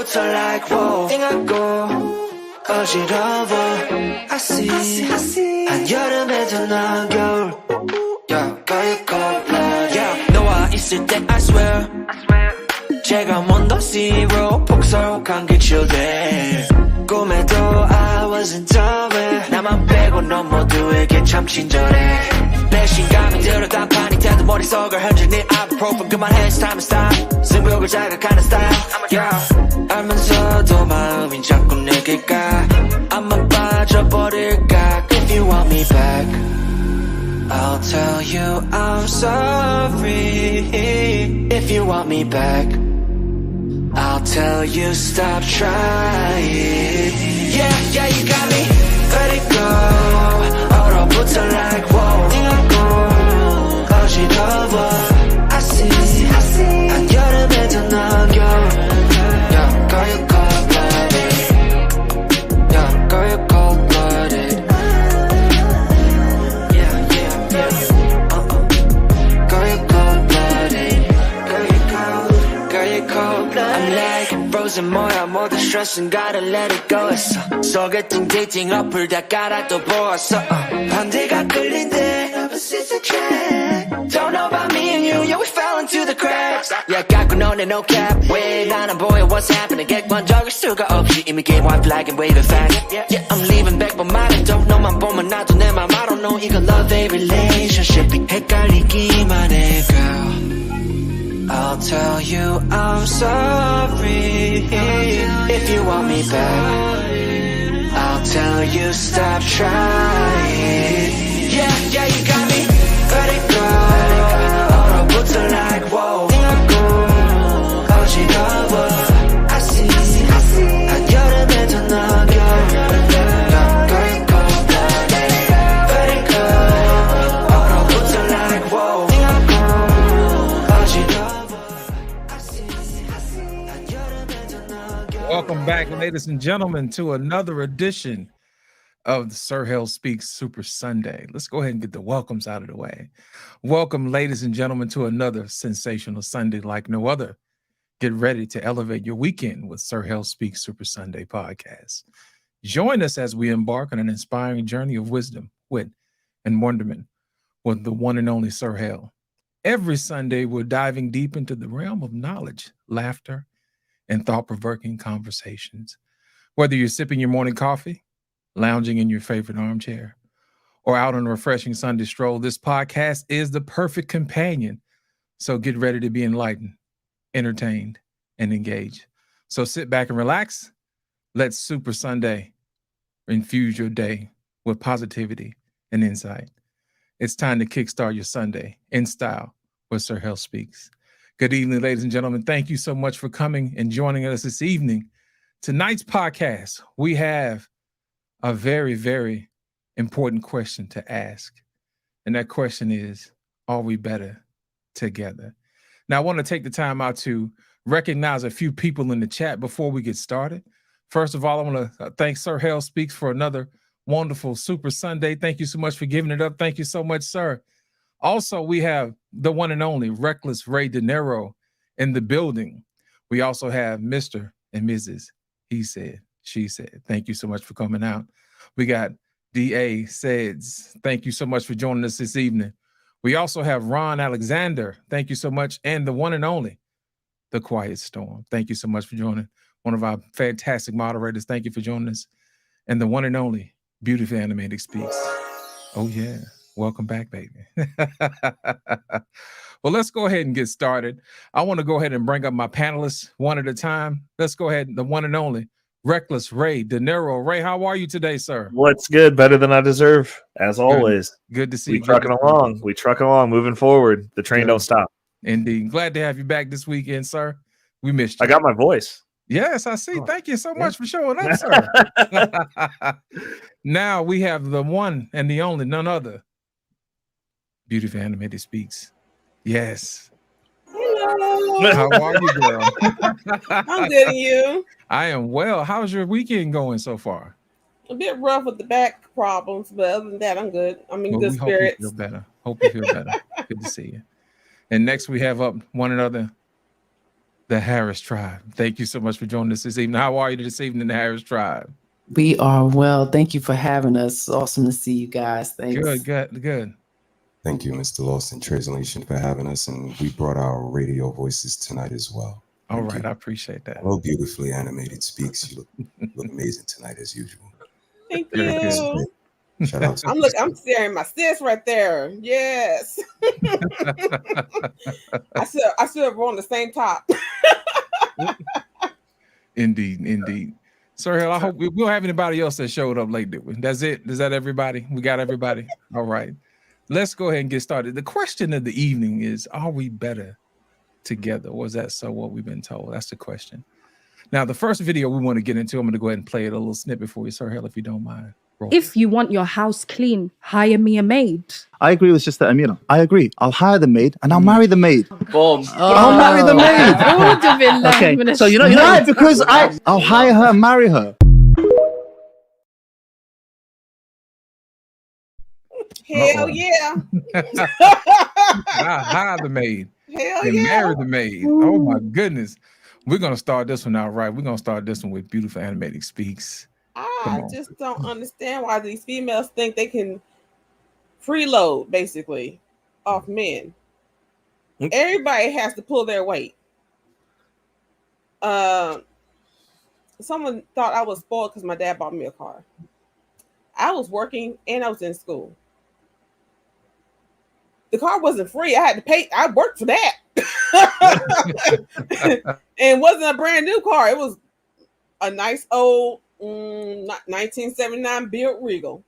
얼어붙어 like whoa 띵하고 어지러워 I see 한여름에도 넌 겨울 Yeah, girl, cold blood Yeah, 너와 있을 때 I swear 제가 먼저 zero 폭설한 그 children 꿈에도 I wasn't aware 나만 빼고 넌 모두에게 참 친절해 내 신감이 들어 단판이 돼도 머릿속을 흔드는 ibuprofen 그만해 it's time to stop 승부욕을 자극하는 style yeah. 알면서도 마음이 자꾸 내게 가 안만 빠져버릴까 If you want me back I'll tell you I'm sorry If you want me back I'll tell you stop trying Yeah, you got me Let it go 얼어붙어 like whoa 띵하고 어지러워 I see 한여름에도 넌 겨울 Yeah, girl you cold-blooded Yeah, girl you cold-blooded Yeah Girl you cold-blooded Girl you cold-blooded I'm like frozen 뭐야 모든 스트레스는 gotta let it go 했어 속였던 데이팅 어플 다 깔아도 보았어 반대가 끌린대 Never since the track Don't know about me and you Yeah we fell into the cracks Yeah 깎고 너네 no cap 왜 나는 보여 what's happening 객관적일 수가 없이 이미 game white flag and wave it back Yeah I'm leaving back but 말은 don't 너만 보면 나도 내 맘 I don't know 이건 love a relationship이 헷갈리기만 해 girl I'll tell you I'm sorry if you want me back I'll tell you stop trying Yeah, you got me Let it go 얼어붙어 like whoa 띵하고 어지러워 I see 한여름에도 넌 겨울 Girl you cold-blooded Let it go 얼어붙어 like whoa 띵하고 어지러워 Welcome back, ladies and gentlemen, to another edition of the Sir Hell Speaks Super Sunday. Let's go ahead and get the welcomes out of the way. Welcome, ladies and gentlemen, to another sensational Sunday like no other. Get ready to elevate your weekend with Sir Hell Speaks Super Sunday podcast. Join us as we embark on an inspiring journey of wisdom, wit, and wonderment with the one and only Sir Hell. Every Sunday, we're diving deep into the realm of knowledge, laughter, and thought-provoking conversations. Whether you're sipping your morning coffee, lounging in your favorite armchair, or out on a refreshing Sunday stroll, this podcast is the perfect companion. So get ready to be enlightened, entertained, and engaged. So sit back and relax. Let Super Sunday infuse your day with positivity and insight. It's time to kickstart your Sunday in style with Sir Hell Speaks. Good evening, ladies and gentlemen. Thank you so much for coming and joining us this evening. Tonight's podcast, we have a very, very important question to ask. And that question is, are we better together? Now, I want to take the time out to recognize a few people in the chat before we get started. First of all, I want to thank Sir Hell Speaks for another wonderful Super Sunday. Thank you so much for giving it up. Thank you so much, sir. Also, we have the one and only Reckless Ray De Niro in the building. We also have Mr. and Mrs. He Said, She Said. Thank you so much for coming out. We got D.A. Seds. Thank you so much for joining us this evening. We also have Ron Alexander. Thank you so much. And the one and only, The Quiet Storm. Thank you so much for joining. One of our fantastic moderators. Thank you for joining us. And the one and only, Beautiful Animated Speaks. Oh, yeah. Welcome back, baby. Well, let's go ahead and get started. I want to go ahead and bring up my panelists one at a time. Let's go ahead. The one and only Reckless Ray De Niro. Ray, how are you today, sir? What's good? Better than I deserve, as always. Good to see you. We trucking along, moving forward. The train don't stop. Indeed. Glad to have you back this weekend, sir. We missed you. I got my voice. Yes, I see. Thank you so much for showing up, sir. Now we have the one and the only, none other, Beautiful Animated Speaks. Yes. Hello. How are you, girl? I'm good, and you? I am well. How's your weekend going so far? A bit rough with the back problems, but other than that, I'm good. I'm in good spirits. Hope you feel better. Hope you feel better. Good to see you. And next we have up one another, the Harris Tribe. Thank you so much for joining us this evening. How are you this evening, the Harris Tribe? We are well. Thank you for having us. It's awesome to see you guys. Thanks. Good. Thank you, Mr. Lawson Translation, for having us, and we brought our radio voices tonight as well. All right, I appreciate that. Hello, beautifully animated speaks. You look amazing tonight as usual. Thank Very you. Shout out to I'm staring my sis right there. Yes. I should have worn the same top. Indeed. Sir Hill, I hope we don't have anybody else that showed up late, did we? That's it. Is that everybody? We got everybody? All right. Let's go ahead and get started. The question of the evening is, are we better together? Or is that so what we've been told? That's the question. Now, the first video we want to get into, I'm going to go ahead and play it a little snippet for you, Sir Hill, if you don't mind. Roll. If you want your house clean, hire me a maid. I agree with Sister Amira. I agree. I'll hire the maid and I'll marry the maid. Boom. I'll marry the maid. Okay. So you know why? Because I'll hire her and marry her. Hell yeah. I hire the maid Hell and yeah. marry the maid. Oh my goodness. We're going to start this one out right. We're going to start this one with Beautiful Animated Speaks. I just don't understand why these females think they can freeload basically off men. Everybody has to pull their weight. Someone thought I was spoiled because my dad bought me a car. I was working and I was in school. The car wasn't free. I had to pay. I worked for that. And it wasn't a brand new car. It was a nice old 1979 built Regal.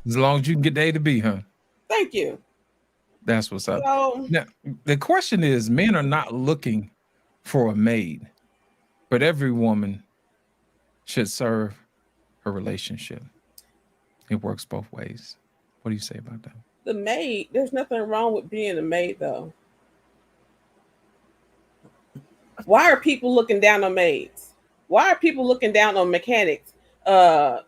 As long as you can get the A to B, huh? Thank you. That's what's up. So, Now, the question is, men are not looking for a maid, but every woman should serve her relationship. It works both ways. What do you say about that? the maid, there's nothing wrong with being a maid though. Why are people looking down on maids? Why are people looking down on mechanics, the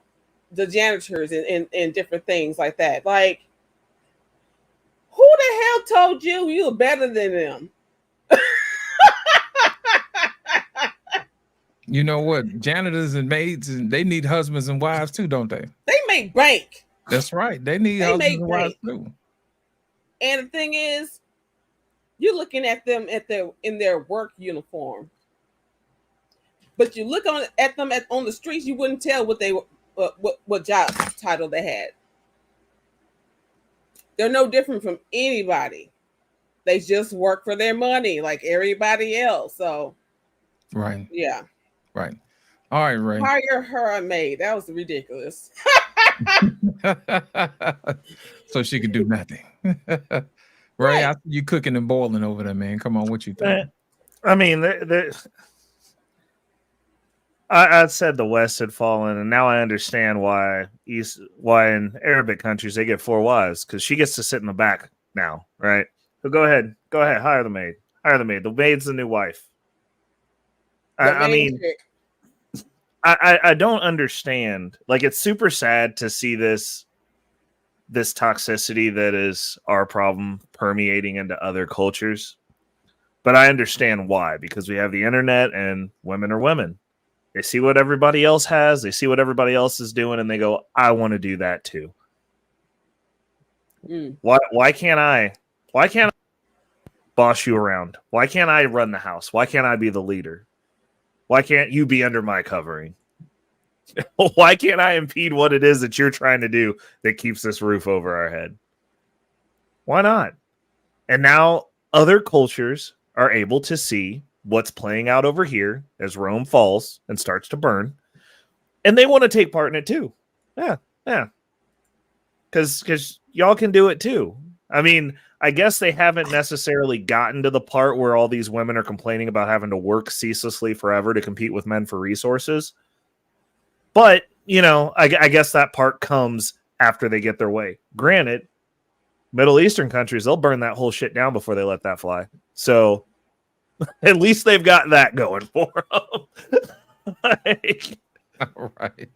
janitors and different things like that? Like, who the hell told you you're better than them? You know what? Janitors and maids, they need husbands and wives too, don't they? They make bank. That's right. They need husbands and wives too. And the thing is, you're looking at them in their work uniform, but you look at them on the streets, you wouldn't tell what job title they had. They're no different from anybody. They just work for their money like everybody else. So, right. Yeah. Right. All right, Ray. Hire her a maid. That was ridiculous. So she could do nothing. Ray, I see you cooking and boiling over there, man. Come on, what you think? I mean, I said the West had fallen, and now I understand why in Arabic countries they get 4 wives, because she gets to sit in the back now, right? So go ahead, hire the maid. The maid's the new wife. I mean, I don't understand. Like, it's super sad to see this toxicity that is our problem permeating into other cultures. But I understand why, because we have the internet and women are women. They see what everybody else has. They see what everybody else is doing, and they go, I want to do that too. Why can't I boss you around? Why can't I run the house? Why can't I be the leader? Why can't you be under my covering? Why can't I impede what it is that you're trying to do that keeps this roof over our head? Why not? And now other cultures are able to see what's playing out over here as Rome falls and starts to burn, and they want to take part in it too. Yeah. Because y'all can do it too. I mean, I guess they haven't necessarily gotten to the part where all these women are complaining about having to work ceaselessly forever to compete with men for resources. But, you know, I guess that part comes after they get their way. Granted, Middle Eastern countries, they'll burn that whole shit down before they let that fly. So at least they've got that going for them. All right.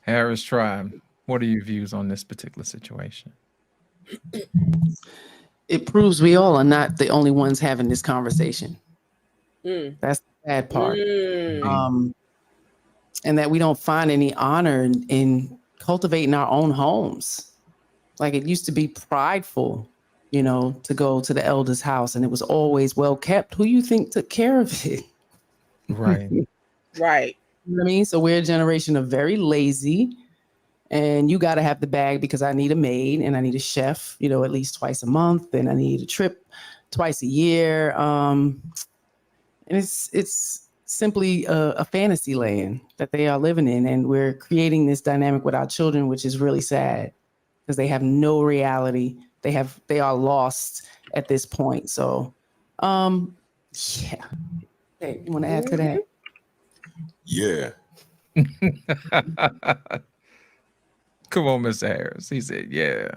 Harris Tribe, what are your views on this particular situation? it proves we all are not the only ones having this conversation. Mm. That's the bad part. Mm. And that we don't find any honor in cultivating our own homes. Like it used to be prideful, you know, to go to the elder's house and it was always well kept. Who you think took care of it? Right. Right. You know what I mean? So we're a generation of very lazy, and you got to have the bag because I need a maid and I need a chef, you know, at least twice a month, and I need a trip twice a year. And it's simply a fantasy land that they are living in, and we're creating this dynamic with our children, which is really sad because they have no reality. They are lost at this point. So, yeah. Hey, you want to add to that? Yeah. Come on, Mr. Harris. He said, yeah.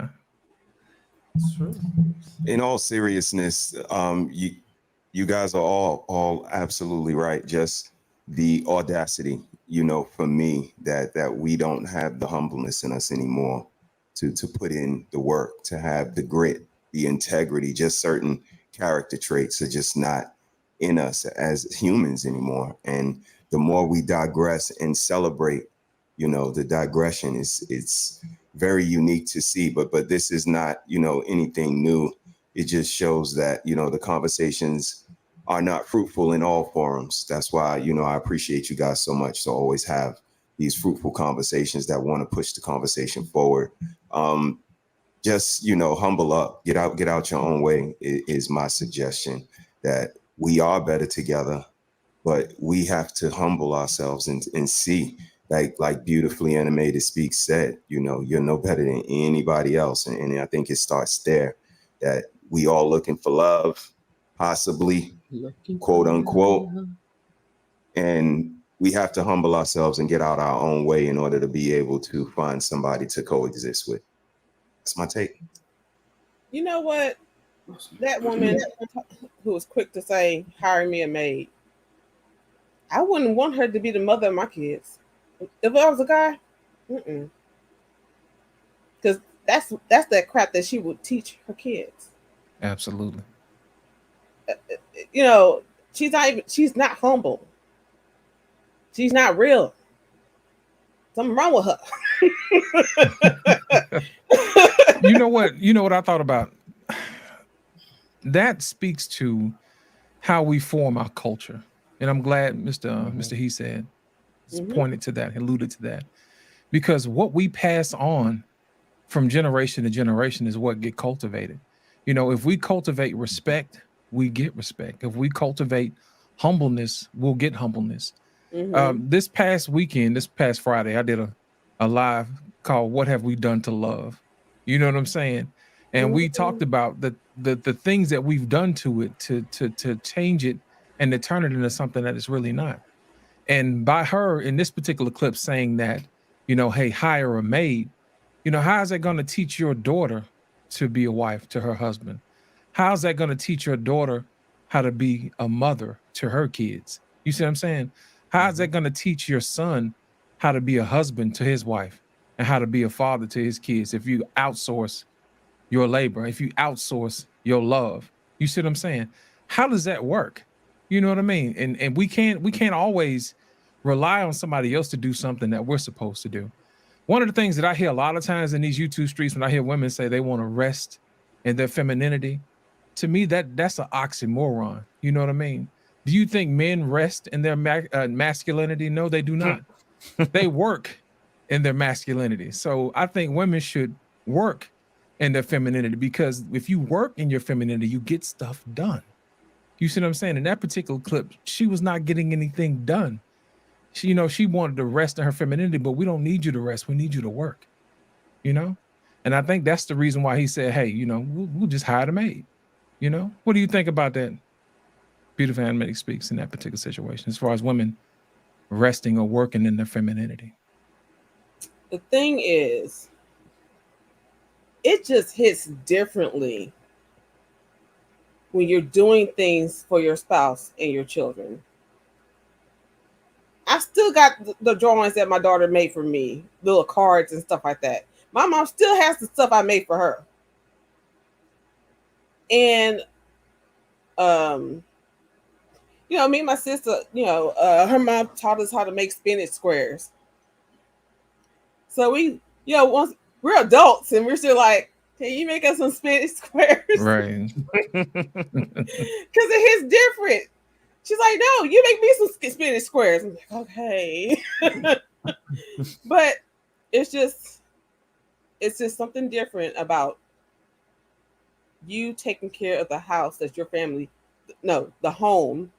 True. In all seriousness, you guys are all absolutely right. Just the audacity, you know, for me, that we don't have the humbleness in us anymore to put in the work, to have the grit, the integrity. Just certain character traits are just not in us as humans anymore. And the more we digress and celebrate, you know, the digression it's very unique to see, but this is not, you know, anything new. It just shows that, you know, the conversations are not fruitful in all forums. That's why, you know, I appreciate you guys so much to always have these fruitful conversations that want to push the conversation forward. Just, you know, humble up, get out your own way is my suggestion. That we are better together, but we have to humble ourselves and see, like beautifully animated Speaks said, you know, you're no better than anybody else. And I think it starts there, that we all looking for love, possibly, quote unquote. And we have to humble ourselves and get out our own way in order to be able to find somebody to coexist with. That's my take. You know what? That woman who was quick to say, hire me a maid. I wouldn't want her to be the mother of my kids. If I was a guy, because that's that crap that she would teach her kids. Absolutely. You know, she's not humble. She's not real. Something wrong with her. You know what I thought about? That speaks to how we form our culture. And I'm glad Mr. He said pointed to that, alluded to that. Because what we pass on from generation to generation is what get cultivated. You know, if we cultivate respect, we get respect. If we cultivate humbleness, we'll get humbleness. This past Friday, I did a live called What Have We Done to Love? You know what I'm saying? And we talked about the things that we've done to it to change it and to turn it into something that it's really not. And by her in this particular clip saying that, you know, hey, hire a maid, you know, how is that going to teach your daughter to be a wife to her husband? How's that going to teach your daughter how to be a mother to her kids? You see what I'm saying? How's that going to teach your son how to be a husband to his wife and how to be a father to his kids if you outsource your labor, if you outsource your love? You see what I'm saying? How does that work? You know what I mean? And we can't always rely on somebody else to do something that we're supposed to do. One of the things that I hear a lot of times in these YouTube streets when I hear women say they want to rest in their femininity, to me that's an oxymoron. You know what I mean? Do you think men rest in their masculinity? No, they do not. They work in their masculinity. So I think women should work in their femininity, because if you work in your femininity, you get stuff done. You see what I'm saying? In that particular clip, she was not getting anything done. She, you know, she wanted to rest in her femininity, but we don't need you to rest. We need you to work, you know? And I think that's the reason why he said, hey, you know, we'll just hire the maid, you know? What do you think about that? Beautiful Animated Speaks in that particular situation, as far as women resting or working in their femininity. The thing is, it just hits differently when you're doing things for your spouse and your children. I still got the drawings that my daughter made for me, little cards and stuff like that. My mom still has the stuff I made for her. And me and my sister, her mom taught us how to make spinach squares. So we, once we're adults and we're still like, can you make us some spinach squares? Right. Because it hits different. She's like, no, you make me some spinach squares. I'm like, okay. But it's just something different about you taking care of the house that your family, the home,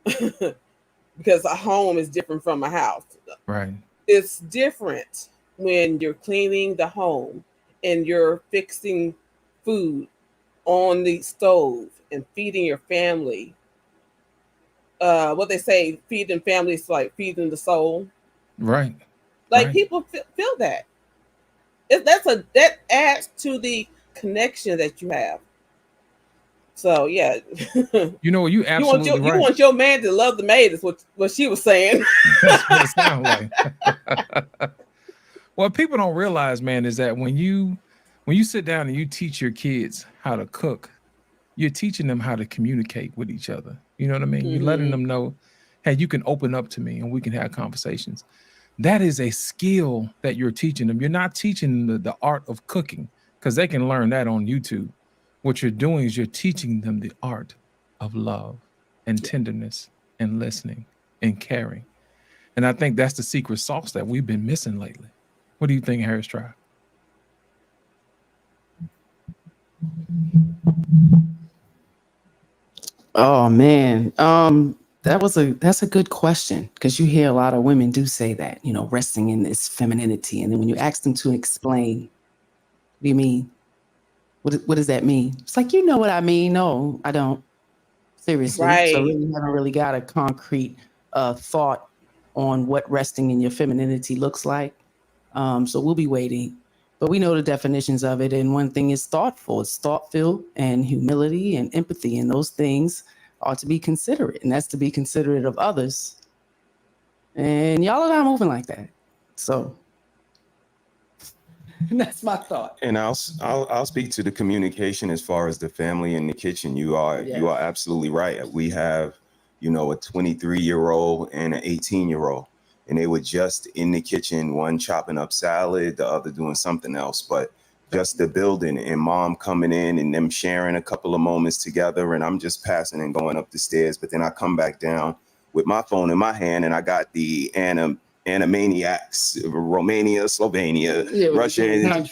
because a home is different from a house. Right. It's different when you're cleaning the home and you're fixing food on the stove and feeding your family. What they say, feeding families like feeding the soul. Right. Like right. People feel that. That adds to the connection that you have. So yeah, you absolutely right. You want your man to love the maid is what she was saying. That's what it sounds like. What people don't realize, man, is that when you sit down and you teach your kids how to cook, you're teaching them how to communicate with each other. You know what I mean? You're letting them know, hey, you can open up to me and we can have conversations. That is a skill that you're teaching them. You're not teaching them the art of cooking, because they can learn that on YouTube. What you're doing is you're teaching them the art of love and tenderness and listening and caring. And I think that's the secret sauce that we've been missing lately. What do you think, Harris Tribe? Oh man, that's a good question, because you hear a lot of women do say that, resting in this femininity, and then when you ask them to explain, what do you mean? What does that mean? It's like, you know what I mean? No, I don't. Seriously. Right. So really haven't really got a concrete thought on what resting in your femininity looks like. So we'll be waiting. But we know the definitions of it. And one thing is thoughtful. It's thoughtful and humility and empathy. And those things are to be considerate. And that's to be considerate of others. And y'all are not moving like that. So that's my thought. And I'll speak to the communication as far as the family in the kitchen. You are absolutely right. We have, a 23-year-old and an 18-year-old. And they were just in the kitchen, one chopping up salad, the other doing something else. But just the building and mom coming in and them sharing a couple of moments together. And I'm just passing and going up the stairs. But then I come back down with my phone in my hand and I got the Animaniacs, Romania, Slovenia, Russia.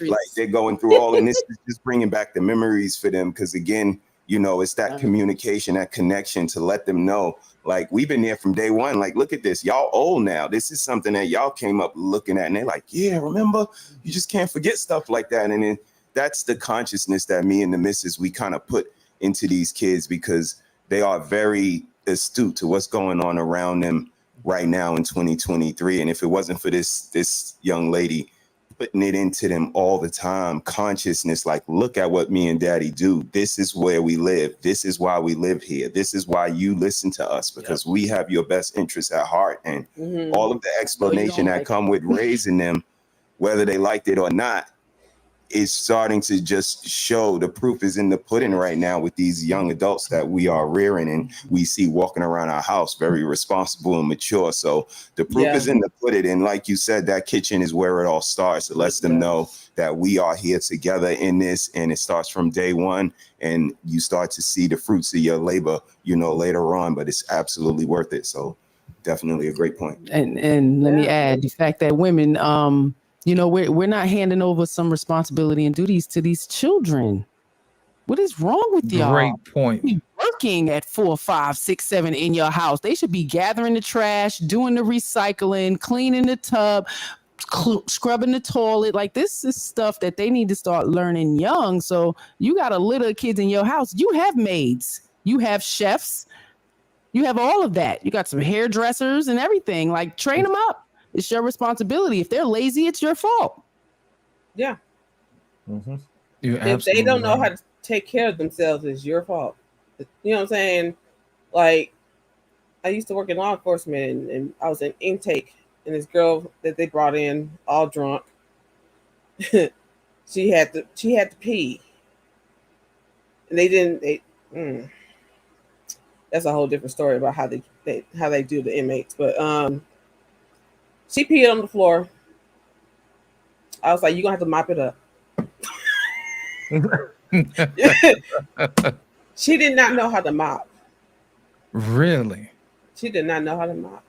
Like they're going through all. And this is just bringing back the memories for them. Because again, it's that communication, that connection to let them know. Like, we've been there from day one. Like, look at this. Y'all old now. This is something that y'all came up looking at. And they're like, yeah, remember? You just can't forget stuff like that. And then that's the consciousness that me and the missus, we kind of put into these kids, because they are very astute to what's going on around them right now in 2023. And if it wasn't for this young lady putting it into them all the time, consciousness, like, look at what me and daddy do. This is where we live. This is why we live here. This is why you listen to us, because we have your best interests at heart. And all of the explanation that come with raising them, whether they liked it or not, is starting to just show. The proof is in the pudding right now with these young adults that we are rearing and we see walking around our house, very responsible and mature. So the proof is in the pudding. And like you said, that kitchen is where it all starts. It lets them know that we are here together in this, and it starts from day one, and you start to see the fruits of your labor, later on, but it's absolutely worth it. So definitely a great point. And let me add the fact that women, we're not handing over some responsibility and duties to these children. What is wrong with y'all? Great point. Be working at 4, 5, 6, 7 in your house. They should be gathering the trash, doing the recycling, cleaning the tub, scrubbing the toilet. Like, this is stuff that they need to start learning young. So you got a litter of kids in your house. You have maids. You have chefs. You have all of that. You got some hairdressers and everything. Like, train them up. It's your responsibility. If they're lazy, it's your fault. Yeah. Mm-hmm. If they don't know how to take care of themselves, it's your fault. You know what I'm saying? Like, I used to work in law enforcement, and I was in intake, and this girl that they brought in all drunk, she had to pee. and they didn't. That's a whole different story about how they do the inmates. But she peed on the floor. I was like, "You're gonna have to mop it up." She did not know how to mop. Really? She did not know how to mop.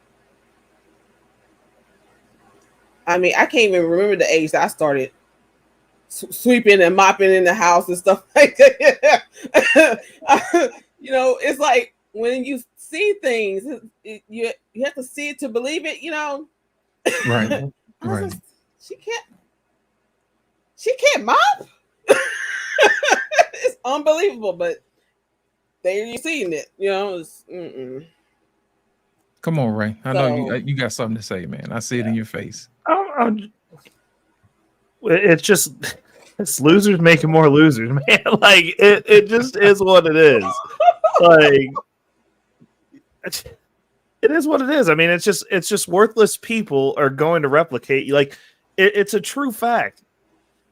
I mean, I can't even remember the age that I started sweeping and mopping in the house and stuff like that. You know, it's like when you see things, you have to see it to believe it. You know, Right. Right. like, she can't mop. It's unbelievable, but there you seen it. You know, Come on, Ray. I know So- you got something to say, man. I see it in your face. It's losers making more losers, man. Like it just is what it is. Like it is what it is. I mean, it's just worthless people are going to replicate. Like it's a true fact.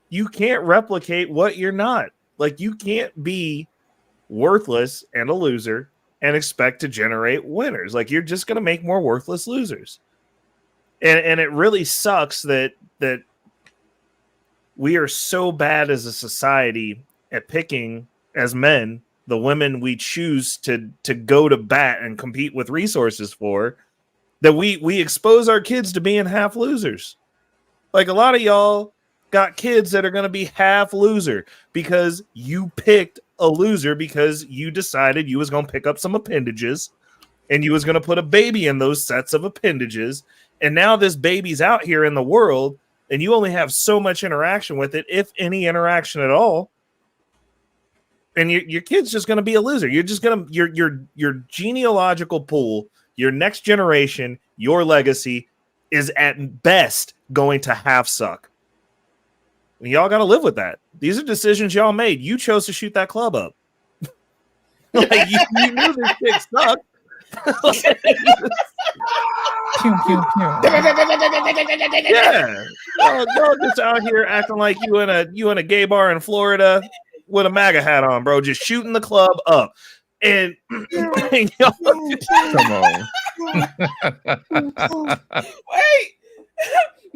You can't replicate what you're not. Like you can't be worthless and a loser and expect to generate winners. Like you're just going to make more worthless losers. And it really sucks that we are so bad as a society at picking as men the women we choose to go to bat and compete with resources for, that we expose our kids to being half losers. Like a lot of y'all got kids that are going to be half loser because you picked a loser because you decided you was going to pick up some appendages and you was going to put a baby in those sets of appendages. And now this baby's out here in the world and you only have so much interaction with it, if any interaction at all. And your kid's just going to be a loser. You're just going to, your genealogical pool, your next generation, your legacy is at best going to half suck. And y'all got to live with that. These are decisions y'all made. You chose to shoot that club up. Like you knew this shit sucked. Pew, pew, pew. Yeah. Y'all just out here acting like you in a gay bar in Florida with a MAGA hat on, bro, just shooting the club up. And y'all Come on. wait,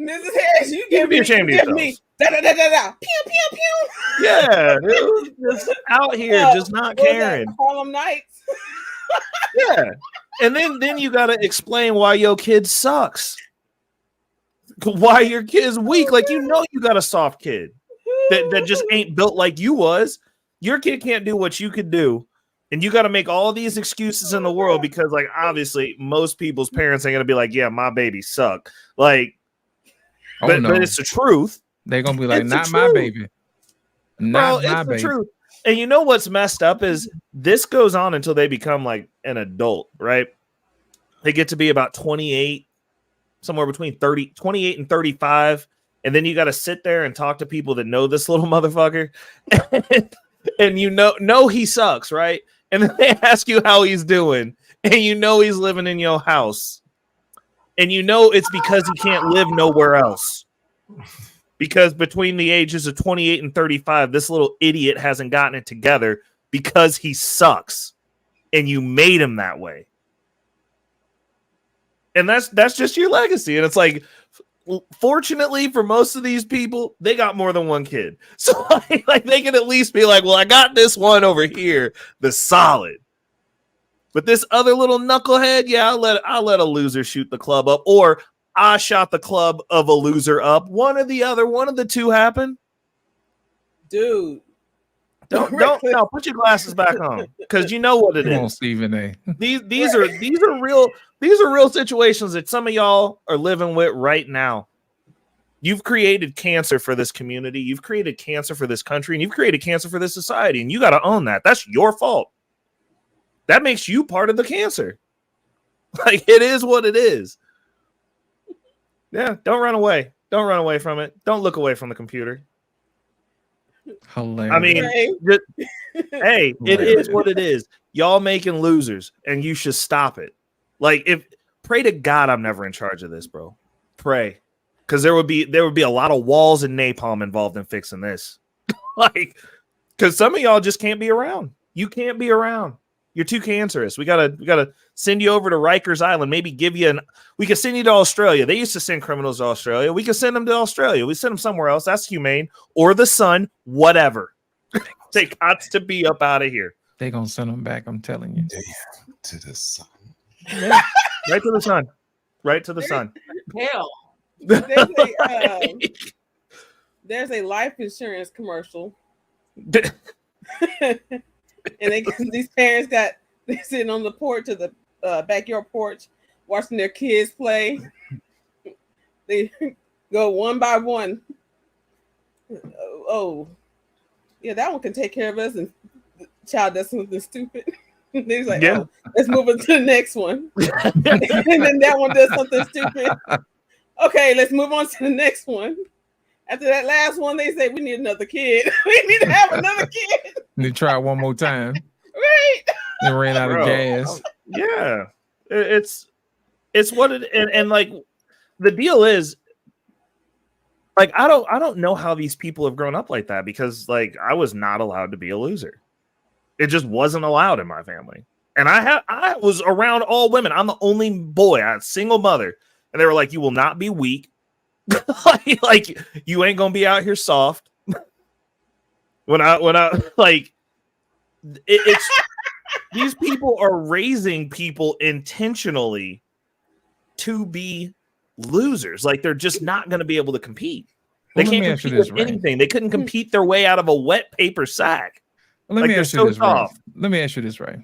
Mrs. Harris, you give be ashamed of give me yourselves. da. Pew pew pew. Yeah, dude, just out here, just not What was that, caring. Harlem Nights. Yeah. And then you gotta explain why your kid sucks. Why your kid's weak. Like you got a soft kid that just ain't built like you was. Your kid can't do what you could do. And you got to make all these excuses in the world because, like, obviously, most people's parents ain't gonna be like, "Yeah, my baby suck." Like, but it's the truth. They're gonna be like, It's the "Not my truth. baby, not Bro, my it's the baby." truth. And you know what's messed up is this goes on until they become like an adult, right? They get to be about 28, somewhere between 28 and 35. And then you got to sit there and talk to people that know this little motherfucker. And you know he sucks, right? And then they ask you how he's doing. And you know he's living in your house. And you know it's because he can't live nowhere else. Because between the ages of 28 and 35, this little idiot hasn't gotten it together because he sucks. And you made him that way. And that's just your legacy. And it's like, fortunately for most of these people, they got more than one kid. So like they can at least be like, well, I got this one over here, the solid. But this other little knucklehead, yeah, I'll let a loser shoot the club up. Or I shot the club of a loser up. One or the other, one of the two happened. Dude. Don't put your glasses back on because you know what it Come on, is. Stephen A. These are real situations that some of y'all are living with right now. You've created cancer for this community, you've created cancer for this country, and you've created cancer for this society, and you got to own that. That's your fault. That makes you part of the cancer. Like it is what it is. Yeah, don't run away. Don't run away from it. Don't look away from the computer. Hilarious. I mean, hey, it is what it is. Y'all making losers, and you should stop it. Like, pray to God I'm never in charge of this, bro. Pray, because there would be a lot of walls and napalm involved in fixing this. Like, Because some of y'all just can't be around. You can't be around. You're too cancerous. We gotta send you over to Rikers Island. Maybe give you we could send you to Australia. They used to send criminals to Australia. We could send them to Australia. We send them somewhere else. That's humane. Or the sun, whatever. They got to be up out of here. They're gonna send them back, I'm telling you. Damn, to the sun. Yeah. Right to the sun. Right to the sun. Hell. There's a life insurance commercial. And these parents they're sitting on the porch of the backyard porch watching their kids play. They go one by one. Oh, yeah, that one can take care of us. And the child does something stupid. He's like, yeah. Oh, let's move on to the next one. And then that one does something stupid. Okay, let's move on to the next one. After that last one, they say we need another kid. We need to have another kid. They try one more time. Right. They ran out of gas. Yeah. It's what it and like the deal is like I don't know how these people have grown up like that, because like I was not allowed to be a loser. It just wasn't allowed in my family. And I was around all women. I'm the only boy. I had a single mother. And they were like, you will not be weak. like you ain't gonna be out here soft. when I like it's these people are raising people intentionally to be losers. Like they're just not gonna be able to compete. They can't compete with anything. They couldn't compete their way out of a wet paper sack. Let me ask you this, right? Let me ask you this, right?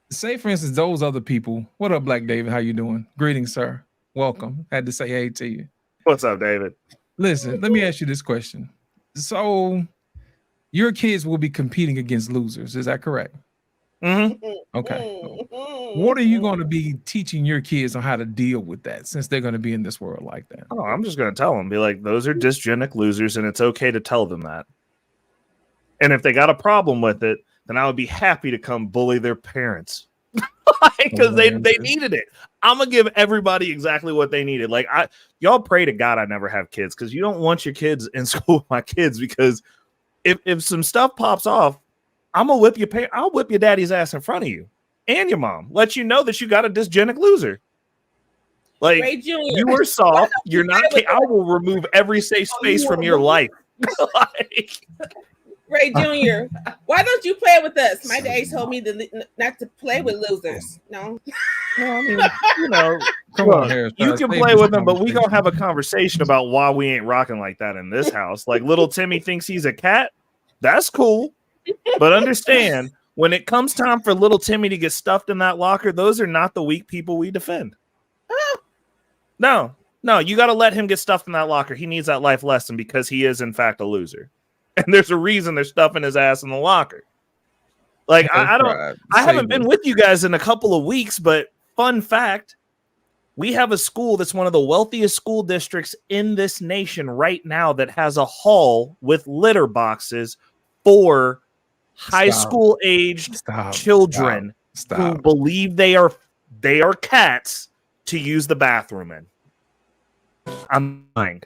Say, for instance, those other people. What up, Black David? How you doing? Greetings, sir. Welcome. Had to say hey to you. What's up, David? Listen, let me ask you this question. So, your kids will be competing against losers. Is that correct? Mm-hmm. Okay. What are you going to be teaching your kids on how to deal with that, since they're going to be in this world like that? Oh, I'm just going to tell them, be like, those are dysgenic losers, and it's okay to tell them that. And if they got a problem with it, then I would be happy to come bully their parents. Because they needed it. I'm gonna give everybody exactly what they needed. Like y'all pray to God I never have kids, because you don't want your kids in school with my kids, because if some stuff pops off, I'm gonna whip I'll whip your daddy's ass in front of you and your mom. Let you know that you got a dysgenic loser. Like you were soft. You're not. I will remove every safe space from your life. Like, Ray Jr., why don't you play with us? My dad told me not to play with losers. No. I mean, you know, come on, Harris. You can play with them, but we gonna have a conversation about why we ain't rocking like that in this house. Like little Timmy thinks he's a cat. That's cool, but understand when it comes time for little Timmy to get stuffed in that locker, those are not the weak people we defend. No, you got to let him get stuffed in that locker. He needs that life lesson because he is in fact a loser. And there's a reason they're stuffing his ass in the locker. Like, I haven't been with you guys in a couple of weeks, but fun fact, we have a school that's one of the wealthiest school districts in this nation right now that has a hall with litter boxes for high school aged children who believe they are cats to use the bathroom in. I'm lying.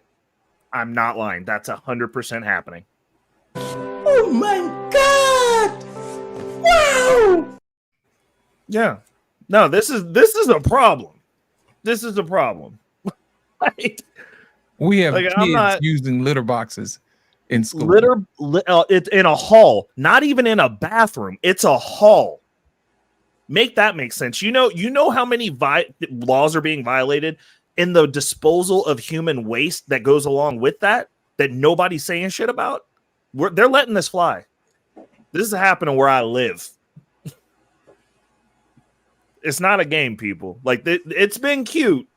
I'm not lying. That's 100% happening. Oh my God! Wow! Yeah. No, this is a problem. This is a problem. Like, we have kids using litter boxes in school. It's in a hall, not even in a bathroom. It's a hall. Make that make sense. You know how many laws are being violated in the disposal of human waste that goes along with that nobody's saying shit about? They're letting this fly. This is happening where I live. It's not a game, people. Like, it's been cute.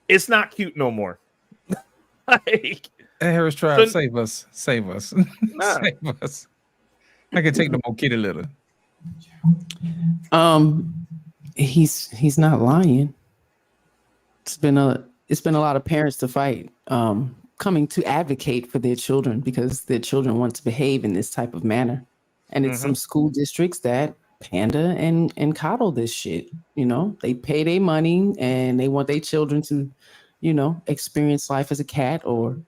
It's not cute no more. Like, Harris tried to save us. Nah. Save us. I can take the more kitty litter. He's not lying. It's been a lot of parents to fight, coming to advocate for their children because their children want to behave in this type of manner. And it's some school districts that pander and coddle this shit. You know, they pay their money and they want their children to, you know, experience life as a cat or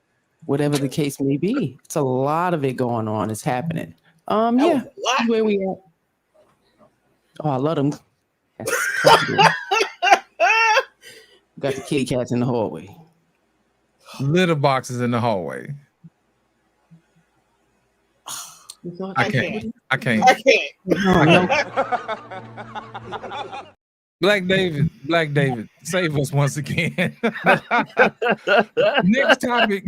whatever the case may be. It's a lot of it going on. It's happening. That Yeah, was a lot. where we at. Oh, I love them. That's comfortable. Got the kitty cats in the hallway. Litter boxes in the hallway. I can't. I can't. I can't. Black David, save us once again. Next topic.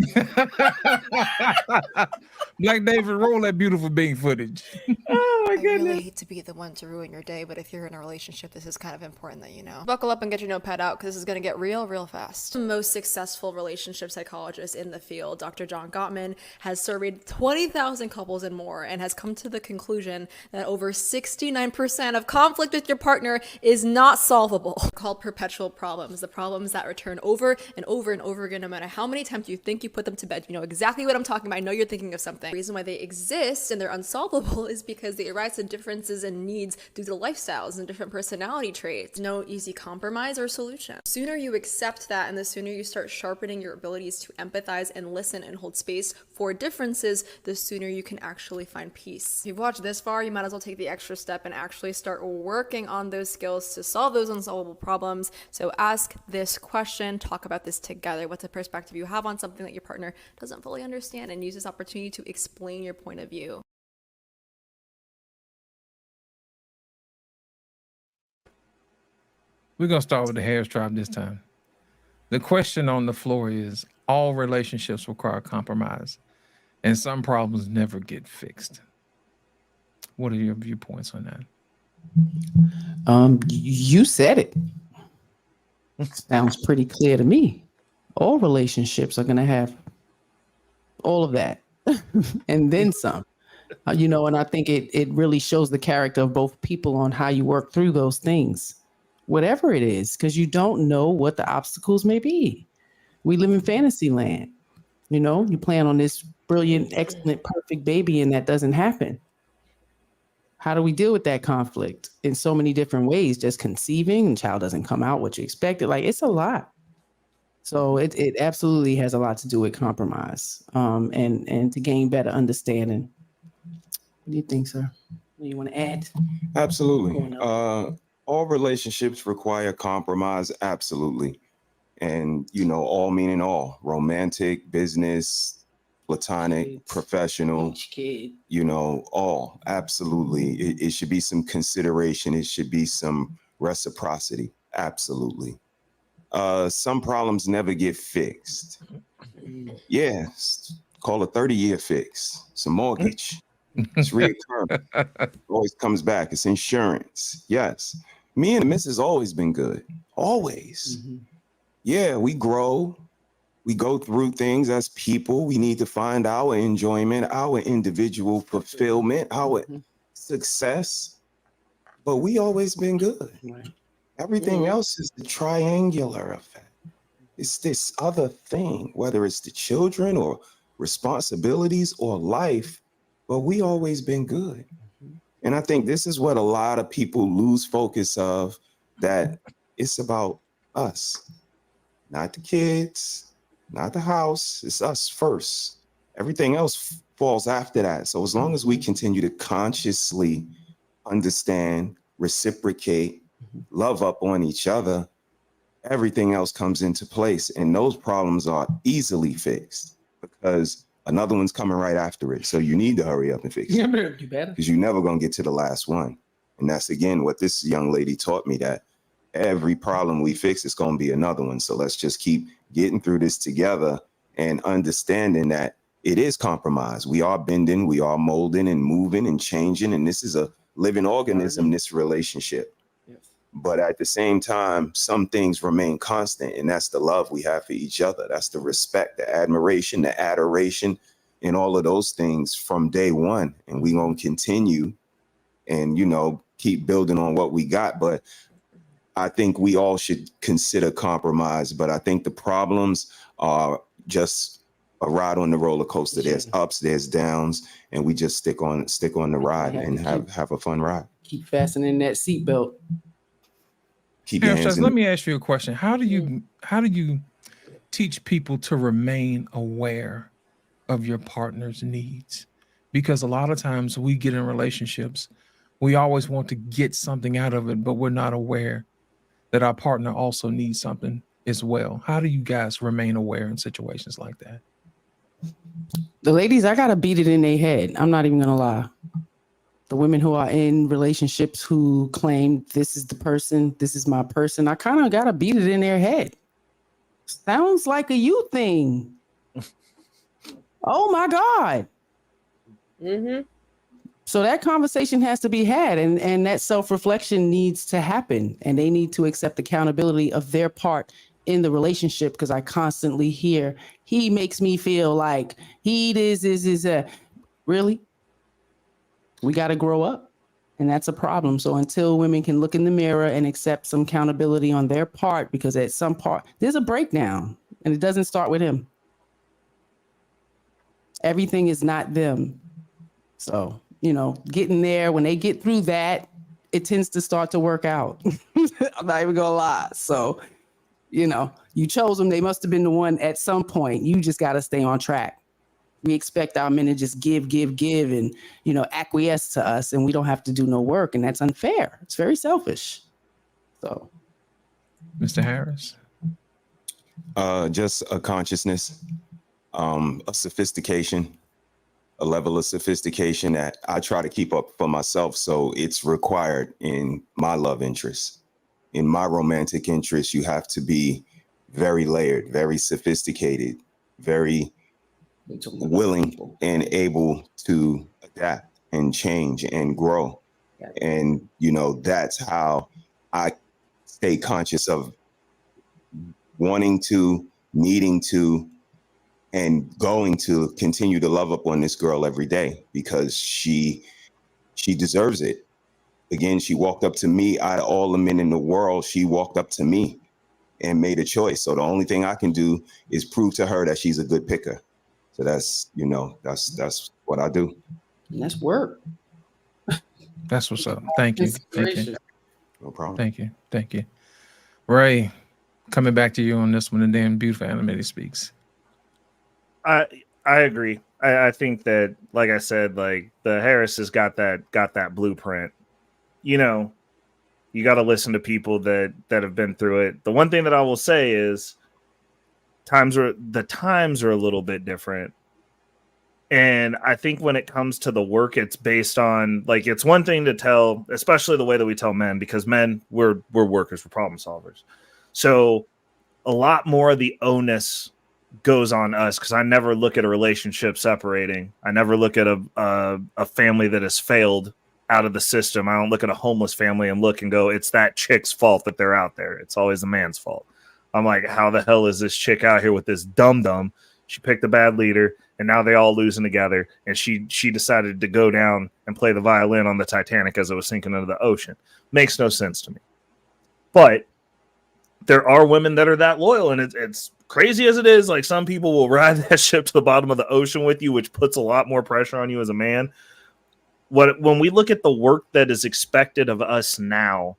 Black David, roll that beautiful bean footage. Oh my I really goodness. hate to be the one to ruin your day, but if you're in a relationship, this is kind of important that you know. Buckle up and get your notepad out because this is going to get real fast. The most successful relationship psychologist in the field, Dr. John Gottman, has surveyed 20,000 couples and more and has come to the conclusion that over 69% of conflict with your partner is not solvable. Called perpetual problems, the problems that return over and over and over again, no matter how many times you think you put them to bed. You know exactly what I'm talking about. I know you're thinking of something. The reason why they exist and they're unsolvable is because they arise to differences in needs due to lifestyles and different personality traits. No easy compromise or solution. The sooner you accept that and the sooner you start sharpening your abilities to empathize and listen and hold space for differences, the sooner you can actually find peace. If you've watched this far, you might as well take the extra step and actually start working on those skills to solve those unsolvable problems. So ask this question, talk about this together. What's a perspective you have on something that your partner doesn't fully understand, and use this opportunity to explain your point of view. We're going to start with the hair strap this time. The question on the floor is, all relationships require compromise, and some problems never get fixed. What are your viewpoints on that? You said it. Sounds pretty clear to me. All relationships are going to have all of that and then some. And I think it really shows the character of both people on how you work through those things, whatever it is, because you don't know what the obstacles may be. We live in fantasy land. You plan on this brilliant, excellent, perfect baby, and that doesn't happen. How do we deal with that conflict in so many different ways? Just conceiving, and child doesn't come out what you expected. Like, it's a lot. So it absolutely has a lot to do with compromise, and to gain better understanding. What do you think, sir? What do you want to add? Absolutely. All relationships require compromise. Absolutely. And, all meaning all: romantic, business, platonic, Kids. Professional, Each kid. all. Absolutely. It should be some consideration. It should be some reciprocity. Absolutely. Some problems never get fixed. Yes. Call a 30-year fix. It's a mortgage. It's reoccurring. Always comes back. It's insurance. Yes. Me and the missus always been good. Always. Mm-hmm. Yeah, we grow. We go through things as people. We need to find our enjoyment, our individual fulfillment, our success. But we always been good. Right. Everything else is the triangular effect. It's this other thing, whether it's the children or responsibilities or life, but we always been good. And I think this is what a lot of people lose focus of, that it's about us, not the kids, not the house. It's us first. Everything else falls after that. So as long as we continue to consciously understand, reciprocate, love up on each other, everything else comes into place. And those problems are easily fixed because another one's coming right after it. So you need to hurry up and fix it. You better. Because you're never going to get to the last one. And that's, again, what this young lady taught me, that every problem we fix is going to be another one. So let's just keep getting through this together and understanding that it is compromise. We are bending, we are molding and moving and changing. And this is a living organism, this relationship. But at the same time, some things remain constant, and that's the love we have for each other. That's the respect, the admiration, the adoration, and all of those things from day one. And we're going to continue and, keep building on what we got. But I think we all should consider compromise. But I think the problems are just a ride on the roller coaster. There's ups, there's downs, and we just stick on the ride and have a fun ride. Keep fastening that seatbelt. Let me ask you a question. How do you teach people to remain aware of your partner's needs because a lot of times we get in relationships, we always want to get something out of it, but we're not aware that our partner also needs something as well. How do you guys remain aware in situations like that? The ladies, I gotta beat it in their head. I'm not even gonna lie. The women who are in relationships who claim this is the person, this is my person, I kind of gotta beat it in their head. Sounds like a you thing. Oh my God. Mm-hmm. So that conversation has to be had, and that self-reflection needs to happen, and they need to accept accountability of their part in the relationship, because I constantly hear, he makes me feel like he is really? We got to grow up, and that's a problem. So until women can look in the mirror and accept some accountability on their part, because at some part, there's a breakdown, and it doesn't start with him. Everything is not them. So, you know, getting there, when they get through that, it tends to start to work out. I'm not even gonna lie. So, you know, you chose them. They must have been the one at some point. You just got to stay on track. We expect our men to just give, and, you know, acquiesce to us, and we don't have to do no work. And that's unfair. It's very selfish. So, Mr. Harris? Just a consciousness, a sophistication, a level of sophistication that I try to keep up for myself. So it's required in my love interest. In my romantic interest, you have to be very layered, very sophisticated, very willing and able to adapt and change and grow. And, you know, that's how I stay conscious of wanting to, needing to, and going to continue to love up on this girl every day, because she deserves it. Again, she walked up to me. Out of all the men in the world, she walked up to me and made a choice. So the only thing I can do is prove to her that she's a good picker. So that's, you know, that's what I do. And that's work. That's what's up. Thank you. Thank you. No problem. Thank you. Ray, coming back to you on this one, and then Beautiful Animated Speaks. I agree. I think that, like I said, like the Harris has got that blueprint. You know, you got to listen to people that have been through it. The one thing that I will say is the times are a little bit different. And I think when it comes to the work, it's based on, like, it's one thing to tell, especially the way that we tell men, because men, we're workers, we're problem solvers. So a lot more of the onus goes on us, because I never look at a relationship separating. I never look at a family that has failed out of the system. I don't look at a homeless family and look and go, it's that chick's fault that they're out there. It's always the man's fault. I'm like, how the hell is this chick out here with this dum-dum? She picked a bad leader, and now they all losing together, and she decided to go down and play the violin on the Titanic as it was sinking into the ocean. Makes no sense to me. But there are women that are that loyal, and it's crazy as it is. Like, some people will ride that ship to the bottom of the ocean with you, which puts a lot more pressure on you as a man. When we look at the work that is expected of us now,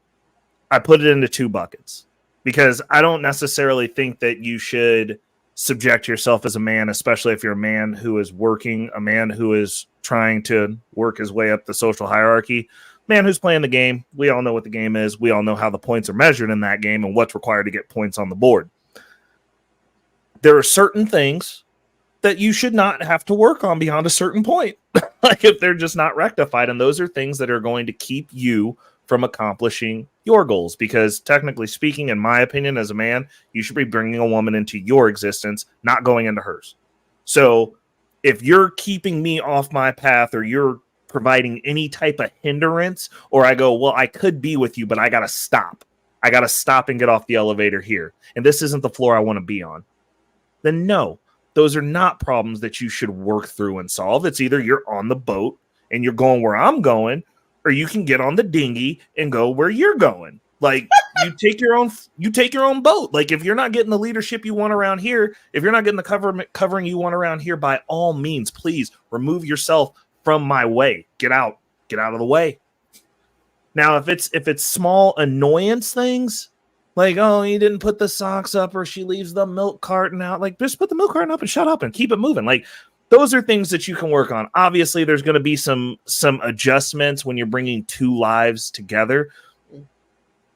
I put it into two buckets, because I don't necessarily think that you should subject yourself as a man, especially if you're a man who is working, a man who is trying to work his way up the social hierarchy, man who's playing the game. We all know what the game is. We all know how the points are measured in that game and what's required to get points on the board. There are certain things that you should not have to work on beyond a certain point. Like, if they're just not rectified, and those are things that are going to keep you from accomplishing your goals, because technically speaking, in my opinion, as a man, you should be bringing a woman into your existence, not going into hers. So if you're keeping me off my path, or you're providing any type of hindrance, or I go, well, I could be with you, but I got to stop. I got to stop and get off the elevator here, and this isn't the floor I want to be on, then no, those are not problems that you should work through and solve. It's either you're on the boat and you're going where I'm going, or you can get on the dinghy and go where you're going. Like, you take your own boat. Like, if you're not getting the leadership you want around here, if you're not getting the covering you want around here, by all means, please remove yourself from my way. Get out of the way. Now, if it's small annoyance things, like, oh, he didn't put the socks up, or she leaves the milk carton out, like, just put the milk carton up and shut up and keep it moving. Like, those are things that you can work on. Obviously, there's going to be some adjustments when you're bringing two lives together.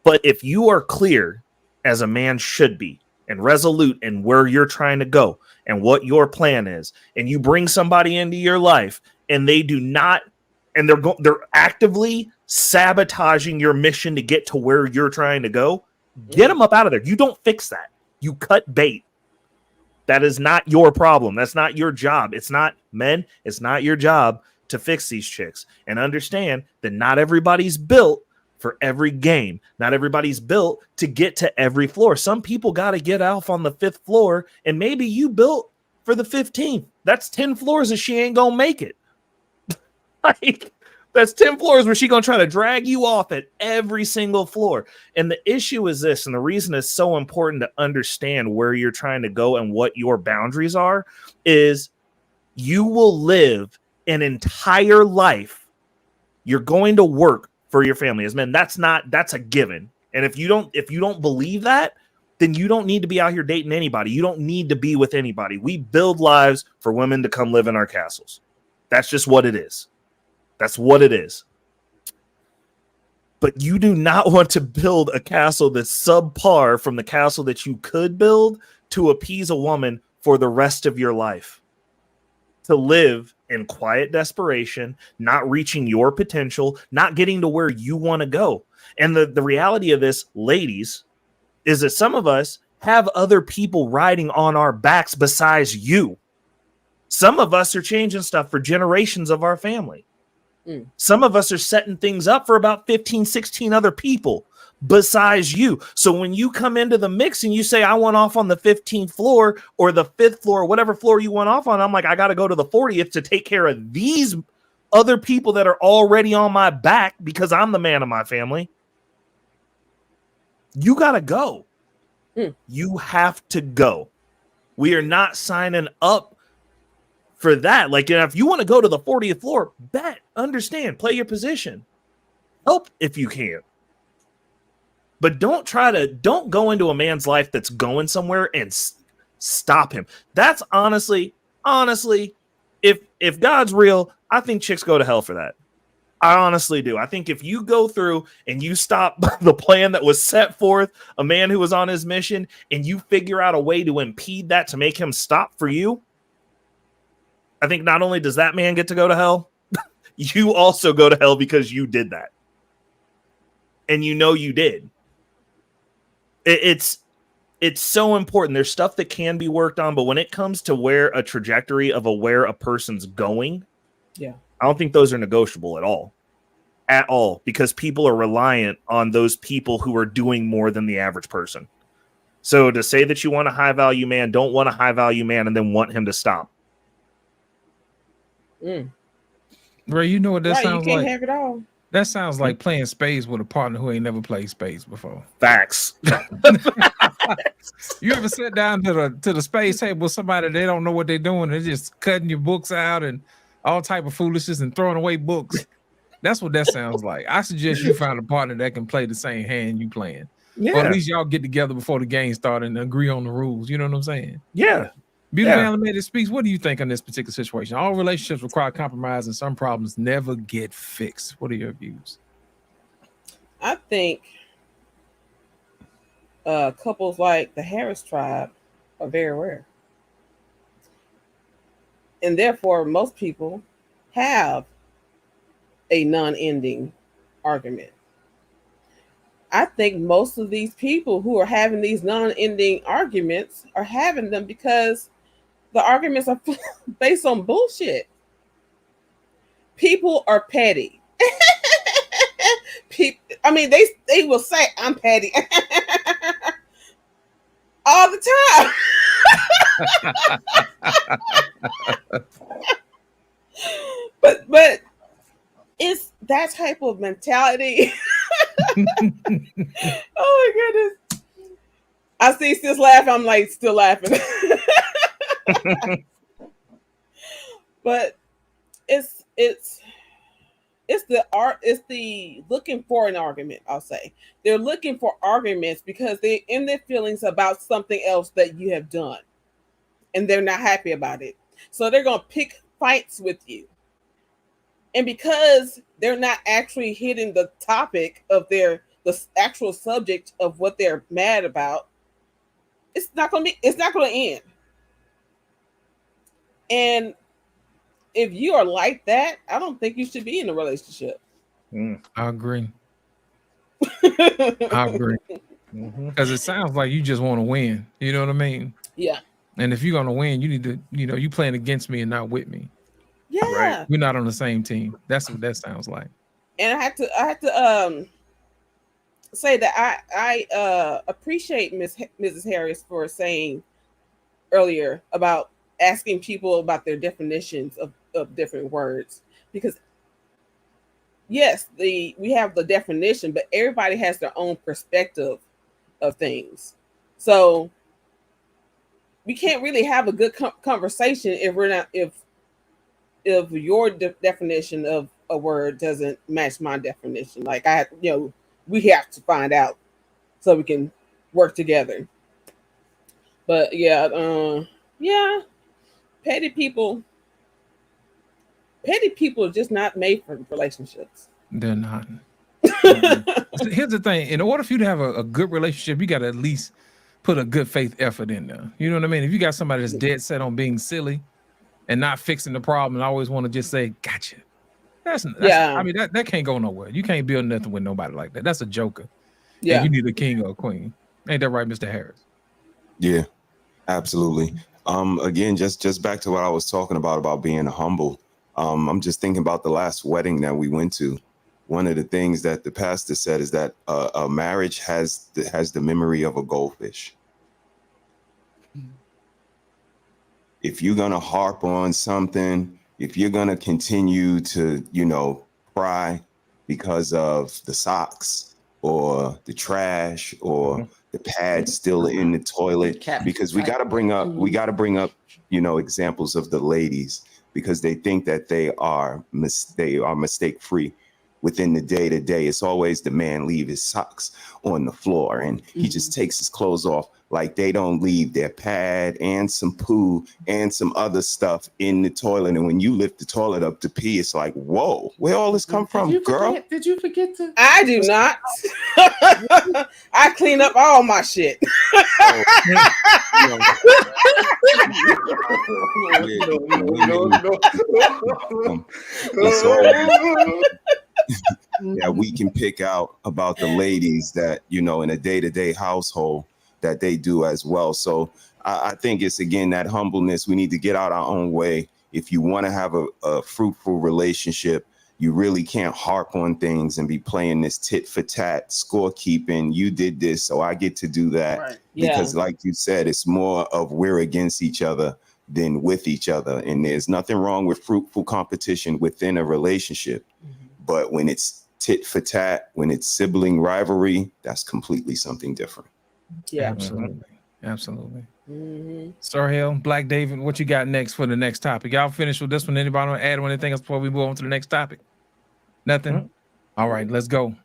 But if you are clear, as a man should be, and resolute in where you're trying to go and what your plan is, and you bring somebody into your life and they do not, and they're actively sabotaging your mission to get to where you're trying to go, get them up out of there. You don't fix that. You cut bait. That is not your problem. That's not your job. It's not, men, it's not your job to fix these chicks. And understand that not everybody's built for every game. Not everybody's built to get to every floor. Some people got to get off on the 5th floor, and maybe you built for the 15th. That's 10 floors and she ain't gonna make it. Like, that's 10 floors where she gonna try to drag you off at every single floor. And the issue is this, and the reason it's so important to understand where you're trying to go and what your boundaries are, is you will live an entire life. You're going to work for your family as men. That's a given. And if you don't believe that, then you don't need to be out here dating anybody. You don't need to be with anybody. We build lives for women to come live in our castles. That's just what it is. That's what it is. But you do not want to build a castle that's subpar from the castle that you could build to appease a woman for the rest of your life. To live in quiet desperation, not reaching your potential, not getting to where you want to go. And the reality of this, ladies, is that some of us have other people riding on our backs besides you. Some of us are changing stuff for generations of our family. Some of us are setting things up for about 15, 16 other people besides you. So when you come into the mix and you say, I went off on the 15th floor or the 5th floor, whatever floor you went off on, I'm like, I got to go to the 40th to take care of these other people that are already on my back because I'm the man of my family. You got to go. You have to go. We are not signing up for that. Like, if you want to go to the 40th floor, bet, understand, play your position, help if you can, but don't go into a man's life that's going somewhere and stop him. That's honestly, if God's real, I think chicks go to hell for that. I honestly do. I think if you go through and you stop the plan that was set forth, a man who was on his mission, and you figure out a way to impede that to make him stop for you, I think not only does that man get to go to hell, you also go to hell because you did that. And you know you did. It's so important. There's stuff that can be worked on, but when it comes to where a trajectory of where a person's going, I don't think those are negotiable at all, because people are reliant on those people who are doing more than the average person. So to say that you want a high value man, don't want a high value man and then want him to stop. Bro, you know what that sounds you can't like? have it all. That sounds like playing spades with a partner who ain't never played spades before. Facts. You ever sit down to the spades table with somebody, they don't know what they're doing, they're just cutting your books out and all type of foolishness and throwing away books? That's what that sounds like. I suggest you find a partner that can play the same hand you playing. Or at least y'all get together before the game started and agree on the rules. You know what I'm saying? Yeah. Beautiful Animated Speaks. What do you think on this particular situation? All relationships require compromise and some problems never get fixed. What are your views? I think couples like the Harris tribe are very rare. And therefore, most people have a non-ending argument. I think most of these people who are having these non-ending arguments are having them because the arguments are based on bullshit. People are petty. I mean, they will say, I'm petty all the time. but it's that type of mentality. Oh my goodness. I see sis laughing, I'm like still laughing. But it's the looking for an argument, I'll say. They're looking for arguments because they're in their feelings about something else that you have done. And they're not happy about it. So they're going to pick fights with you. And because they're not actually hitting the topic of the actual subject of what they're mad about, it's not going to end. And if you are like that, I don't think you should be in a relationship. I agree. I agree. Because it sounds like you just want to win. You know what I mean? Yeah. And if you're going to win, you need to, you playing against me and not with me. Yeah. Right? We're not on the same team. That's what that sounds like. And I had to say that I appreciate Mrs. Harris for saying earlier about asking people about their definitions of different words, because yes, we have the definition, but everybody has their own perspective of things. So we can't really have a good conversation if your definition of a word doesn't match my definition. Like we have to find out so we can work together. But petty people are just not made for relationships. They're not. Here's the thing. In order for you to have a good relationship, you got to at least put a good faith effort in there. You know what I mean? If you got somebody that's dead set on being silly and not fixing the problem and always want to just say, gotcha. That's I mean, that can't go nowhere. You can't build nothing with nobody like that. That's a joker. Yeah. And you need a king or a queen. Ain't that right, Mr. Harris? Yeah, absolutely. Again, just back to what I was talking about being humble. I'm just thinking about the last wedding that we went to. One of the things that the pastor said is that a marriage has the memory of a goldfish. If you're going to harp on something, if you're going to continue to, cry because of the socks or the trash or the pad still in the toilet, because we got to bring up, examples of the ladies, because they think that they are mistake free. Within the day to day, it's always the man leave his socks on the floor and he just takes his clothes off. Like they don't leave their pad and some poo and some other stuff in the toilet. And when you lift the toilet up to pee, it's like, whoa, where all this come from, girl? Did you forget to? I do not. I clean up all my shit. Yeah, we can pick out about the ladies that, in a day-to-day household that they do as well. So I think it's, again, that humbleness. We need to get out our own way. If you want to have a fruitful relationship, you really can't harp on things and be playing this tit for tat scorekeeping. You did this, so I get to do that. Right. Yeah. Because like you said, it's more of we're against each other than with each other. And there's nothing wrong with fruitful competition within a relationship. But when it's tit for tat, when it's sibling rivalry, that's completely something different. Yeah, absolutely. Sir Hill, Black David, what you got next for the next topic? Y'all finished with this one? Anybody want to add anything else before we move on to the next topic? Nothing? All right, let's go.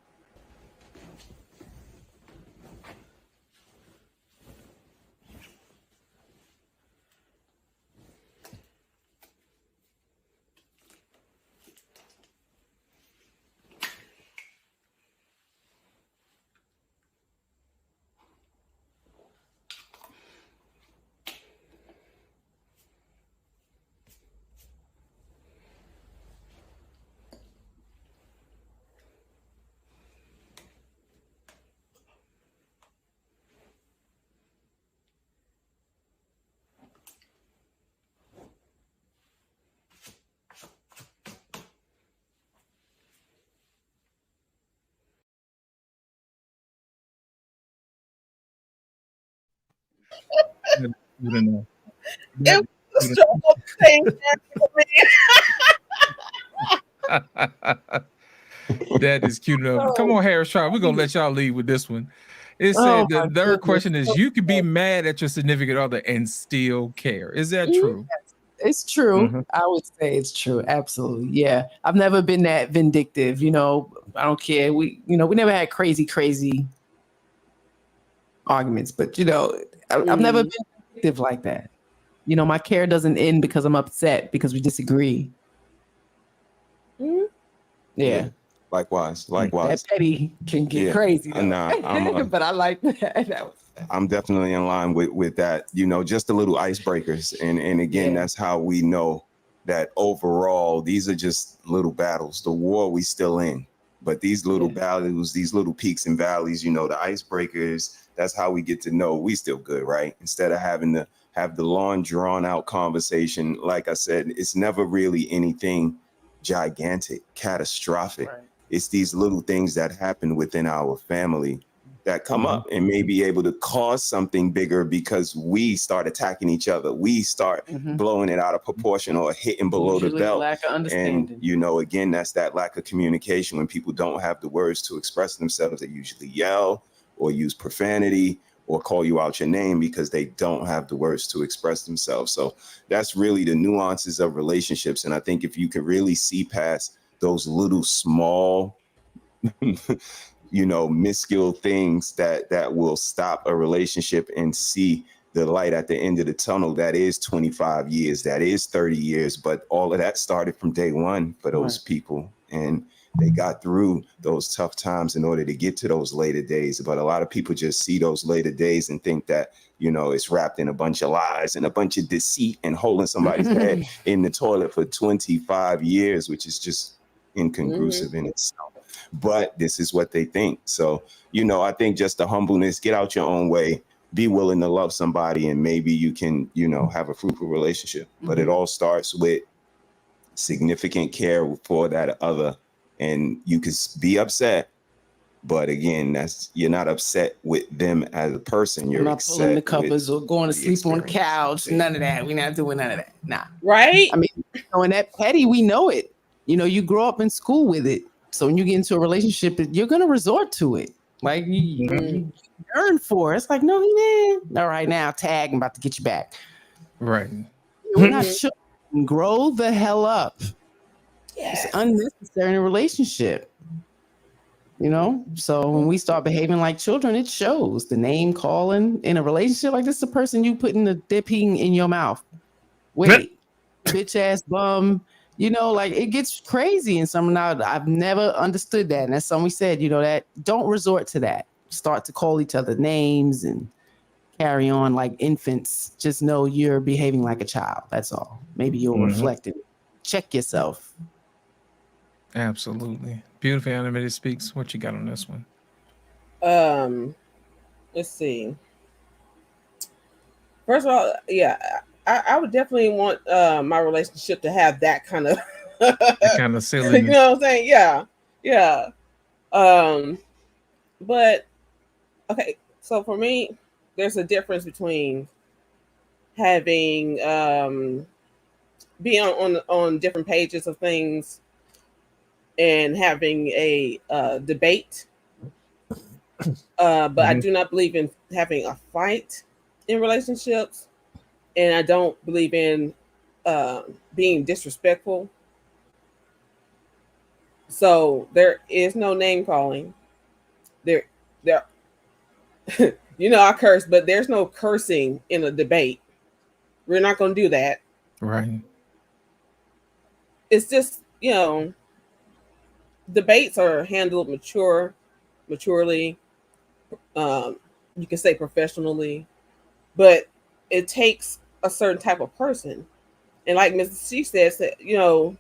It was so That is cute enough. Come on, Harris Tribe. We're gonna let y'all lead with this one. It said the third question is: you could be mad at your significant other and still care. Is that true? It's true. I would say it's true. Absolutely. Yeah. I've never been that vindictive. I don't care. We never had crazy arguments, but I've never been vindictive like that. You know, my care doesn't end because I'm upset because we disagree. Mhm. Yeah. Likewise. That petty can get Yeah. crazy though. Nah, but I like that. I'm definitely in line with that. You know, just the little icebreakers, and again, that's how we know that overall these are just little battles. The war we still in, but these little battles, these little peaks and valleys, you know, the icebreakers. That's how we get to know we still good, right? Instead of having to have the long, drawn out conversation. Like I said, it's never really anything gigantic, catastrophic. Right. It's these little things that happen within our family that come up and may be able to cause something bigger because we start attacking each other. We start blowing it out of proportion or hitting below the Usually belt. lack of understanding. And, you know, again, that's that lack of communication. When people don't have the words to express themselves, they usually yell or use profanity or call you out your name because they don't have the words to express themselves. So that's really the nuances of relationships. And I think if you can really see past those little small you know, minuscule things that will stop a relationship and see the light at the end of the tunnel. That is 25 years, that is 30 years, but all of that started from day one for those people. And they got through those tough times in order to get to those later days. But a lot of people just see those later days and think that, you know, it's wrapped in a bunch of lies and a bunch of deceit and holding somebody's head in the toilet for 25 years, which is just inconclusive in itself. But this is what they think. So, you know, I think just the humbleness, get out your own way, be willing to love somebody, and maybe you can, you know, have a fruitful relationship. But it all starts with significant care for that other. And you can be upset, but again, you're not upset with them as a person. You're not pulling the covers or going to sleep on the couch. None of that. We're not doing none of that. Nah. Right? I mean, you know, and that petty, we know it. You know, you grow up in school with it. So when you get into a relationship, you're going to resort to it. Like you yearn for it. It's like, no, man. All right, now tag. I'm about to get you back. Right. We're not children. Grow the hell up. It's unnecessary in a relationship. You know? So when we start behaving like children, it shows. The name calling in a relationship like this is the person you putting the dipping in your mouth. Wait, bitch ass bum. You know, like it gets crazy and some now I've never understood that. And that's something we said, you know, that don't resort to that. Start to call each other names and carry on like infants. Just know you're behaving like a child. That's all. Maybe you'll reflect it. Check yourself. Absolutely. Beautiful Animated Speaks. What you got on this one? Let's see. First of all, I would definitely want my relationship to have that kind of kind of silly. You know what I'm saying? Yeah. But okay, so for me, there's a difference between having being on different pages of things and having a debate. But I do not believe in having a fight in relationships. And I don't believe in being disrespectful. So there is no name calling. There, you know, I curse, but there's no cursing in a debate. We're not going to do that. Right. It's just, you know, debates are handled maturely. You can say professionally, but it takes a certain type of person. And like Mrs. She says that, you know,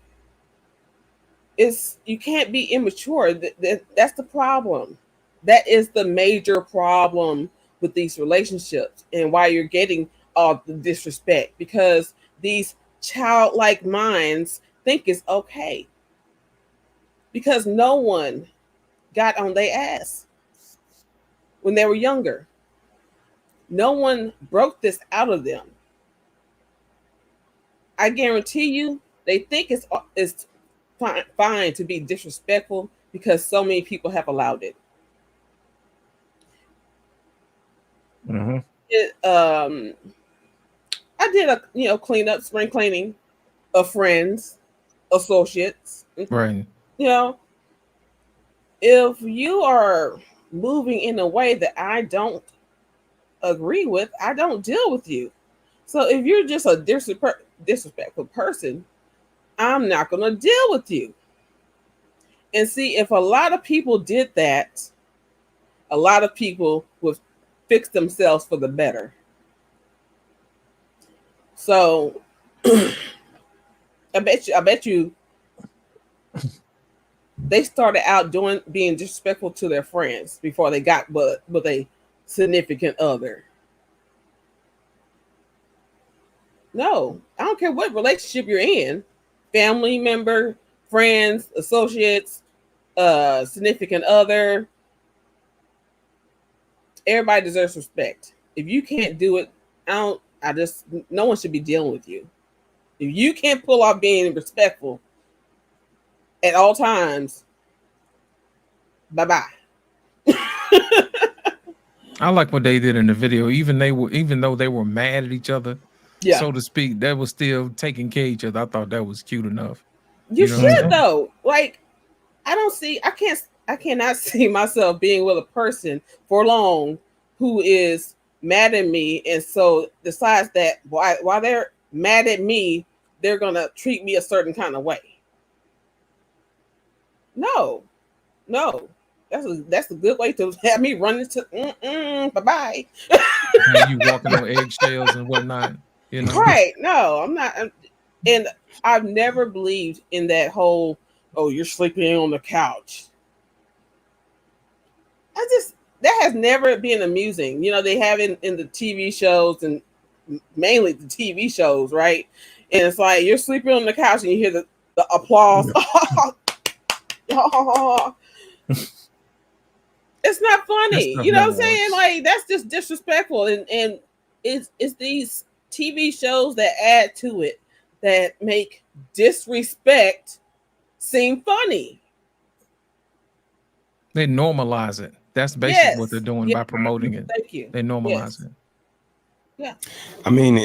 you can't be immature. That's the problem. That is the major problem with these relationships and why you're getting all the disrespect, because these childlike minds think it's okay. Because no one got on their ass when they were younger. No one broke this out of them. I guarantee you, they think it's fine to be disrespectful because so many people have allowed it. I did a cleanup, spring cleaning of friends, associates. Right. You know, if you are moving in a way that I don't agree with, I don't deal with you. So if you're just a disrespectful person, I'm not going to deal with you. And see, if a lot of people did that, a lot of people would fix themselves for the better. So I bet you they started out being disrespectful to their friends before they got with a significant other. No, I don't care what relationship you're in, family member, friends, associates, significant other. Everybody deserves respect. If you can't do it, no one should be dealing with you. If you can't pull off being respectful at all times, bye-bye. I like what they did in the video. Even though they were mad at each other, so to speak, they were still taking care of each other. I thought that was cute enough. You should though. Like, I cannot see myself being with a person for long who is mad at me, and so decides that while they're mad at me, they're gonna treat me a certain kind of way. No, that's a good way to have me run into bye-bye. You walking on eggshells and whatnot, you know? Right? No, I'm not, and I've never believed in that whole you're sleeping on the couch. That has never been amusing. You know, they have in the TV shows, and mainly the TV shows, right? And it's like you're sleeping on the couch and you hear the applause. It's not funny. You know what I'm saying? Like, that's just disrespectful. And it's these TV shows that add to it that make disrespect seem funny. They normalize it. That's basically what they're doing by promoting it. Thank you. They normalize it. Yeah. I mean,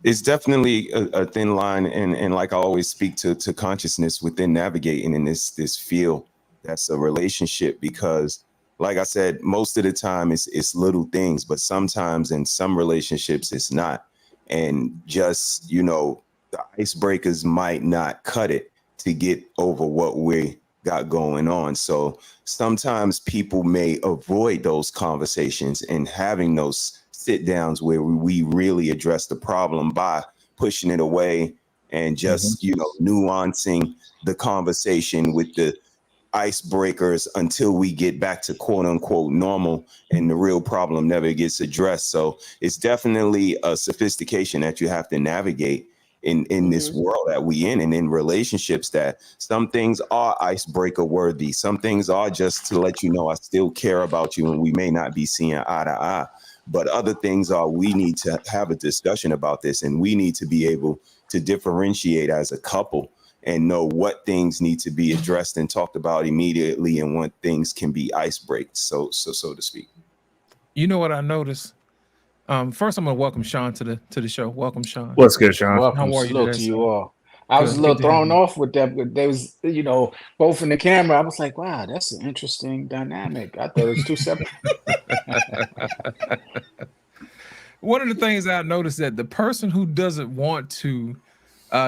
it's definitely a thin line, and like I always speak to consciousness within navigating in this field that's a relationship, because like I said, most of the time it's little things, but sometimes in some relationships it's not. And just, you know, the icebreakers might not cut it to get over what we got going on. So sometimes people may avoid those conversations and having those sit downs where we really address the problem by pushing it away and just, you know, nuancing the conversation with the icebreakers until we get back to quote unquote normal and the real problem never gets addressed. So it's definitely a sophistication that you have to navigate in this world that we in, and in relationships, that some things are icebreaker worthy. Some things are just to let you know I still care about you and we may not be seeing eye to eye. But other things are, we need to have a discussion about this, and we need to be able to differentiate as a couple and know what things need to be addressed and talked about immediately and what things can be ice breaks, so to speak. You know what I noticed? First, I'm gonna welcome Sean to the show. Welcome, Sean. What's good, Sean? Welcome. How are you Salute today, to you sir? all. I was Good. a little Good to have thrown you. off with that. They was, you know, both in the camera. I was like, wow, that's an interesting dynamic. I thought it was two separate. One of the things I noticed that the person who doesn't want to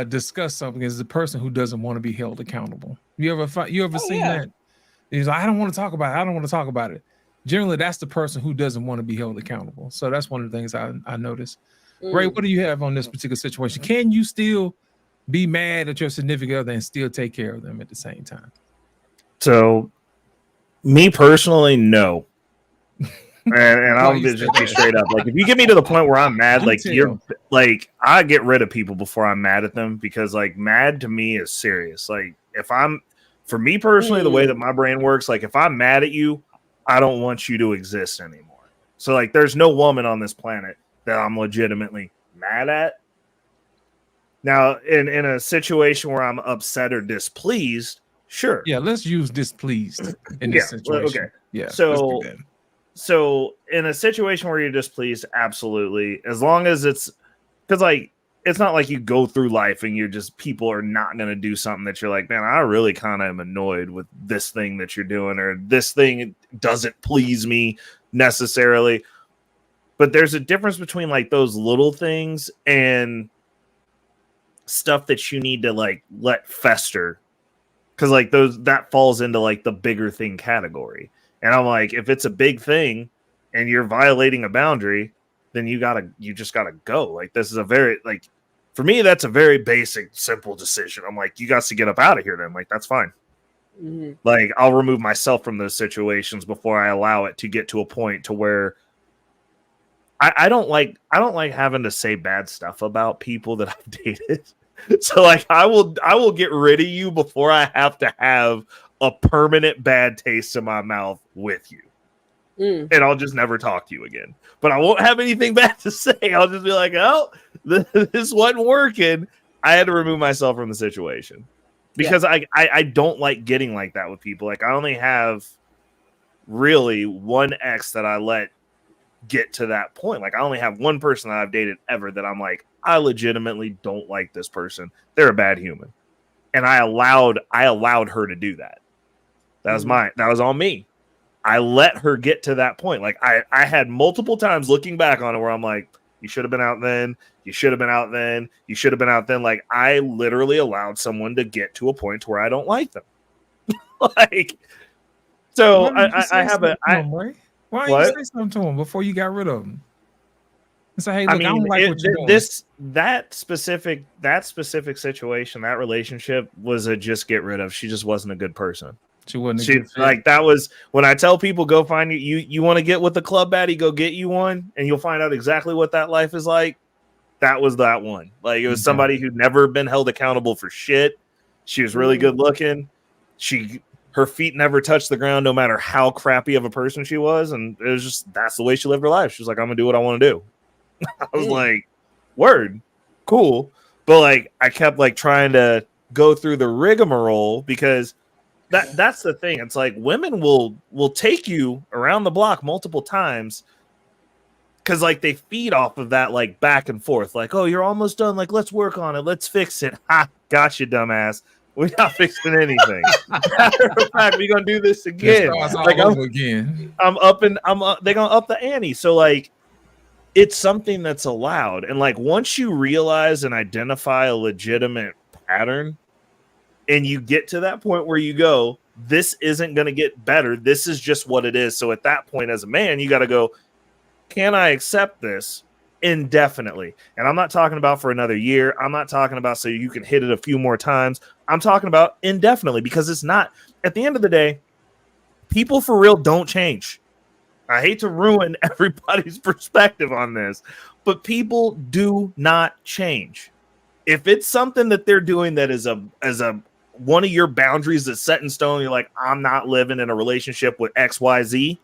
discuss something is the person who doesn't want to be held accountable. You ever seen that? He's like, I don't want to talk about it. I don't want to talk about it. Generally, that's the person who doesn't want to be held accountable. So that's one of the things I noticed. Ray, what do you have on this particular situation? Can you still be mad at your significant other and still take care of them at the same time? So, me personally, no. And I'll just be straight up. Like, if you get me to the point where I'm mad, like I get rid of people before I'm mad at them, because like mad to me is serious. Like, for me personally, the way that my brain works, like if I'm mad at you, I don't want you to exist anymore. So like, there's no woman on this planet that I'm legitimately mad at. Now, in a situation where I'm upset or displeased, sure. Yeah, let's use displeased in this situation. Okay. Yeah. So in a situation where you're displeased, absolutely. As long as it's, because like, it's not like you go through life and you're just, people are not going to do something that you're like, man, I really kind of am annoyed with this thing that you're doing, or this thing doesn't please me necessarily. But there's a difference between like those little things and stuff that you need to like let fester. Cause like that falls into like the bigger thing category. And I'm like, if it's a big thing and you're violating a boundary, then you just gotta go. Like this is a very like for me, that's a very basic, simple decision. I'm like, you got to get up out of here then. Like, that's fine. Mm-hmm. Like, I'll remove myself from those situations before I allow it to get to a point to where I don't like having to say bad stuff about people that I've dated. So like I will get rid of you before I have to have a permanent bad taste in my mouth with you. And I'll just never talk to you again. But I won't have anything bad to say. I'll just be like, oh, this wasn't working. I had to remove myself from the situation. Because I don't like getting like that with people. Like, I only have really one ex that I let get to that point. Like, I only have one person that I've dated ever that I'm like, I legitimately don't like this person. They're a bad human. And I allowed her to do that. That was on me. I let her get to that point. Like, I had multiple times looking back on it where I'm like, you should have been out then. You should have been out then. You should have been out then. Like, I literally allowed someone to get to a point where I don't like them. Like, so I have a. Why didn't you say something to him before you got rid of him? And say, hey, look, I don't like what you're doing. That specific situation, that relationship was a just get rid of. She just wasn't a good person. She wasn't a good fit. Like, that was when I tell people, go find you want to get with the club baddie, go get you one, and you'll find out exactly what that life is like. That was that one. Like, it was somebody who'd never been held accountable for shit. She was really good looking. Her feet never touched the ground, no matter how crappy of a person she was. And it was just, that's the way she lived her life. She was like, I'm going to do what I want to do. I was like, word, cool. But like, I kept like trying to go through the rigmarole because that's the thing. It's like women will take you around the block multiple times because like they feed off of that like back and forth. Like, oh, you're almost done. Like, let's work on it. Let's fix it. Ha, gotcha, dumbass. We're not fixing anything. Matter of fact, we're gonna do this again. Like, I'm up. They're gonna up the ante. So like, it's something that's allowed. And like, once you realize and identify a legitimate pattern, and you get to that point where you go, this isn't gonna get better. This is just what it is. So at that point, as a man, you got to go, can I accept this indefinitely? And I'm not talking about for another year. I'm not talking about so you can hit it a few more times. I'm talking about indefinitely, because it's not, at the end of the day, people for real don't change. I hate to ruin everybody's perspective on this, but people do not change. If it's something that they're doing that is a one of your boundaries that's set in stone, you're like, I'm not living in a relationship with XYZ.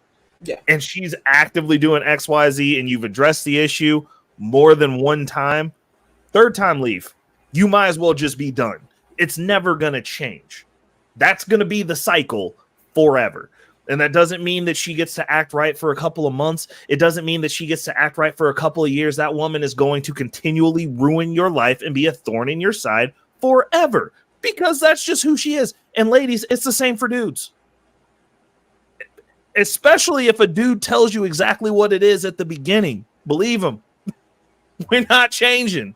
Yeah. And she's actively doing XYZ, and you've addressed the issue more than one time, third time leave. You might as well just be done. It's never going to change. That's going to be the cycle forever. And that doesn't mean that she gets to act right for a couple of months. It doesn't mean that she gets to act right for a couple of years. That woman is going to continually ruin your life and be a thorn in your side forever, because that's just who she is. And ladies, it's the same for dudes. Especially if a dude tells you exactly what it is at the beginning. Believe him. We're not changing.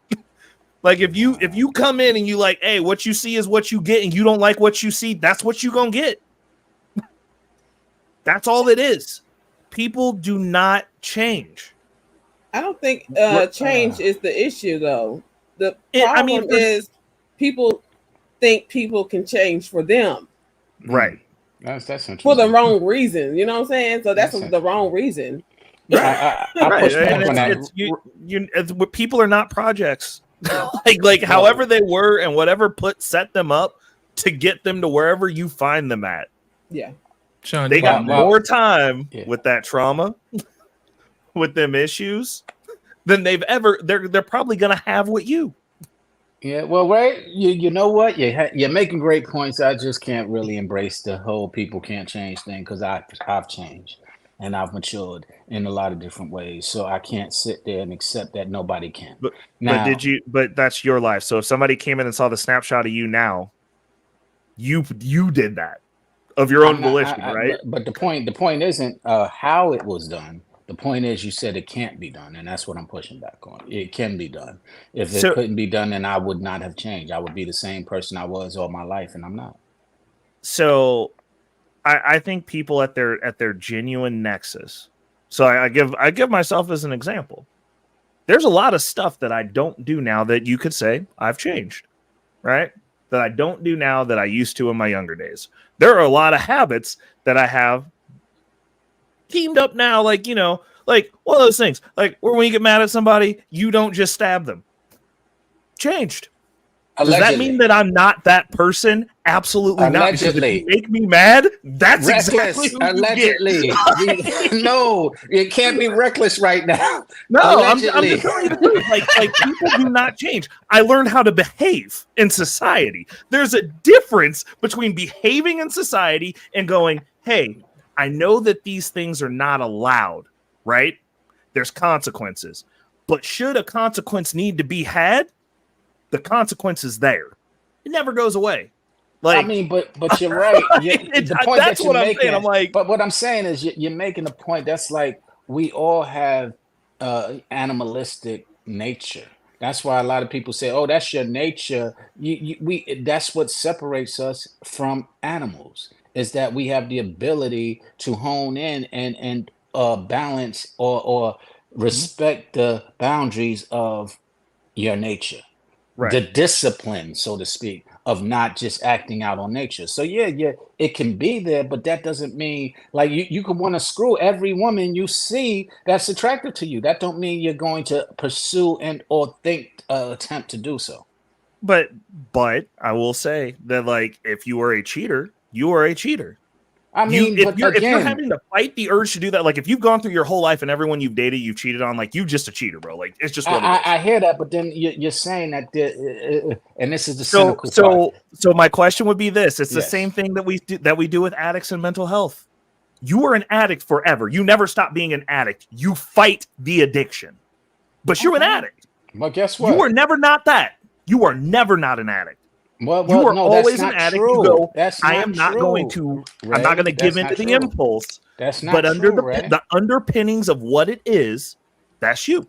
Like, if you come in and you like, hey, what you see is what you get, and you don't like what you see, that's what you gonna get. That's all it is. People do not change. I don't think change is the issue, though. The problem is people think people can change for them. Right. That's interesting. For the wrong reason. You know what I'm saying? So that's the wrong reason. I push back on that. People are not projects. like however they were and whatever set them up to get them to wherever you find them at. Yeah. Sean, they got more time with that trauma, with them issues, than they've ever. They're probably gonna have with you. Yeah, well, right. You know what? You're making great points. I just can't really embrace the whole people can't change thing, because I've changed and I've matured in a lot of different ways. So I can't sit there and accept that nobody can. But that's your life. So if somebody came in and saw the snapshot of you now, you did that of your own volition, right? But the point isn't how it was done. The point is, you said it can't be done, and that's what I'm pushing back on. It can be done. If it So- couldn't be done, then I would not have changed. I would be the same person I was all my life, and I'm not. So I think people at their genuine nexus. So I give myself as an example. There's a lot of stuff that I don't do now that you could say I've changed, right? That I don't do now that I used to in my younger days. There are a lot of habits that I have teamed up now, like, you know, like one of those things, like where when you get mad at somebody, you don't just stab them. Changed. Does that mean that I'm not that person? Absolutely not. Because if you make me mad, that's reckless. exactly who Allegedly. you get. No, it can't be reckless right now. No, I'm Allegedly. just telling you the truth. Like people do not change. I learned how to behave in society. There's a difference between behaving in society and going, hey, I know that these things are not allowed, right? There's consequences. But should a consequence need to be had, the consequence is there. It never goes away. Like, I mean, but you're right. The point that's that you're what I'm making, saying. I'm like, but what I'm saying is you're making a point. That's like we all have animalistic nature. That's why a lot of people say, "Oh, that's your nature." That's what separates us from animals. Is that we have the ability to hone in and balance or respect the boundaries of your nature. Right. The discipline, so to speak, of not just acting out on nature. So yeah, it can be there, but that doesn't mean like you could want to screw every woman you see that's attractive to you. That don't mean you're going to pursue and or think attempt to do so. But I will say that, like, if you are a cheater, you are a cheater. I mean, if you're having to fight the urge to do that, like if you've gone through your whole life and everyone you've dated, you've cheated on, like, you just a cheater, bro. Like, it's just what it is. I hear that, but then you're saying that, and this is the cynical part. So my question would be this: it's the Yes. same thing that we do with addicts and mental health. You are an addict forever. You never stop being an addict. You fight the addiction, but you're an addict. Well, guess what? You are never not that. You are never not an addict. Well, you are no, always that's an not addict. true. You go, That's I not am not true, going to. Ray. I'm not going to give That's in to not the true. impulse. That's not but under true, Ray. the underpinnings of what it is, that's you.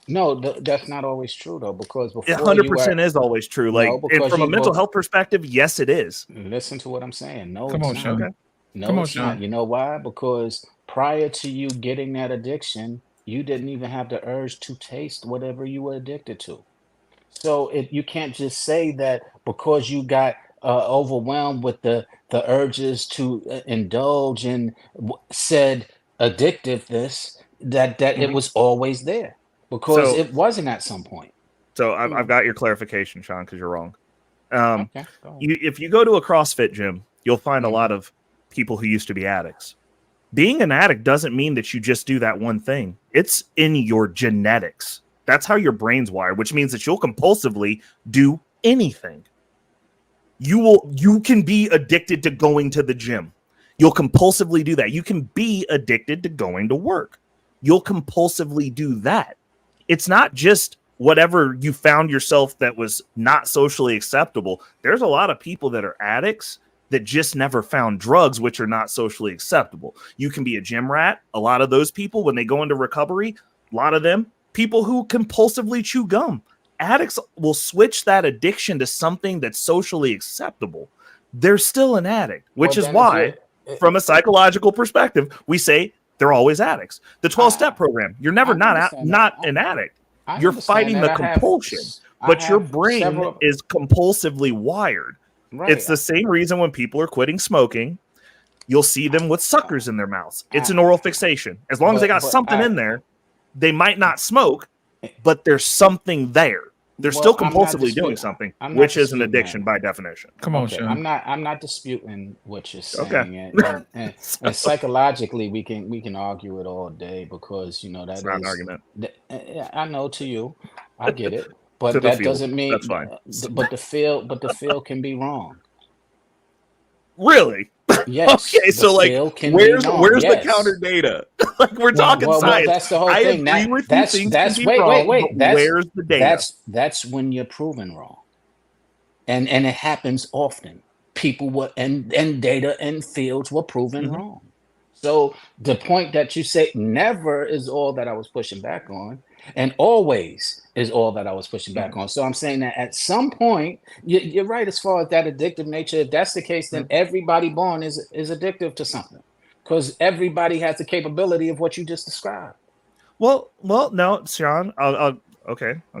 No, that's not always true though, because before 100% is always true. Like, No, and because from a you mental will- health perspective, yes, it is. Listen to what I'm saying. No, Come it's on, not. Sean. No, Come on, it's not. Sean. You know why? Because prior to you getting that addiction, you didn't even have the urge to taste whatever you were addicted to. So you can't just say that because you got overwhelmed with the urges to indulge in said addictiveness that it was always there, because So- it wasn't at some point. So I've got your clarification, Sean, because you're wrong. Okay, go on. If you go to a CrossFit gym, you'll find a lot of people who used to be addicts. Being an addict doesn't mean that you just do that one thing. It's in your genetics. That's how your brain's wired, which means that you'll compulsively do anything. You can be addicted to going to the gym. You'll compulsively do that. You can be addicted to going to work. You'll compulsively do that. It's not just whatever you found yourself that was not socially acceptable. There's a lot of people that are addicts that just never found drugs, which are not socially acceptable. You can be a gym rat. A lot of those people, when they go into recovery, a lot of them, people who compulsively chew gum. Addicts will switch that addiction to something that's socially acceptable. They're still an addict, which Well, is then why, from a psychological perspective, we say they're always addicts. The 12-step program, you're never I not understand not that. an addict. I You're understand fighting that. the I have- compulsion, I but your have brain several- is compulsively wired. Right. It's the same reason when people are quitting smoking, you'll see them with suckers in their mouths. It's an oral fixation. As long as they got something in there, they might not smoke, but there's something there. They're Well, still I'm not compulsively doing disputing- something, I'm not which is an disputing addiction that. by definition. Come on, Okay, Sean. I'm not disputing what you're saying. Okay. And psychologically we can argue it all day, because that It's not an is- argument. I know, to you, I get it, but To the that field. doesn't mean That's fine. But the field can be wrong. Really? Yes. Okay, the so like, field can be where's wrong, the yes. counter data? Like, we're talking Well, science. that's the whole I thing. agree with you. That's Things can be wait, wrong, wait. but where's the data? That's when you're proven wrong, and it happens often. People were and data and fields were proven Mm-hmm. wrong. So the point that you say never is all that I was pushing back on, and always is all that I was pushing back on. So I'm saying that at some point, you're right as far as that addictive nature. If that's the case, then everybody born is addictive to something, because everybody has the capability of what you just described. Well, no, Sean, I'll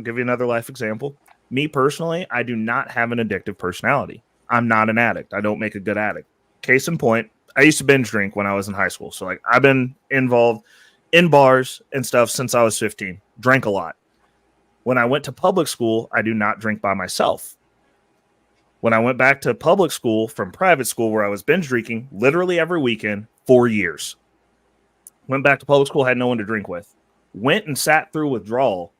give you another life example. Me personally, I do not have an addictive personality. I'm not an addict. I don't make a good addict. Case in point, I used to binge drink when I was in high school. So like I've been involved in bars and stuff since I was 15. Drank a lot. When I went to public school, I do not drink by myself. When I went back to public school from private school where I was binge drinking literally every weekend, 4 years. Went back to public school, had no one to drink with. Went and sat through withdrawal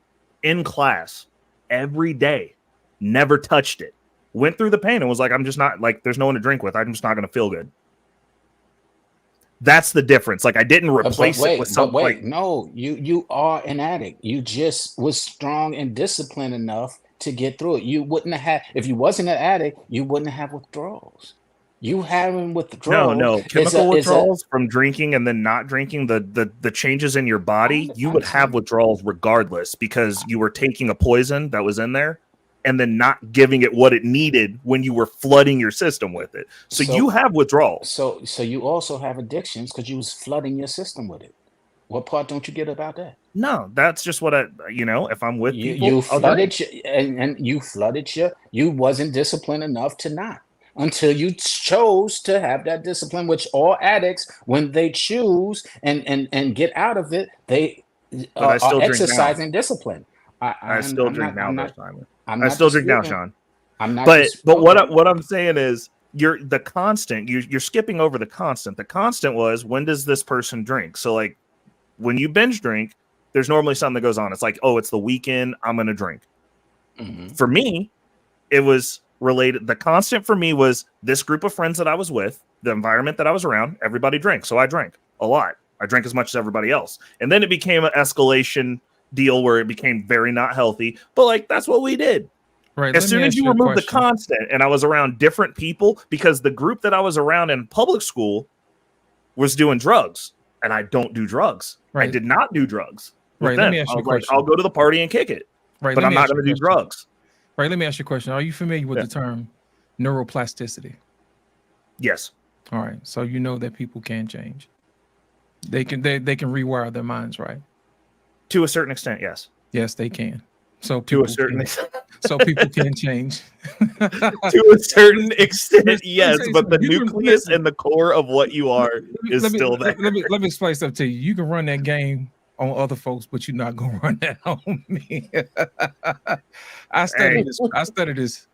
in class every day. Never touched it. Went through the pain and was like, I'm just not, like, there's no one to drink with. I'm just not going to feel good. That's the difference. Like I didn't replace it with something. Like, no, you are an addict. You just was strong and disciplined enough to get through it. You wouldn't have, if you wasn't an addict, you wouldn't have withdrawals. You having withdrawals. No, chemical withdrawals from drinking and then not drinking, the changes in your body, you would have withdrawals regardless because you were taking a poison that was in there and then not giving it what it needed when you were flooding your system with it. So you have withdrawals. So you also have addictions because you was flooding your system with it. What part don't you get about that? No, that's just what if I'm with people. You flooded and you flooded you wasn't disciplined enough to not. Until you chose to have that discipline, which all addicts, when they choose and get out of it, they are exercising discipline. I still drink now, Sean. I'm not. But what I'm saying is, you're the constant. You're skipping over the constant. The constant was, when does this person drink? So like when you binge drink, there's normally something that goes on. It's like, oh, it's the weekend, I'm gonna drink. Mm-hmm. For me, it was related. The constant for me was this group of friends that I was with, the environment that I was around. Everybody drank, so I drank a lot. I drank as much as everybody else, and then it became an escalation deal where it became very not healthy. But like that's what we did. Right. As soon as you remove the constant, and I was around different people, because the group that I was around in public school was doing drugs, and I don't do drugs. Right. I did not do drugs. Right. Let me ask you a question. I'll go to the party and kick it. Right. But I'm not going to do drugs. Right. Let me ask you a question. Are you familiar with the term neuroplasticity? Yes. All right. So you know that people can change. They can rewire their minds, right? To a certain extent, yes. Yes, they can. So to a certain extent. So people can change. To a certain extent, yes, but the nucleus and the core of what you are is still there. Let me explain something to you. You can run that game on other folks, but you're not gonna run that on me. I studied this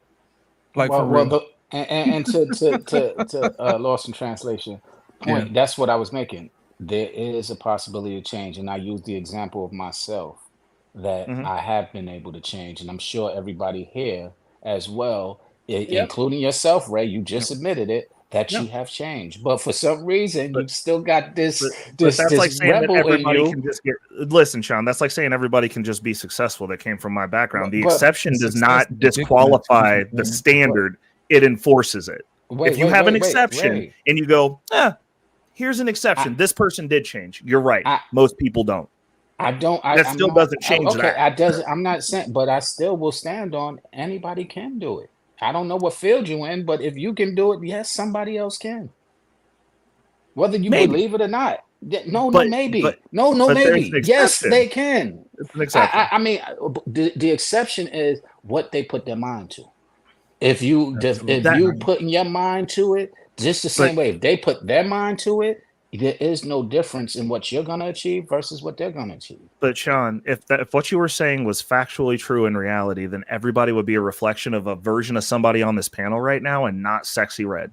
like for real. And to lost in translation point, yeah. That's what I was making. There is a possibility of change, and I use the example of myself that I have been able to change, and I'm sure everybody here as well, including yourself, Ray. You just admitted it that you have changed, but for some reason you've still got this that's this like saying rebel that everybody in you. can just get. Listen, Sean, that's like saying everybody can just be successful. That came from my background. The exception does not disqualify the standard; it enforces it. If you have an exception and you go, here's an exception. This person did change. You're right. Most people don't. That still doesn't change that. I'm not saying, but I still will stand on anybody can do it. I don't know what field you're in, but if you can do it, yes, somebody else can. Whether you believe it or not. Maybe. Yes, they can. It's an exception. I mean, the exception is what they put their mind to. If you putting your mind to it, just the same way, if they put their mind to it, there is no difference in what you're going to achieve versus what they're going to achieve. But Sean, if what you were saying was factually true in reality, then everybody would be a reflection of a version of somebody on this panel right now, and not Sexy Red.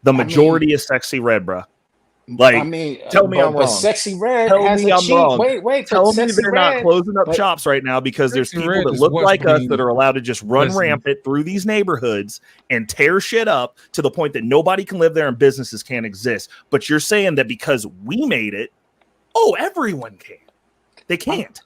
The majority is Sexy Red, bro. Like, tell me I'm wrong. Sexy Red has a cheat. Wait. Tell me they're not closing up shops right now because there's people that look like us that are allowed to just run rampant through these neighborhoods and tear shit up to the point that nobody can live there and businesses can't exist. But you're saying that because we made it, everyone can. They can't.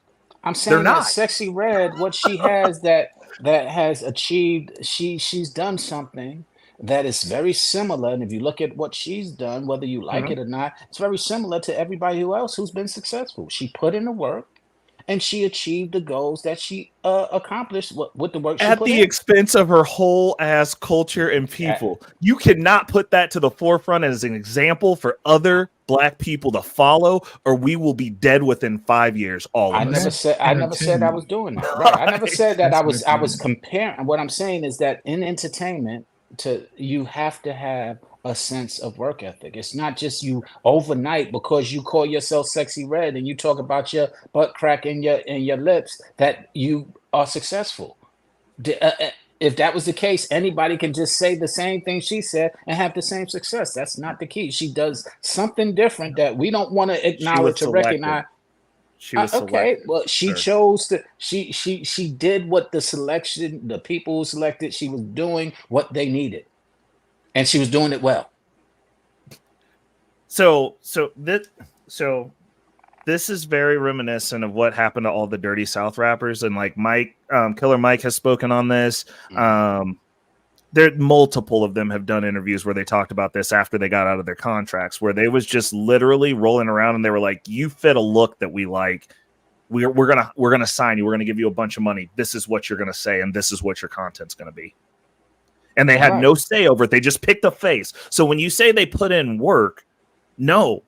I'm saying that Sexy Red, what she has that has achieved, she's done something that is very similar. And if you look at what she's done, whether you like it or not, it's very similar to everybody else who's been successful. She put in the work and she achieved the goals that she accomplished with the work she at put the in. expense of her whole ass culture and people. You cannot put that to the forefront as an example for other Black people to follow, or we will be dead within 5 years. All of I us. never said I was doing that. Right. I never said that I was comparing. What I'm saying is that in entertainment, you have to have a sense of work ethic. It's not just you overnight because you call yourself Sexy Red and you talk about your butt crack and your lips that you are successful. If that was the case, anybody can just say the same thing she said and have the same success. That's not the key. She does something different that we don't want to acknowledge or recognize. She was okay. selected. Well, she chose to. She did what the people who selected. She was doing what they needed, and she was doing it well. So this is very reminiscent of what happened to all the Dirty South rappers, and like Mike, Killer Mike has spoken on this. There, multiple of them have done interviews where they talked about this after they got out of their contracts, where they was just literally rolling around and they were like, "You fit a look that we like. We're gonna sign you. We're gonna give you a bunch of money. This is what you're gonna say, and this is what your content's gonna be." And they had no say over it. They just picked a face. So when you say they put in work, no.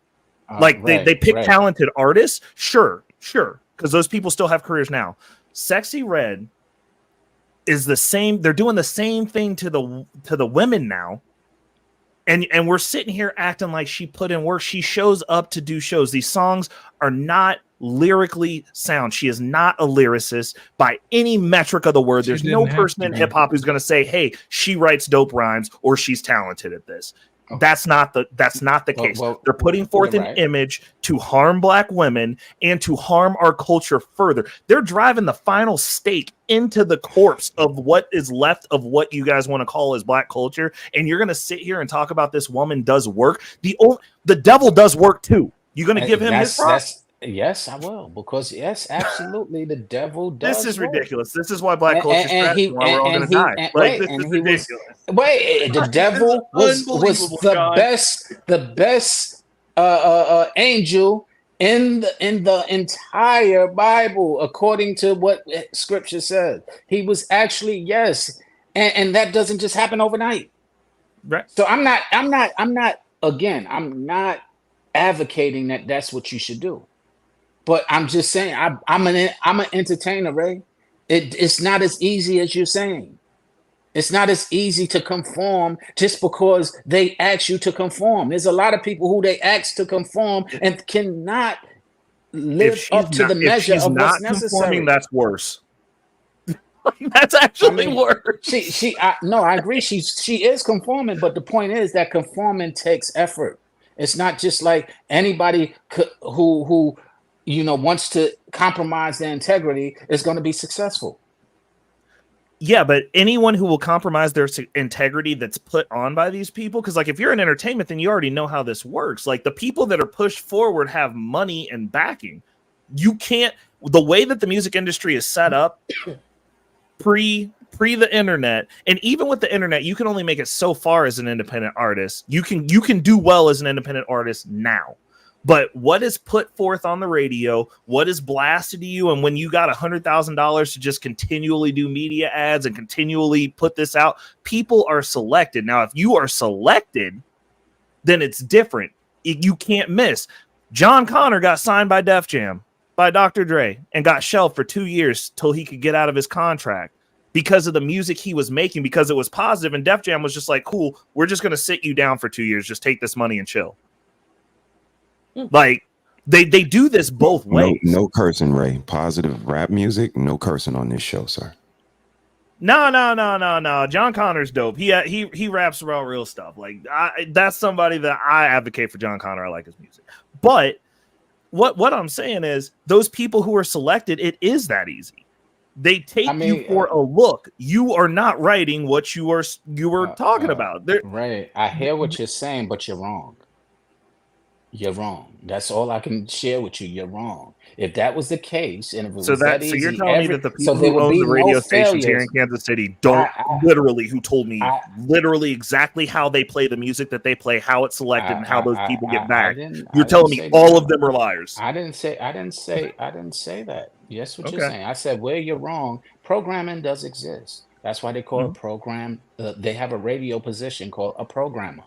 They pick talented artists, sure, because those people still have careers now. Sexy Red is the same. They're doing the same thing to the women now, and we're sitting here acting like she put in work. She shows up to do shows. These songs are not lyrically sound. She is not a lyricist by any metric of the word. There's no person in hip hop who's going to say, "Hey, she writes dope rhymes" or "She's talented at this." That's not the case. They're putting forth an image to harm Black women and to harm our culture further. They're driving the final stake into the corpse of what is left of what you guys want to call as Black culture. And you're going to sit here and talk about this woman does work. The devil does work too. You're going to give him his props? Yes, I will, because yes, absolutely, the devil does. This is ridiculous. This is why Black culture is why we're all going to die. This is ridiculous. The devil was the best angel in the entire Bible, according to what Scripture says. He was actually and that doesn't just happen overnight. Right. So I'm not advocating that that's what you should do. But I'm just saying, I'm an entertainer, Ray. It's not as easy as you're saying. It's not as easy to conform just because they ask you to conform. There's a lot of people who they ask to conform and cannot live up to the measure of what's necessary. That's worse. That's actually worse. I agree. She is conforming, but the point is that conforming takes effort. It's not just like anybody who wants to compromise their integrity is going to be successful. Yeah, but anyone who will compromise their integrity that's put on by these people, because like if you're in entertainment, then you already know how this works. Like the people that are pushed forward have money and backing. You can't, the way that the music industry is set up pre the internet, and even with the internet, you can only make it so far as an independent artist. You can do well as an independent artist now. But what is put forth on the radio, what is blasted to you, and when you got $100,000 to just continually do media ads and continually put this out, people are selected. Now, if you are selected, then it's different. You can't miss. John Connor got signed by Def Jam, by Dr. Dre, and got shelved for 2 years till he could get out of his contract because of the music he was making, because it was positive, and Def Jam was just like, cool, we're just going to sit you down for 2 years. Just take this money and chill. Like they do this both ways. No cursing, Ray. Positive rap music, no cursing on this show, sir. No. John Connor's dope. He raps about real stuff. Like that's somebody that I advocate for. John Connor. I like his music. But what I'm saying is those people who are selected, it is that easy. They take you for a look. You are not writing what you were talking about. Right. I hear what you're saying, but you're wrong. You're wrong. That's all I can share with you. You're wrong. If that was the case, and if it So was that so you're easy, telling me that the so people there who would own be the no radio stations here in failures. Kansas City don't who told me I- literally exactly how they play the music that they play, how it's selected, and how those people get I back. didn't. You're I telling didn't me say all no. of them are liars. I didn't say that. Yes, what you're Okay. saying. I said where you're wrong. Programming does exist. That's why they call it Mhm. program. They have a radio position called a programmer.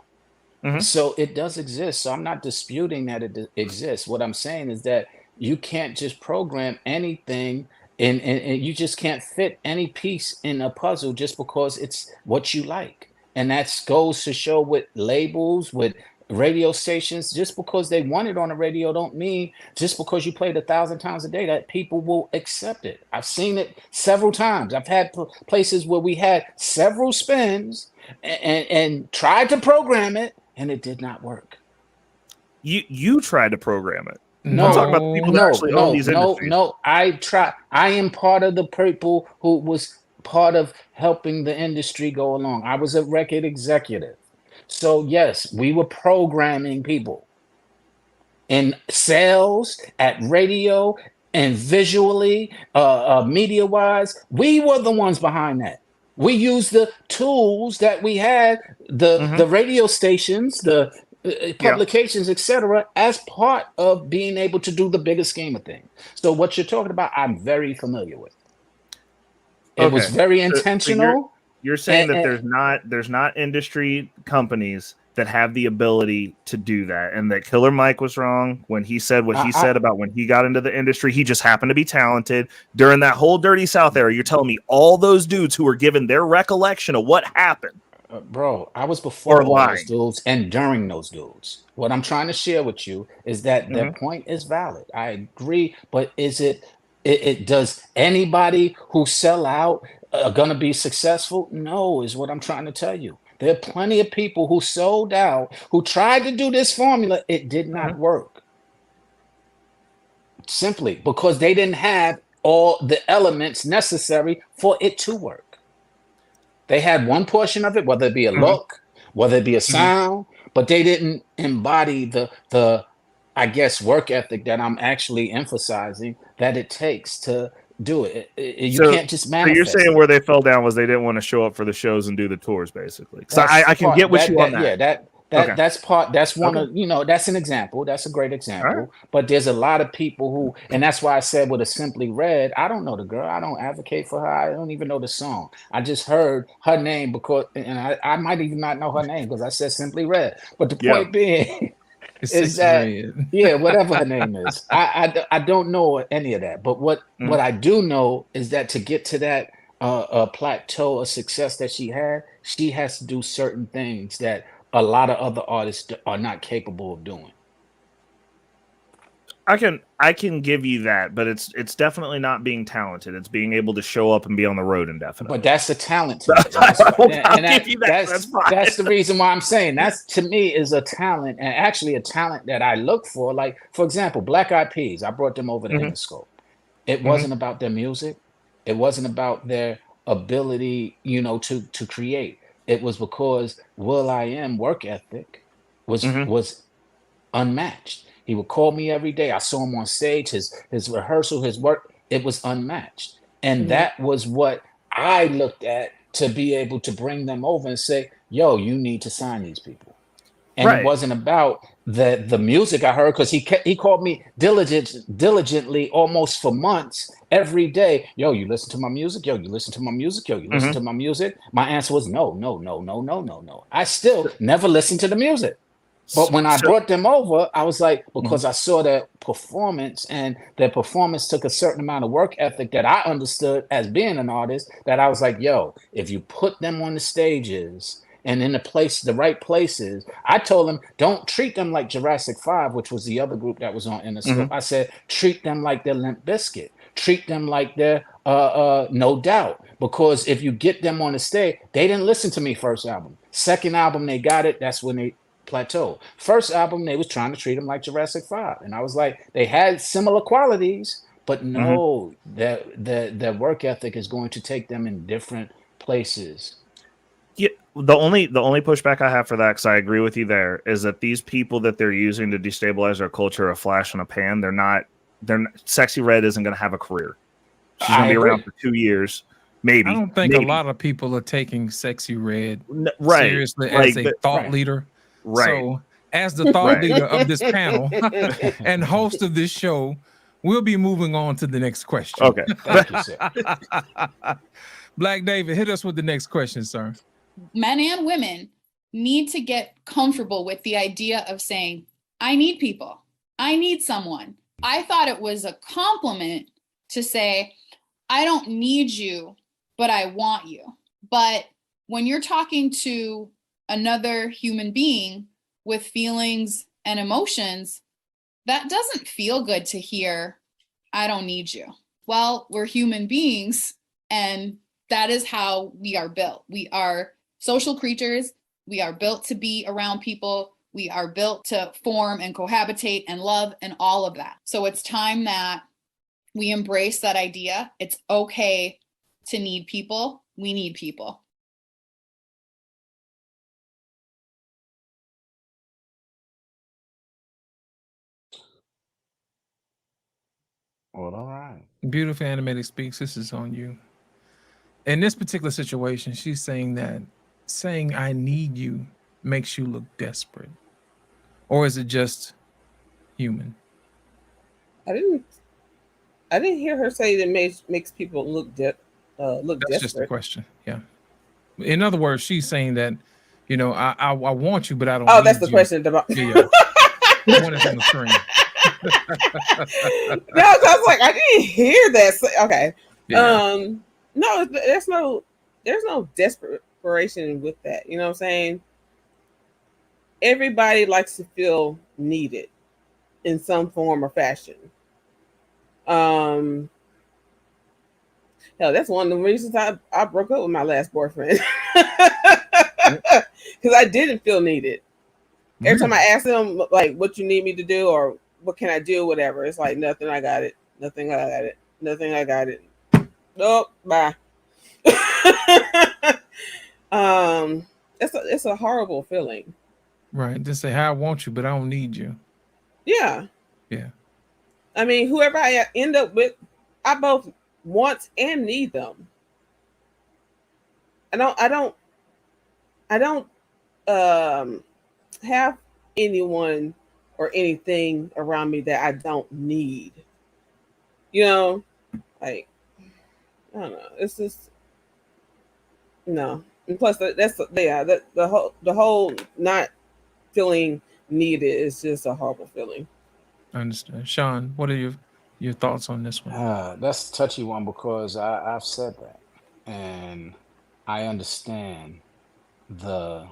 Mhm. So it does exist. So I'm not disputing that it exists. What I'm saying is that you can't just program anything, and you just can't fit any piece in a puzzle just because it's what you like. And that goes to show with labels, with radio stations. Just because they want it on the radio don't mean just because you play it 1,000 times a day that people will accept it. I've seen it several times. I've had places where we had several spins and tried to program it, and it did not work. You tried to program it. No, I'm talking about the people that actually own these industries. no. I am part of the people who was part of helping the industry go along. I was a record executive. So yes, we were programming people in sales, at radio, and visually, media wise. We were the ones behind that. We used the tools that we had, the radio stations, the publications, etc., as part of being able to do the bigger scheme of things. So what you're talking about, I'm very familiar with. It was very intentional. You're saying that there's not industry companies that have the ability to do that, and that Killer Mike was wrong when he said what he said about when he got into the industry. He just happened to be talented during that whole Dirty South era. You're telling me all those dudes who were given their recollection of what happened. Bro, I was before all those dudes and during those dudes. What I'm trying to share with you is that their point is valid. I agree, but is it does anybody who sell out gonna be successful? No, is what I'm trying to tell you. There are plenty of people who sold out, who tried to do this formula. It did not work. Simply because they didn't have all the elements necessary for it to work. They had one portion of it, whether it be a look, whether it be a sound, but they didn't embody the I guess work ethic that I'm actually emphasizing that it takes to do it. You can't just manifest. So you're saying where they fell down was they didn't want to show up for the shows and do the tours, basically. So I can get with you on that. Yeah, that's one of, that's an example. That's a great example. Right. But there's a lot of people who, and that's why I said with a Simply Red, I don't know the girl. I don't advocate for her. I don't even know the song. I just heard her name because, and I might even not know her name because I said Simply Red. But the point being is that, whatever her name is, I don't know any of that. But what I do know is that to get to that plateau of success that she has to do certain things that a lot of other artists are not capable of doing. I can give you that, but it's definitely not being talented. It's being able to show up and be on the road indefinitely. But that's a talent to me. That's the reason why I'm saying that's, to me, is a talent, and actually a talent that I look for. Like, for example, Black Eyed Peas. I brought them over to Interscope. It wasn't about their music. It wasn't about their ability, to create. It was because will.i.am work ethic was unmatched. He would call me every day. I saw him on stage, his rehearsal, his work. It was unmatched. And that was what I looked at to be able to bring them over and say, yo, you need to sign these people. And it wasn't about the music I heard, because he called me diligently almost for months every day. Yo, you listen to my music? Yo, you listen to my music? Yo, you listen to my music? My answer was no. I still never listened to the music. But when I brought them over, I was like, because I saw their performance, and their performance took a certain amount of work ethic that I understood as being an artist, that I was like, yo, if you put them on the stages and in the right places, I told them, don't treat them like Jurassic 5, which was the other group that was on Interscope. I said, treat them like they're Limp Bizkit. Treat them like they're No Doubt. Because if you get them on the stage, they didn't listen to me first album. Second album, they got it. That's when they plateau. First album, they was trying to treat them like Jurassic 5. And I was like, they had similar qualities, but no, their work ethic is going to take them in different places. Yeah, the only pushback I have for that, because I agree with you there, is that these people that they're using to destabilize our culture are a flash in a pan. They're not. Sexy Red isn't going to have a career. She's going to be around for 2 years, maybe. I don't think a lot of people are taking Sexy Red right seriously like, as a thought leader. Right. So, as the thought leader of this panel and host of this show, we'll be moving on to the next question. Okay. Thank you, sir. Black David, hit us with the next question, sir. Men and women need to get comfortable with the idea of saying, I need people. I need someone. I thought it was a compliment to say, I don't need you, but I want you. But when you're talking to another human being with feelings and emotions, that doesn't feel good to hear, I don't need you. Well, we're human beings, and that is how we are built. We are social creatures. We are built to be around people. We are built to form and cohabitate and love and all of that. So it's time that we embrace that idea. It's okay to need people. We need people. Well, all right. Beautiful Animated Speaks, this is on you. In this particular situation, she's saying that saying I need you makes you look desperate. Or is it just human? I didn't hear her say that makes people look That's desperate. just the question. Yeah. In other words, she's saying that, I want you, but I don't. Oh, need that's the you. question. Yeah. One is on the screen. No, I was like, I didn't hear that. Okay. Yeah. No, there's no desperation with that. You know what I'm saying? Everybody likes to feel needed in some form or fashion. Hell, that's one of the reasons I broke up with my last boyfriend. Because I didn't feel needed. Every time I asked him, like, what you need me to do or what can I do, whatever, it's like, nothing, I got it. Nothing, I got it. Nothing, I got it. Nope, bye. It's a horrible feeling. Right. Just say, I want you, but I don't need you. Yeah. Yeah. I mean, whoever I end up with, I both want and need them. I don't have anyone or anything around me that I don't need. Like, I don't know. It's just no. And plus, the whole not feeling needed is just a horrible feeling. I understand. Sean, what are your thoughts on this one? That's a touchy one because I've said that, and I understand the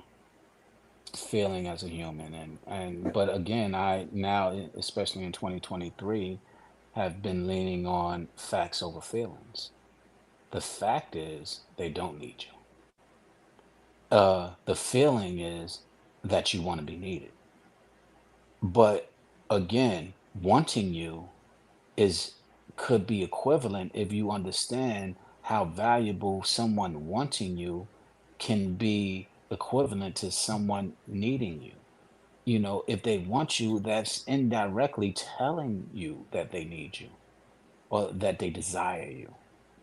feeling as a human, but again, I now, especially in 2023, have been leaning on facts over feelings. The fact is they don't need you. The feeling is that you want to be needed. But again, wanting you could be equivalent if you understand how valuable someone wanting you can be equivalent to someone needing you. If they want you, that's indirectly telling you that they need you or that they desire you.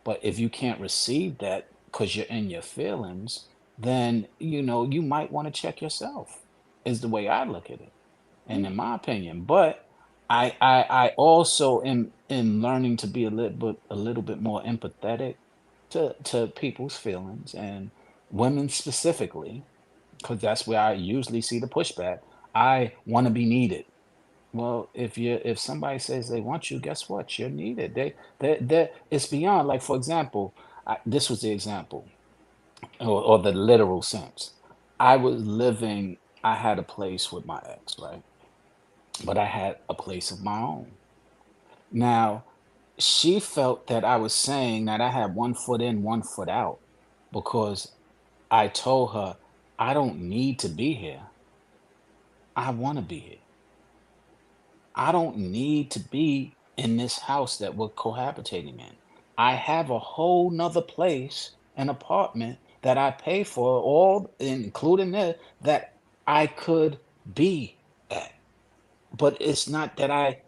But if you can't receive that because you're in your feelings, then, you might want to check yourself, is the way I look at it. And in my opinion, but I also am learning to be a little bit more empathetic to people's feelings and women specifically, because that's where I usually see the pushback. I want to be needed. Well, if somebody says they want you, guess what? You're needed. It's beyond. Like, for example, this was the example, or the literal sense. I had a place with my ex, right? But I had a place of my own. Now, she felt that I was saying that I had 1 foot in, 1 foot out, because I told her I don't need to be here. I want to be here. I don't need to be in this house that we're cohabitating in. I have a whole nother place, an apartment that I pay for, all including that I could be at. But it's not that I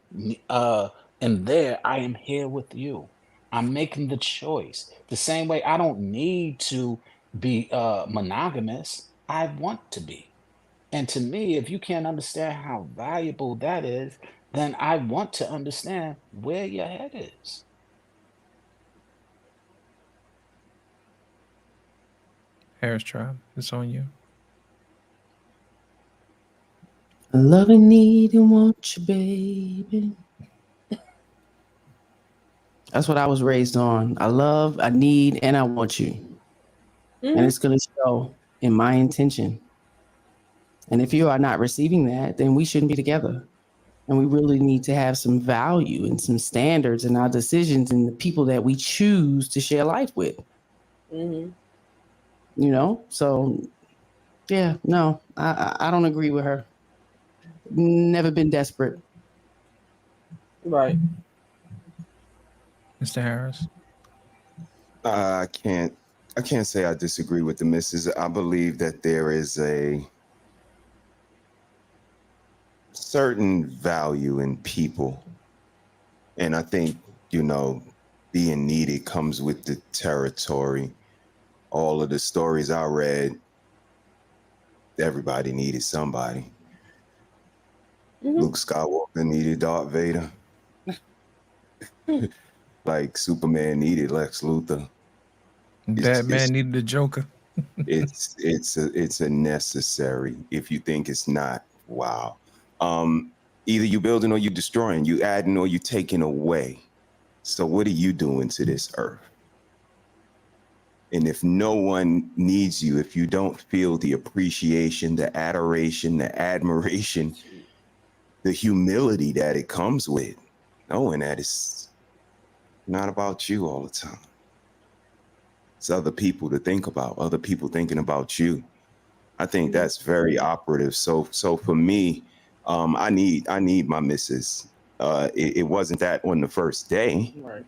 am there. I am here with you. I'm making the choice. The same way I don't need to be monogamous. I want to be. And to me, if you can't understand how valuable that is, then I want to understand where your head is. Harris Tribe, it's on you. I love and need and want you, baby. That's what I was raised on. I love, I need, and I want you. And it's going to show in my intention. And if you are not receiving that, then we shouldn't be together. And we really need to have some value and some standards in our decisions and the people that we choose to share life with. Mm-hmm. You know? So, yeah, no, I don't agree with her. Never been desperate. Right. Mr. Harris? I can't say I disagree with the missus. I believe that there is a certain value in people. And I think, you know, being needed comes with the territory. All of the stories I read, everybody needed somebody. Luke Skywalker needed Darth Vader. Like Superman needed Lex Luthor. Batman needed the Joker. it's a necessary. If you think it's not, wow. Either you building or you destroying, you adding or you taking away. So what are you doing to this earth? And if no one needs you, if you don't feel the appreciation, the adoration, the admiration, the humility that it comes with, knowing that it's not about you all the time. It's other people to think about, other people thinking about you. I think that's very operative. So for me, I need my missus. It wasn't that on the first day, Right.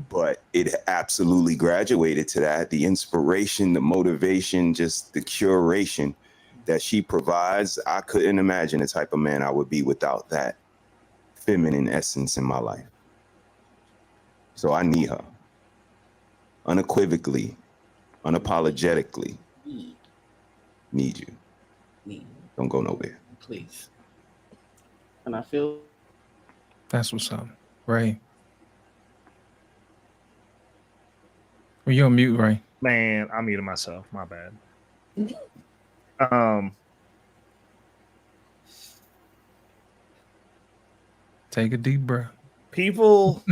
but it absolutely graduated to that. The inspiration, the motivation, just the curation that she provides. I couldn't imagine the type of man I would be without that feminine essence in my life. So I need her. Unequivocally, unapologetically. Need you. Don't go nowhere. Please. And I feel that's what's up. Ray. Well, you're on mute, Ray. Man, I muted myself. My bad. Take a deep breath. People,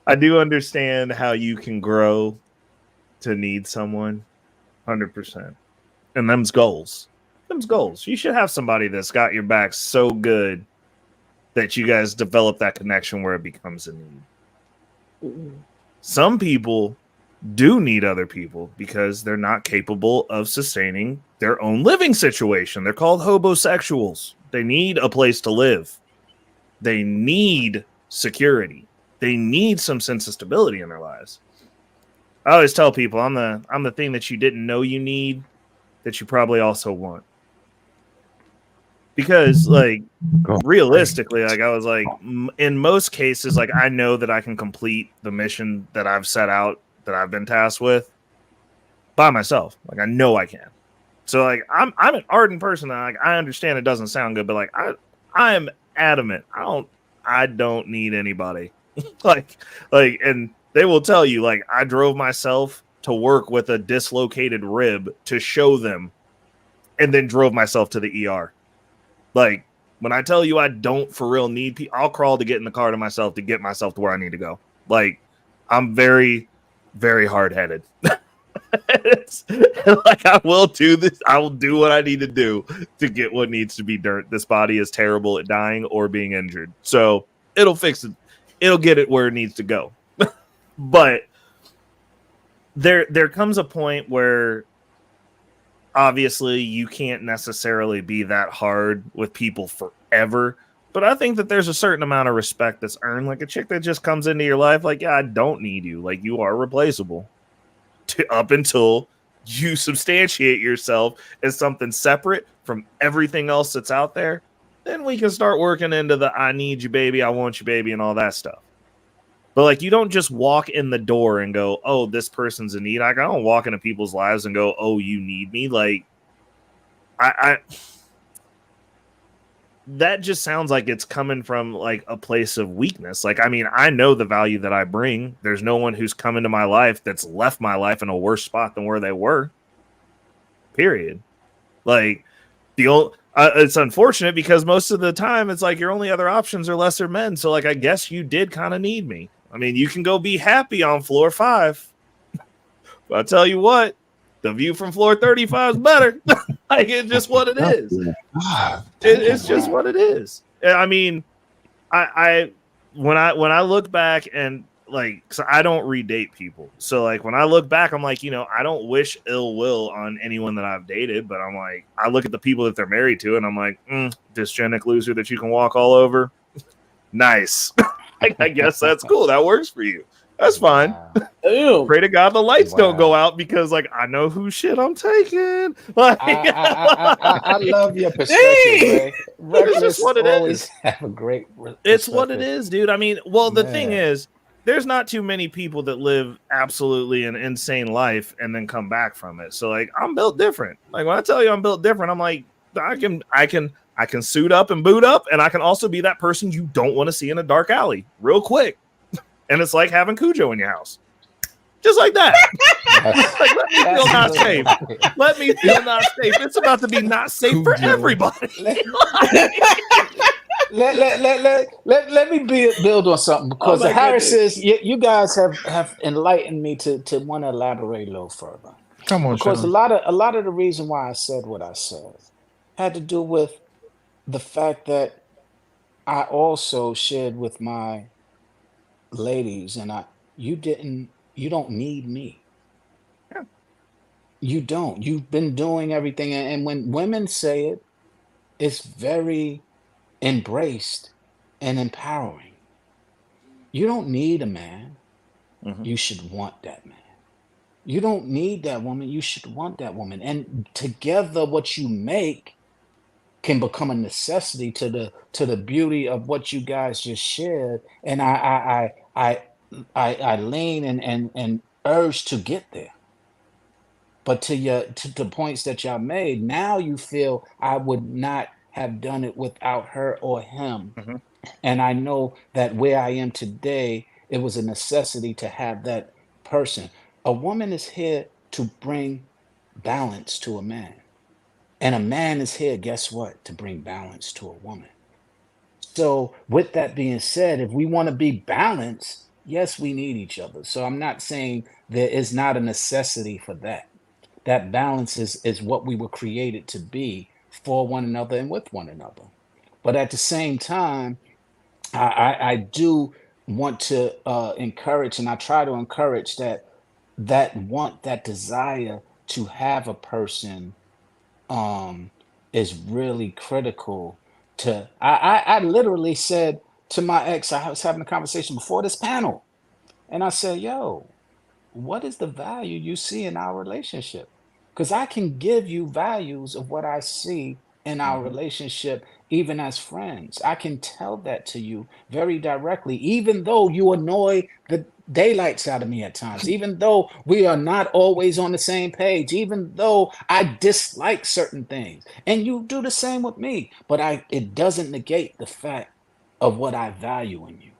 I do understand how you can grow to need someone 100%. And them's goals. Them's goals. You should have somebody that's got your back so good that you guys develop that connection where it becomes a need. Some people do need other people because they're not capable of sustaining their own living situation. They're called hobosexuals. They need a place to live. They need security. They need some sense of stability in their lives. I always tell people I'm the thing that you didn't know you need that you probably also want. Because like realistically, like I was like in most cases, like I know that I can complete the mission that I've set out, that I've been tasked with by myself. Like I know I can. So like I'm an ardent person. Like I understand it doesn't sound good, but like I am adamant. I don't need anybody. like and they will tell you like I drove myself to work with a dislocated rib to show them and then drove myself to the ER. Like when I tell you I don't for real need people, I'll crawl to get in the car to myself to get myself to where I need to go. Like I'm very, very hard-headed. Like I will do this. I will do what I need to do to get what needs to be done. This body is terrible at dying or being injured. So it'll fix it. It'll get it where it needs to go. But there comes a point where obviously you can't necessarily be that hard with people forever. But I think that there's a certain amount of respect that's earned. Like a chick that just comes into your life, like, yeah, I don't need you. Like you are replaceable. up until you substantiate yourself as something separate from everything else that's out there, then we can start working into the I need you, baby, I want you, baby, and all that stuff. But like, you don't just walk in the door and go, oh, this person's in need. Like, I don't walk into people's lives and go, oh, you need me. Like, I that just sounds like it's coming from like a place of weakness. Like, I mean, I know the value that I bring. There's no one who's come into my life that's left my life in a worse spot than where they were. Period. Like, it's unfortunate because most of the time it's like your only other options are lesser men. So like, I guess you did kind of need me. I mean, you can go be happy on floor 5. But I'll tell you what, the view from floor 35 is better. Like, it's just what it is. It's just what it is. I mean, I when I look back and like, so I don't redate people. So like, when I look back, I'm like, you know, I don't wish ill will on anyone that I've dated, but I'm like, I look at the people that they're married to and I'm like, dysgenic loser that you can walk all over. Nice. I guess that's cool. That works for you. That's fine. Pray to God the lights don't go out because, like, I know whose shit I'm taking. Like, I love your perspective. It's just what it is. Have a great. It's what it is, dude. I mean, well, the thing is, there's not too many people that live absolutely an insane life and then come back from it. So, like, I'm built different. Like, when I tell you I'm built different, I'm like, I can suit up and boot up, and I can also be that person you don't want to see in a dark alley real quick. And it's like having Cujo in your house. Just like that. Like, let me feel not safe. Let me feel not safe. It's about to be not safe Cujo. For everybody. Let me build on something because the Harrises, you guys have enlightened me to want to elaborate a little further. Come on, because Sean. a lot of the reason why I said what I said had to do with the fact that I also shared with my ladies, and you don't need me. Yeah. You don't. You've been doing everything, and when women say it, it's very embraced and empowering. You don't need a man. Mm-hmm. You should want that man. You don't need that woman. You should want that woman. And together, what you make can become a necessity to the beauty of what you guys just shared. And I lean and urge to get there. But to the points that y'all made, now you feel I would not have done it without her or him. Mm-hmm. And I know that where I am today, it was a necessity to have that person. A woman is here to bring balance to a man. And a man is here, guess what? To bring balance to a woman. So with that being said, if we want to be balanced, yes, we need each other. So I'm not saying there is not a necessity for that. That balance is what we were created to be for one another and with one another. But at the same time, I do want to encourage, and I try to encourage that want, that desire to have a person is really critical to. I literally said to my ex, I was having a conversation before this panel, and I said, yo, what is the value you see in our relationship? Because I can give you values of what I see in our relationship, even as friends. I can tell that to you very directly, even though you annoy the daylights out of me at times, even though we are not always on the same page, even though I dislike certain things, and you do the same with me, but it doesn't negate the fact of what I value in you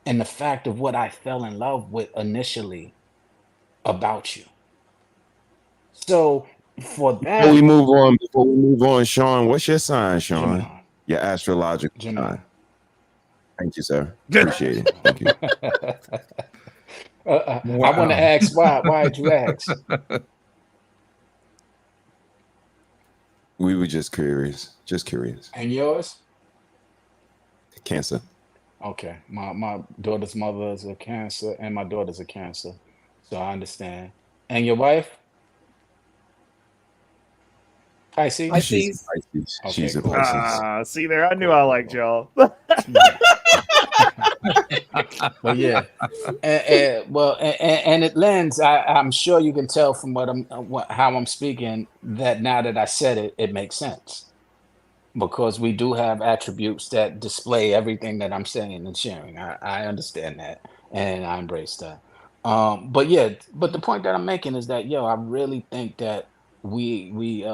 and the fact of what I fell in love with initially about you. So for that, Before we move on, Sean, what's your sign, Sean? Gemini. Your astrological sign. Thank you, sir. Appreciate it. Thank you. I want to ask why. Why'd you ask? We were just curious. Just curious. And yours? Cancer. Okay. My daughter's mother is a Cancer, and my daughter's a Cancer. So I understand. And your wife? Pisces. Pisces. She's a cool. Pisces. See there, I knew I liked y'all. But yeah, and it lends. I'm sure you can tell from how I'm speaking that now that I said it, it makes sense, because we do have attributes that display everything that I'm saying and sharing. I understand that, and I embrace that. But the point that I'm making is that I really think that we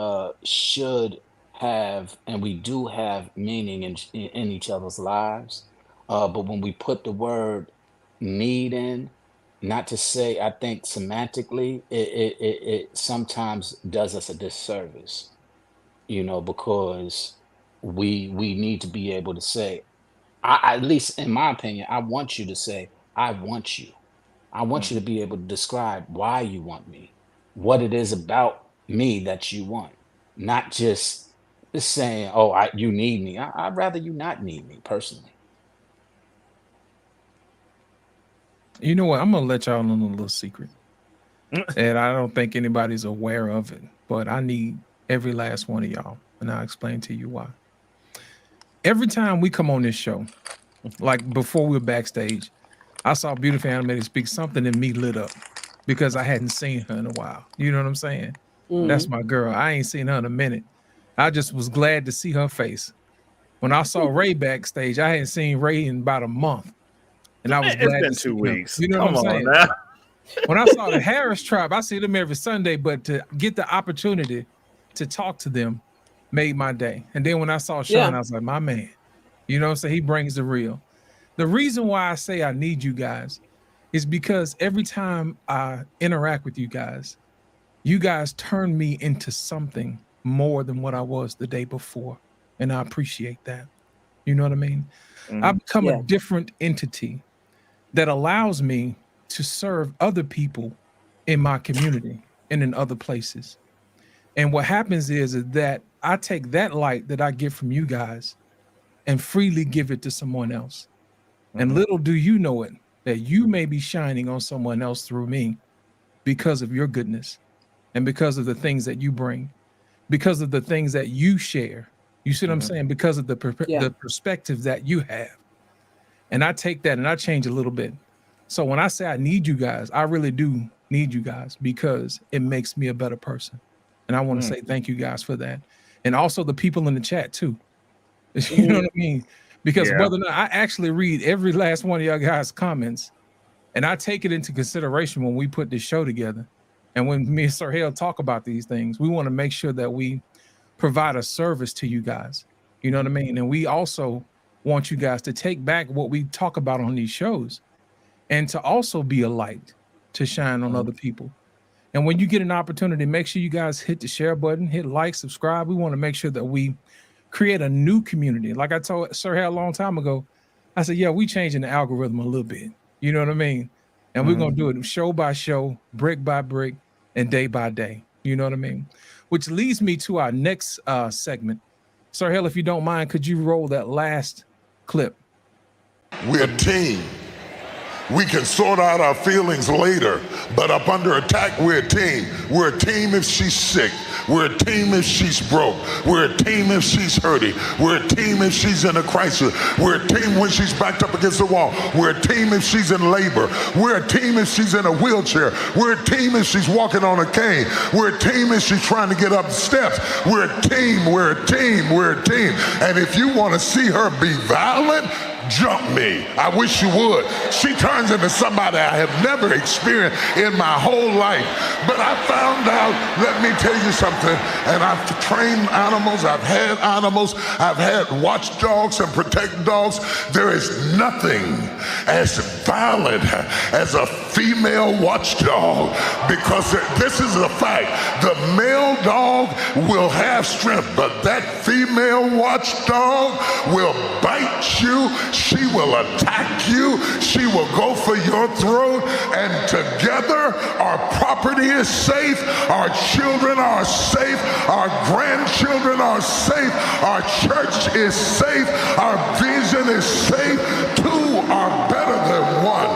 should have, and we do have, meaning in each other's lives. But when we put the word need in, not to say, I think semantically, it sometimes does us a disservice, because we need to be able to say, at least in my opinion, I want you to say, I want you. I want you to be able to describe why you want me, what it is about me that you want, not just saying, oh, you need me. I'd rather you not need me personally. You know what? I'm gonna let y'all in on a little secret, and I don't think anybody's aware of it, but I need every last one of y'all, and I'll explain to you why. Every time we come on this show, like before we were backstage, I saw Beautiful Animated Speak, something in me lit up because I hadn't seen her in a while. You know what I'm saying? That's my girl. I ain't seen her in a minute. I just was glad to see her face. When I saw Ray backstage, I hadn't seen Ray in about a month. And I was glad to see 2 weeks. You know what I'm saying? When I saw the Harris Tribe, I see them every Sunday, but to get the opportunity to talk to them made my day. And then when I saw Sean, I was like, my man. You know what I'm saying? He brings the real. The reason why I say I need you guys is because every time I interact with you guys turn me into something more than what I was the day before. And I appreciate that. You know what I mean? I've become a different entity that allows me to serve other people in my community and in other places. And what happens is that I take that light that I get from you guys and freely give it to someone else. And little do you know it, that you may be shining on someone else through me because of your goodness and because of the things that you bring, because of the things that you share. You see what I'm saying? Because of the perspective that you have. And I take that and I change a little bit. So when I say I need you guys, I really do need you guys because it makes me a better person. And I want to say thank you guys for that. And also the people in the chat too. You know what I mean? Because whether or not I actually read every last one of y'all guys' comments, and I take it into consideration when we put this show together. And when me and Sir Hale talk about these things, we want to make sure that we provide a service to you guys. You know what I mean? And we also want you guys to take back what we talk about on these shows and to also be a light to shine on other people. And when you get an opportunity, make sure you guys hit the share button, hit like, subscribe. We want to make sure that we create a new community. Like I told Sir Hale a long time ago, I said, we changing the algorithm a little bit. You know what I mean? And we're going to do it show by show, brick by brick, and day by day. You know what I mean? Which leads me to our next segment. Sir Hale, if you don't mind, could you roll that last clip? We're a team. We can sort out our feelings later, but up under attack, we're a team. We're a team if she's sick. We're a team if she's broke. We're a team if she's hurting. We're a team if she's in a crisis. We're a team when she's backed up against the wall. We're a team if she's in labor. We're a team if she's in a wheelchair. We're a team if she's walking on a cane. We're a team if she's trying to get up the steps. We're a team, we're a team, we're a team. And if you want to see her be violent, jump me. I wish you would. She turns into somebody I have never experienced in my whole life. But I found out, let me tell you something, and I've trained animals, I've had watchdogs and protect dogs. There is nothing as violent as a female watchdog, because this is a fact. The male dog will have strength, but that female watchdog will bite you. She will attack you. She will go for your throat. And together, our property is safe. Our children are safe. Our grandchildren are safe. Our church is safe. Our vision is safe. Two are better than one.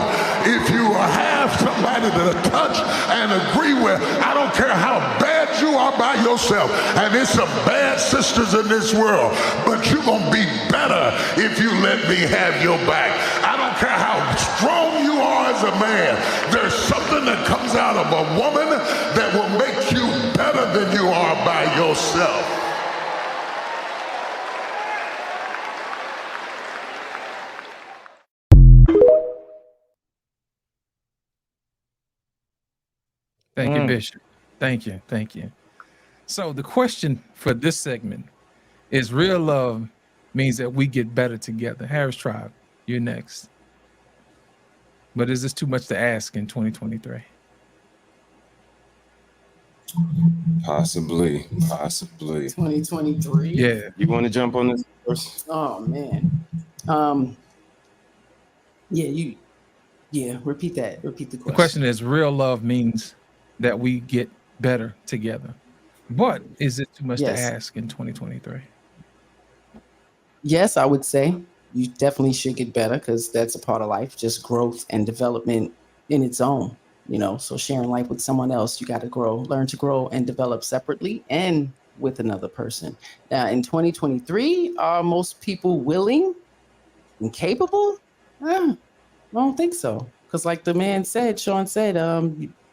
If you have somebody to touch and agree with, I don't care how bad as you are by yourself. And there's some bad sisters in this world, but you're going to be better if you let me have your back. I don't care how strong you are as a man. There's something that comes out of a woman that will make you better than you are by yourself. Thank you, Bishop. Thank you. Thank you. So the question for this segment is real love means that we get better together. Harris Tribe, you're next. But is this too much to ask in 2023? Possibly. 2023. Yeah. You want to jump on this first? Oh man. Repeat that. Repeat the question. The question is real love means that we get better together. But is it too much to ask in 2023? Yes, I would say you definitely should get better because that's a part of life, just growth and development in its own, so sharing life with someone else, you got to learn to grow and develop separately and with another person. Now in 2023, are most people willing and capable? I don't think so. Because like the man said, Sean said,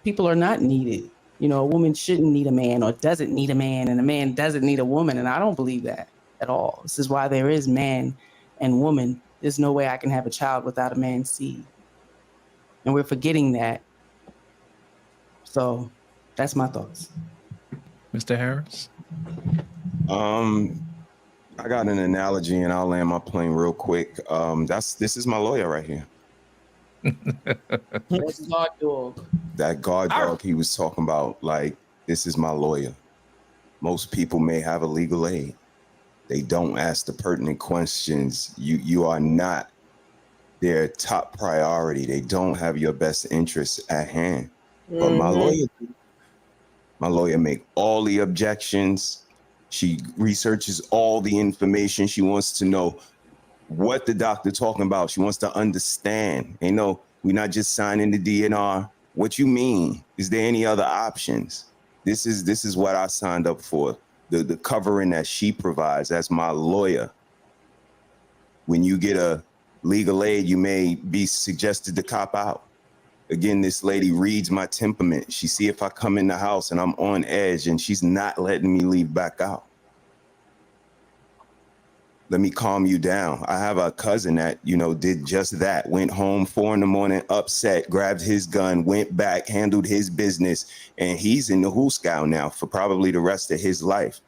people are not needed. A woman shouldn't need a man or doesn't need a man, and a man doesn't need a woman. And I don't believe that at all. This is why there is man and woman. There's no way I can have a child without a man's seed. And we're forgetting that. So that's my thoughts. Mr. Harris? I got an analogy and I'll land my plane real quick. This is my lawyer right here. That's guard dog. That guard dog he was talking about, like, this is my lawyer. Most people may have a legal aid. They don't ask the pertinent questions. You are not their top priority. They don't have your best interests at hand. But my lawyer make all the objections. She researches all the information. She wants to know what the doctor talking about. She wants to understand. We're not just signing the DNR. What you mean? Is there any other options? This is what I signed up for. The covering that she provides as my lawyer. When you get a legal aid, you may be suggested to cop out. Again, this lady reads my temperament. She see if I come in the house and I'm on edge and she's not letting me leave back out. Let me calm you down. I have a cousin that, did just that. Went home 4 a.m, upset, grabbed his gun, went back, handled his business, and he's in the hoosegow now for probably the rest of his life.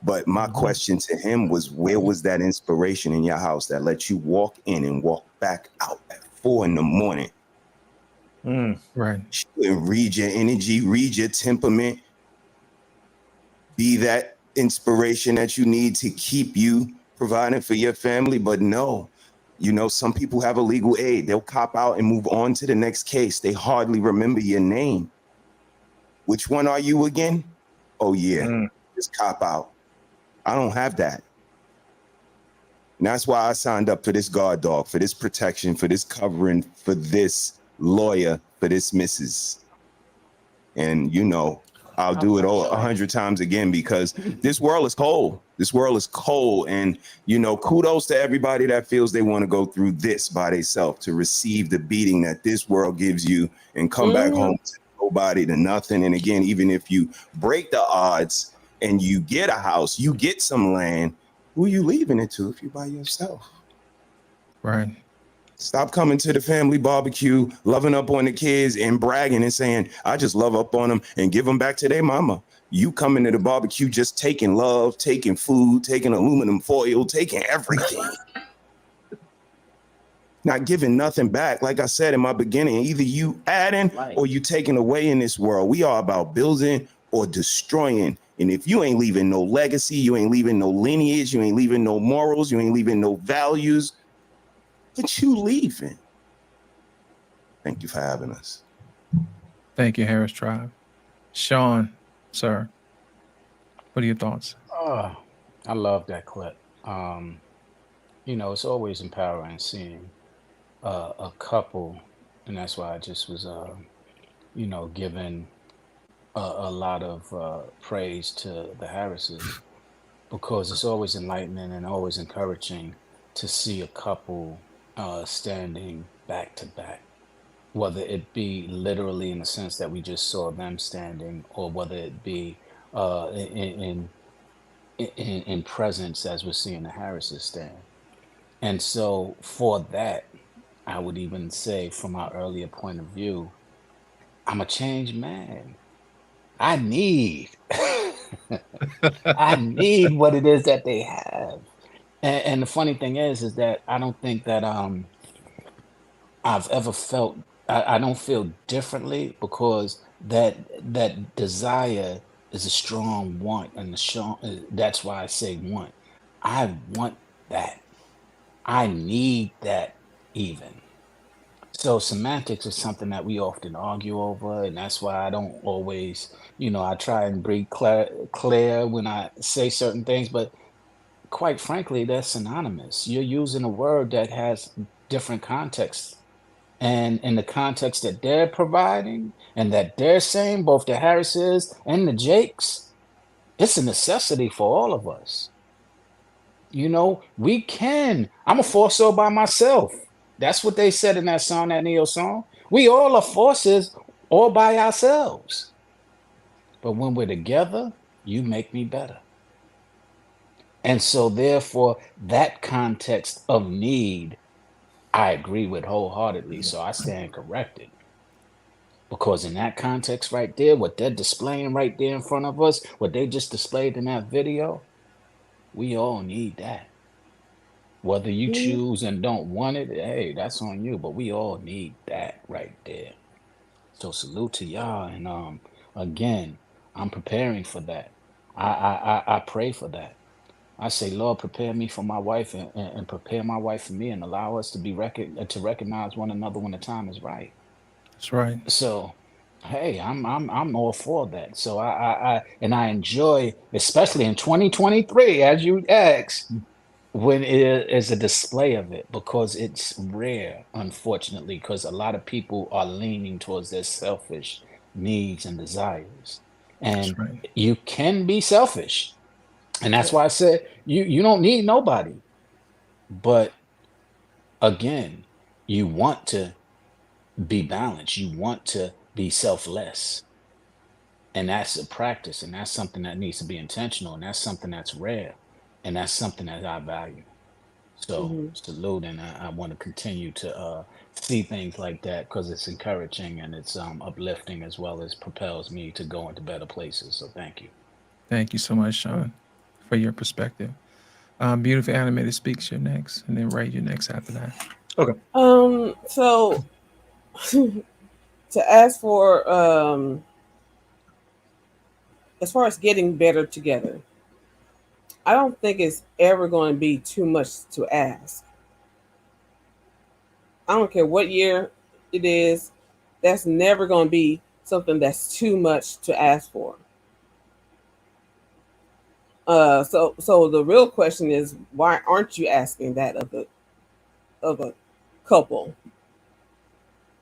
But my question to him was, where was that inspiration in your house that let you walk in and walk back out at 4 a.m? Right. She wouldn't read your energy, read your temperament, be that inspiration that you need to keep you providing for your family. But no, some people have a legal aid. They'll cop out and move on to the next case. They hardly remember your name. Which one are you again? Oh yeah, just cop out. I don't have that. And that's why I signed up for this guard dog, for this protection, for this covering, for this lawyer, for this missus. And I'll do it all 100 times again because this world is cold. This world is cold. And, kudos to everybody that feels they want to go through this by themselves, to receive the beating that this world gives you and come back home to nobody, to nothing. And again, even if you break the odds and you get a house, you get some land, who are you leaving it to if you're by yourself? Right. Stop coming to the family barbecue, loving up on the kids and bragging and saying, I just love up on them and give them back to their mama. You coming to the barbecue just taking love, taking food, taking aluminum foil, taking everything. Not giving nothing back. Like I said in my beginning, either you adding or you taking away in this world. We are about building or destroying. And if you ain't leaving no legacy, you ain't leaving no lineage, you ain't leaving no morals, you ain't leaving no values, what you leaving? Thank you for having us. Thank you, Harris Tribe. Sean, sir, what are your thoughts? I love that clip. It's always empowering seeing a couple, and that's why I just was, given a lot of praise to the Harrises because it's always enlightening and always encouraging to see a couple standing back to back, whether it be literally in the sense that we just saw them standing, or whether it be in presence as we're seeing the Harrises stand. And so for that, I would even say from our earlier point of view, I'm a changed man. I need I need what it is that they have. And the funny thing is that I don't think that I've ever felt I don't feel differently because that desire is a strong want, and that's why I say want. I want that. I need that even. So semantics is something that we often argue over, and that's why I don't always, I try and be clear when I say certain things, but quite frankly, they're synonymous. You're using a word that has different contexts. And in the context that they're providing and that they're saying, both the Harrises and the Jakes, it's a necessity for all of us. We can. I'm a force all by myself. That's what they said in that song, that Neo song. We all are forces all by ourselves. But when we're together, you make me better. And so therefore, that context of need, I agree with wholeheartedly. So I stand corrected. Because in that context right there, what they're displaying right there in front of us, what they just displayed in that video, we all need that. Whether you choose and don't want it, hey, that's on you. But we all need that right there. So salute to y'all. And again, I'm preparing for that. I pray for that. I say, Lord, prepare me for my wife and prepare my wife for me, and allow us to be to recognize one another when the time is right. That's right. So, hey, I'm all for that. So I enjoy, especially in 2023, as you asked, when it is a display of it, because it's rare, unfortunately, because a lot of people are leaning towards their selfish needs and desires. And you can be selfish. And that's why I said you don't need nobody. But again, you want to be balanced. You want to be selfless. And that's a practice, and that's something that needs to be intentional, and that's something that's rare, and that's something that I value. So salute, and I want to continue to see things like that because it's encouraging and it's uplifting, as well as propels me to go into better places. So thank you. Thank you so much, Sean, for your perspective. Beautiful Animated Speaks, you're next, and then Ray, you're next after that. Okay. So to ask for as far as getting better together, I don't think it's ever going to be too much to ask. I don't care what year it is, that's never going to be something that's too much to ask for. So the real question is, why aren't you asking that of a couple?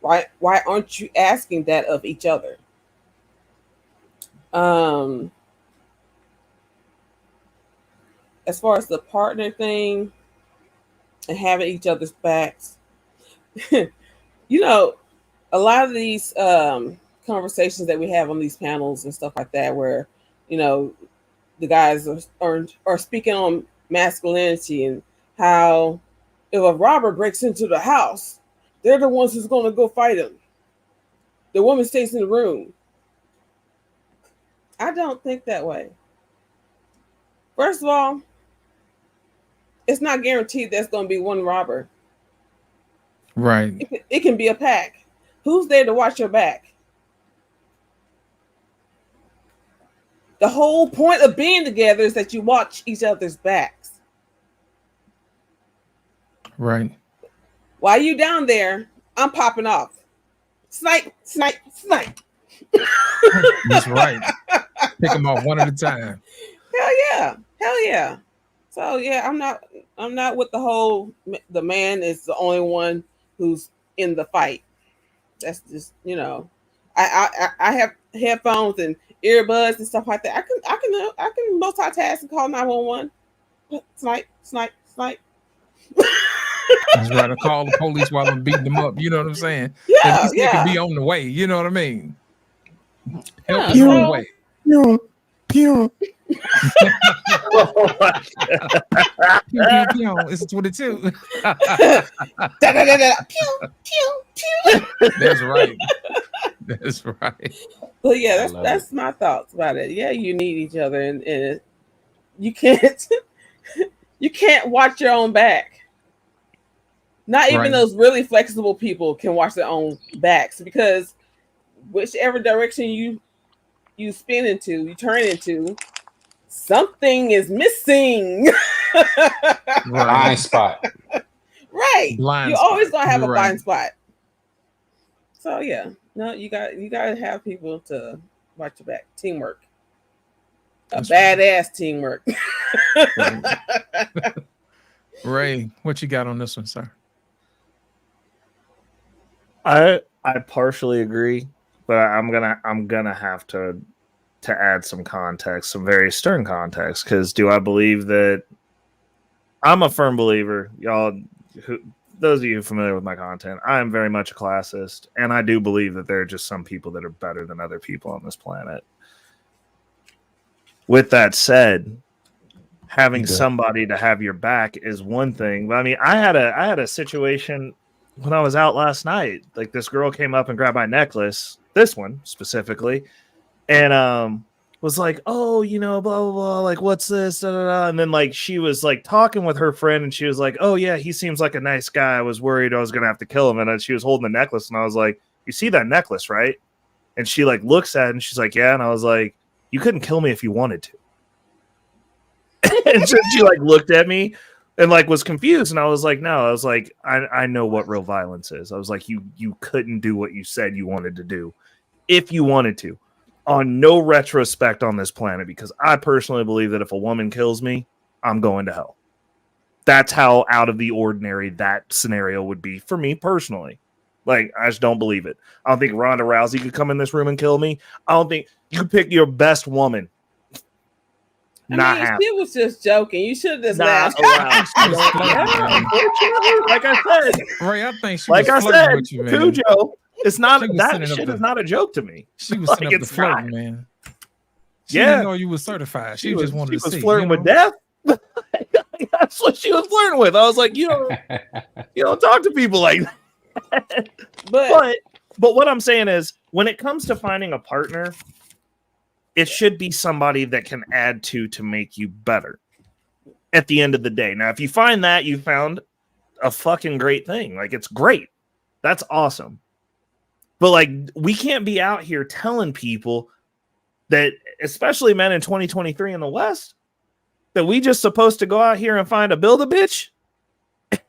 Why aren't you asking that of each other? As far as the partner thing and having each other's backs, a lot of these conversations that we have on these panels and stuff like that, where the guys are speaking on masculinity and how if a robber breaks into the house, they're the ones who's going to go fight him. The woman stays in the room. I don't think that way. First of all, it's not guaranteed there's going to be one robber. Right. It can be a pack. Who's there to watch your back? The whole point of being together is that you watch each other's backs. Right. While you down there, I'm popping off. Snipe, snipe, snipe. That's right. Pick them off one at a time. Hell yeah. So yeah, I'm not with the whole the man is the only one who's in the fight. That's just I have headphones and earbuds and stuff like that. I can multitask and call 911. Snipe. That's right. I call the police while I'm beating them up. You know what I'm saying? Yeah, At least they yeah. can be on the way. You know what I mean? Help Yeah, is on the so- way. Pew. Pew, pew, pew. It's 22. That's right. That's right. But yeah, love that's my thoughts about it. Yeah, you need each other, and you can't you can't watch your own back. Not even Right. those really flexible people can watch their own backs, because whichever direction you spin into, you turn into, something is missing. Blind spot. Right. Blind You're spot. always gonna have You're a right. blind spot. So yeah, no, you gotta have people to watch your back. Teamwork. That's Badass teamwork. Ray, what you got on this one, sir? I partially agree, but I'm gonna have to add some context, some very stern context, because do I believe that I'm a firm believer, y'all, those of you familiar with my content, I am very much a classist, and I do believe that there are just some people that are better than other people on this planet. With that said, having somebody to have your back is one thing. But I mean, I had a situation when I was out last night. Like, this girl came up and grabbed my necklace, this one specifically, and was like, "Oh, you know, blah blah blah, like, what's this?" Da, da, da. And then like she was like talking with her friend, and she was like, "Oh yeah, he seems like a nice guy. I was worried I was gonna have to kill him." And then she was holding the necklace, and I was like, "You see that necklace, right?" And she like looks at it, and she's like, "Yeah." And I was like, "You couldn't kill me if you wanted to." And so she like looked at me and like was confused, and I was like, "No." I was like, I know what real violence is. I was like, you couldn't do what you said you wanted to do if you wanted to, on no retrospect on this planet, because I personally believe that if a woman kills me, I'm going to hell. That's how out of the ordinary that scenario would be for me personally. Like, I just don't believe it. I don't think Ronda Rousey could come in this room and kill me. I don't think you could pick your best woman. She was just joking. You should have just laughed. Like I said, Ray, I think she like was I flirting said, with you, man. Cujo, it's not She was that sending up shit the- is not a joke to me. She was Like, setting up the it's not. flirting, man. She Yeah. didn't know you was certified. She just wanted to see. flirting you with know? death. That's what she was flirting with. I was like, you don't talk to people like that. But what I'm saying is, when it comes to finding a partner, it should be somebody that can add to make you better at the end of the day. Now, if you find that, you found a fucking great thing. Like, it's great. That's awesome. But like, we can't be out here telling people that, especially men in 2023 in the West, that we just supposed to go out here and find a Build-A-Bitch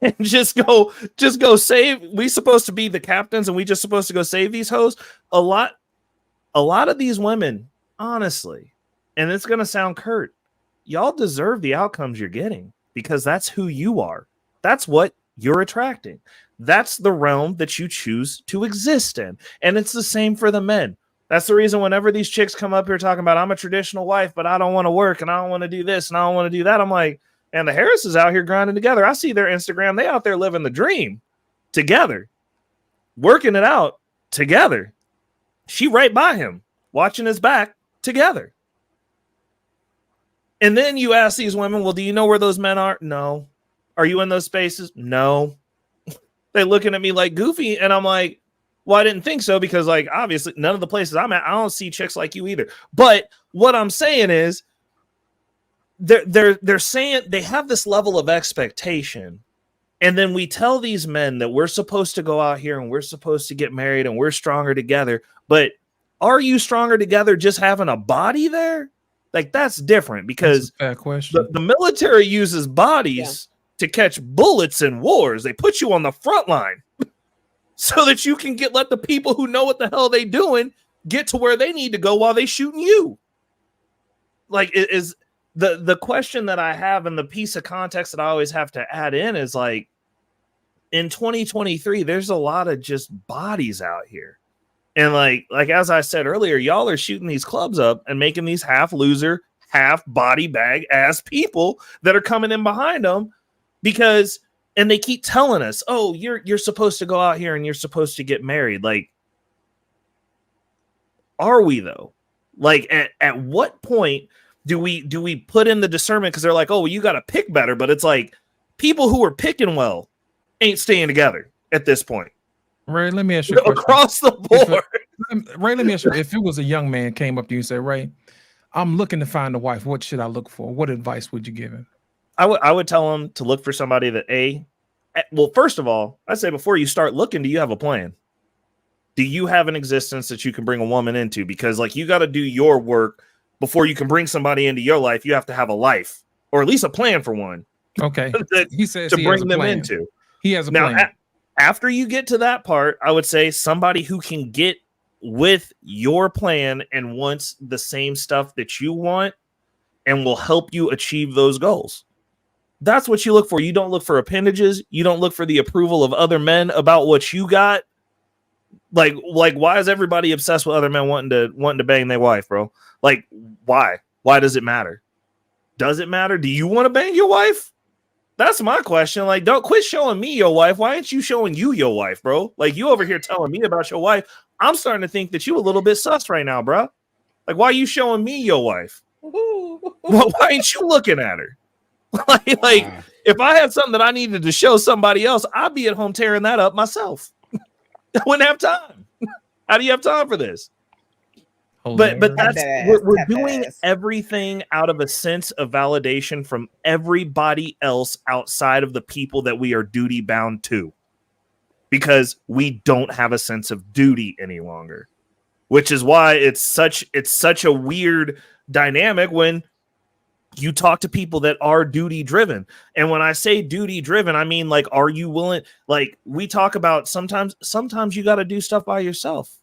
and just go save. We supposed to be the captains, and we just supposed to go save these hoes. A lot of these women, honestly, and it's gonna sound curt, y'all deserve the outcomes you're getting, because that's who you are. That's what you're attracting. That's the realm that you choose to exist in. And it's the same for the men. That's the reason whenever these chicks come up here talking about, I'm a traditional wife, but I don't want to work, and I don't want to do this, and I don't want to do that, I'm like, and the Harris is out here grinding together. I see their Instagram. They out there living the dream together, working it out together. She right by him, watching his back together. And then you ask these women, well, do you know where those men are? No. Are you in those spaces? No. They're looking at me like goofy. And I'm like, well, I didn't think so, because like, obviously none of the places I'm at, I don't see chicks like you either. But what I'm saying is, they're saying they have this level of expectation. And then we tell these men that we're supposed to go out here and we're supposed to get married and we're stronger together. But are you stronger together just having a body there? Like, that's different, because Fair question. the military uses bodies to catch bullets in wars. They put you on the front line so that you can let the people who know what the hell they doing get to where they need to go while they shooting you. Like, it is the question that I have, and the piece of context that I always have to add in is, like, in 2023, there's a lot of just bodies out here. And like as I said earlier, y'all are shooting these clubs up and making these half loser, half body bag ass people that are coming in behind them and they keep telling us, oh, you're supposed to go out here and you're supposed to get married. Like, are we though? Like at what point do we put in the discernment? Because they're like, oh, well, you got to pick better. But it's like people who are picking well ain't staying together at this point. Ray, let me ask you a question. Across the board. Ray, let me ask you, if it was a young man came up to you and said, Ray, I'm looking to find a wife, what should I look for? What advice would you give him? I would tell him to look for somebody that well, first of all, I'd say before you start looking, do you have a plan? Do you have an existence that you can bring a woman into? Because like you got to do your work before you can bring somebody into your life. You have to have a life or at least a plan for one. Okay. He says to bring them into. He has a plan. After you get to that part, I would say somebody who can get with your plan and wants the same stuff that you want and will help you achieve those goals. That's what you look for. You don't look for appendages. You don't look for the approval of other men about what you got. Like why is everybody obsessed with other men wanting to bang their wife, bro? Like, why? Why does it matter? Does it matter? Do you want to bang your wife? That's my question. Like, don't quit showing me your wife. Why ain't you showing you your wife, bro? Like, you over here telling me about your wife. I'm starting to think that you a little bit sus right now, bro. Like, why are you showing me your wife? Well, why ain't you looking at her? like, if I had something that I needed to show somebody else, I'd be at home tearing that up myself. I wouldn't have time. How do you have time for this? But that's we're doing everything out of a sense of validation from everybody else outside of the people that we are duty bound to, because we don't have a sense of duty any longer, which is why it's such a weird dynamic when you talk to people that are duty driven. And when I say duty driven, I mean, like, are you willing? Like, we talk about sometimes you got to do stuff by yourself.